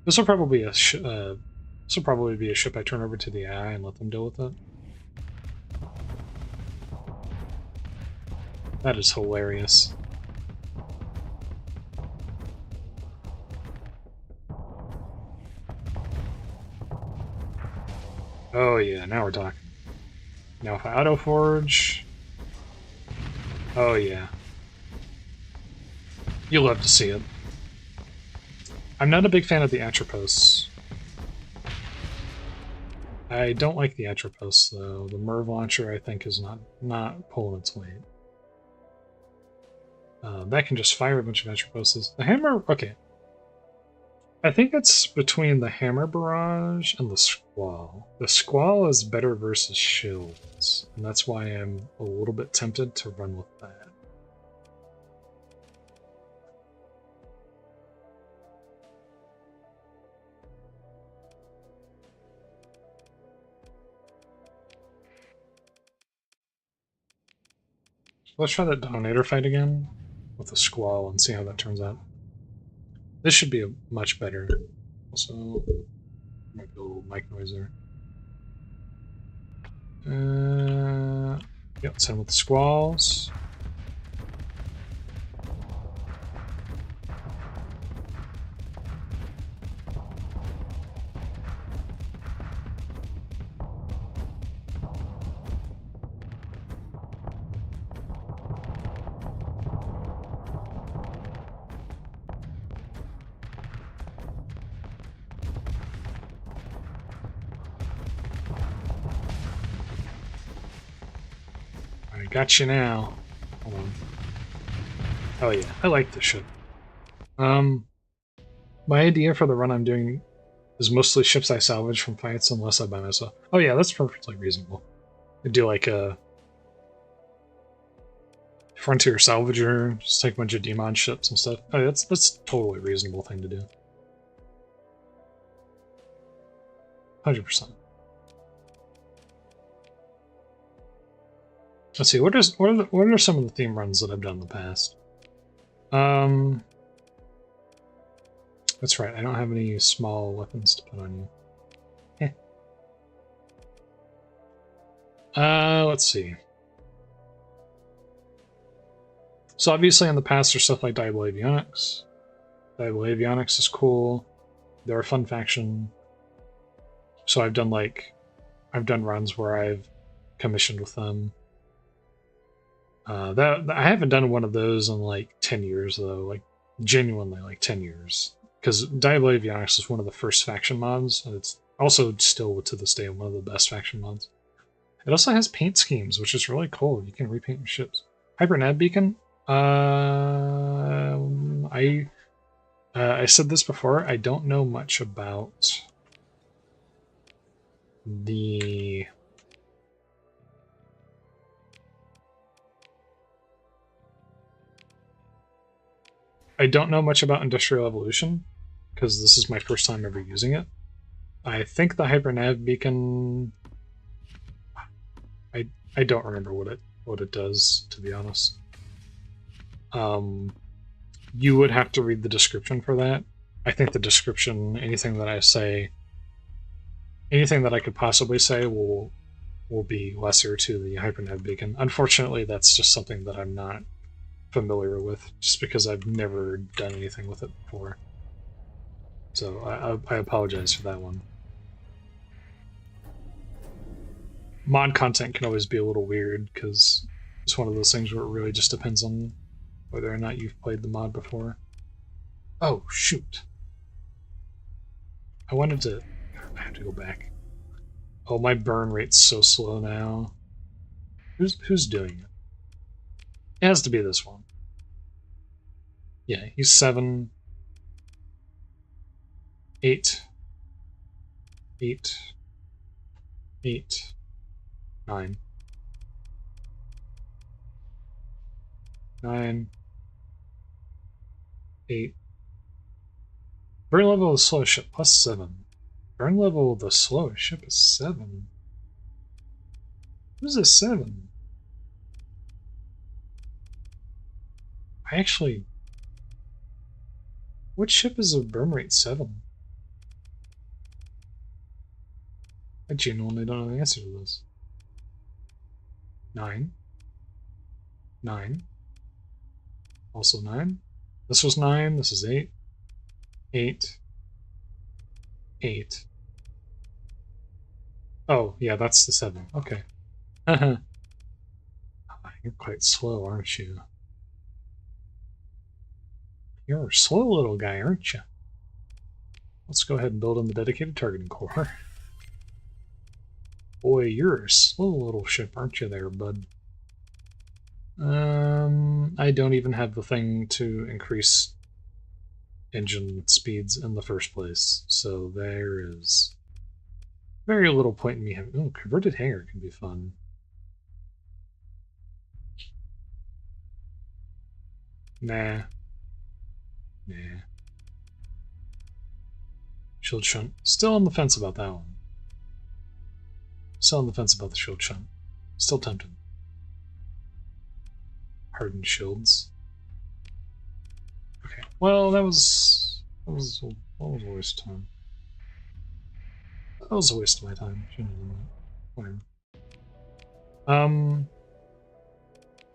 This will probably be a ship I turn over to the AI and let them deal with it. That is hilarious. Oh yeah, now we're talking. Now if I auto forge, oh yeah, you'll love to see it. I'm not a big fan of the Atropos. I don't like the Atropos though. The Merv launcher I think is not pulling its weight. That can just fire a bunch of Atroposes. The hammer, okay. I think it's between the Hammer Barrage and the Squall. The Squall is better versus shields, and that's why I'm a little bit tempted to run with that. Let's try that Dominator fight again with the Squall and see how that turns out. This should be a much better. Also, might be a little mic noise there. Yep, let's hit him with the Squalls. Got you now. Hold on. Oh yeah, I like this ship. My idea for the run I'm doing is mostly ships I salvage from fights unless I buy myself. Oh yeah, that's perfectly reasonable. I do like a Frontier Salvager, just take a bunch of Demon ships and stuff. Oh, that's a totally reasonable thing to do. 100%. Let's see, what are some of the theme runs that I've done in the past? That's right, I don't have any small weapons to put on you. Let's see. So obviously in the past there's stuff like Diable Avionics. Diable Avionics is cool. They're a fun faction. So I've done runs where I've commissioned with them. I haven't done one of those in like 10 years though, like genuinely like 10 years. Because Diable Avionics is one of the first faction mods, and it's also still to this day one of the best faction mods. It also has paint schemes, which is really cool. You can repaint your ships. Hyper Nav Beacon. I said this before. I don't know much about the Industrial Evolution, because this is my first time ever using it. I think the Hyper Nav Beacon, I don't remember what it does, to be honest. You would have to read the description for that. I think the description, anything that I could possibly say will be lesser to the Hyper Nav Beacon. Unfortunately, that's just something that I'm not familiar with, just because I've never done anything with it before. So I apologize for that one. Mod content can always be a little weird, because it's one of those things where it really just depends on whether or not you've played the mod before. Oh, shoot. I wanted to... I have to go back. Oh, my burn rate's so slow now. Who's doing it? It has to be this one. Yeah, he's 7, 8, 8, 8, 9, 9, 8. Burn level of the slowest ship plus 7. Burn level of the slowest ship is 7. Who's a 7? I actually... What ship is a burn rate 7? I genuinely don't know the answer to this. 9. 9. Also 9. This was 9. This is 8. 8. 8. Oh, yeah, that's the 7. Okay. You're quite slow, aren't you? You're a slow little guy, aren't you? Let's go ahead and build in the dedicated targeting core. Boy, you're a slow little ship, aren't you there, bud? I don't even have the thing to increase engine speeds in the first place, so there is very little point in me having... Oh, converted hangar can be fun. Nah. Nah. Shield shunt. Still on the fence about that one. Still on the fence about the shield shunt. Still tempted. Hardened shields. Okay. Well, that was a waste of time. That was a waste of my time. Shouldn't have done that. Whatever.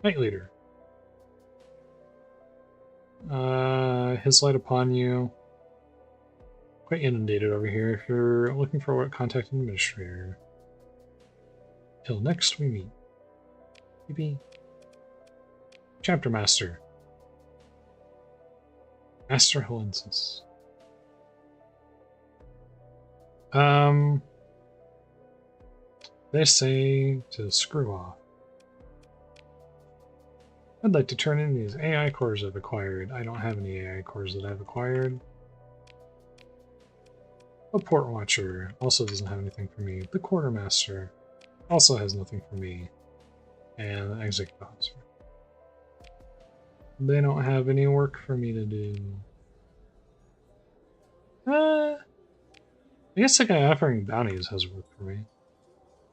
Knight Leader. His light upon you. Quite inundated over here. If you're looking for what, contact an administrator. Till next we meet. Maybe. Chapter Master. Master Helensis. They say to screw off. I'd like to turn in these AI cores I've acquired. I don't have any AI cores that I've acquired. A Port Watcher also doesn't have anything for me. The Quartermaster also has nothing for me. And the Executive Officer. They don't have any work for me to do. I guess the guy offering bounties has work for me.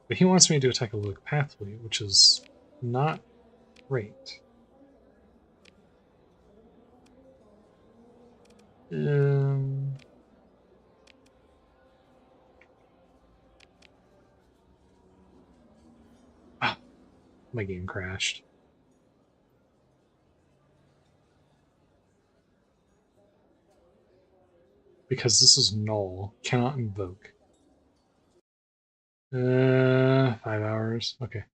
But he wants me to attack a Luddic Path fleet, which is not great. My game crashed. Because this is null. Cannot invoke. 5 hours. Okay.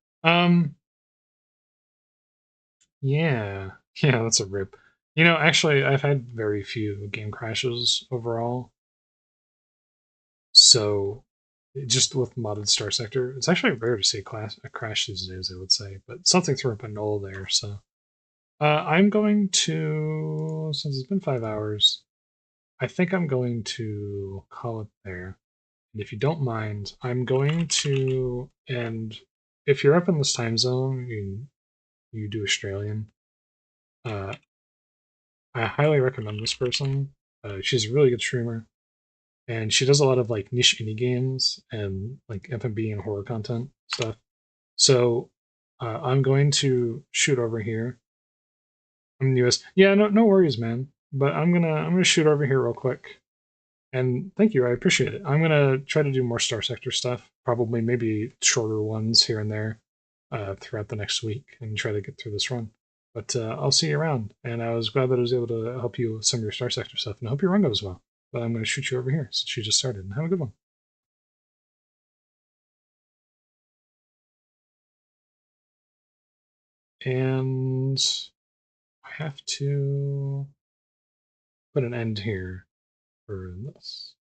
Yeah. Yeah, that's a rip. You know, actually, I've had very few game crashes overall. So, just with modded Starsector, it's actually rare to see a crash these days, I would say. But something threw up a null there, so... I'm going to... Since it's been 5 hours, I think I'm going to call it there. And if you don't mind, I'm going to... And if you're up in this time zone, you do Australian, I highly recommend this person. She's a really good streamer, and she does a lot of like niche indie games and like FMB and horror content stuff. So I'm going to shoot over here. I'm in the US. Yeah, no worries, man. But I'm gonna shoot over here real quick. And thank you, I appreciate it. I'm gonna try to do more Starsector stuff, probably maybe shorter ones here and there throughout the next week, and try to get through this run. But I'll see you around, and I was glad that I was able to help you with some of your Starsector stuff, and I hope your run goes well. But I'm going to shoot you over here since you just started, and have a good one. And I have to put an end here for this.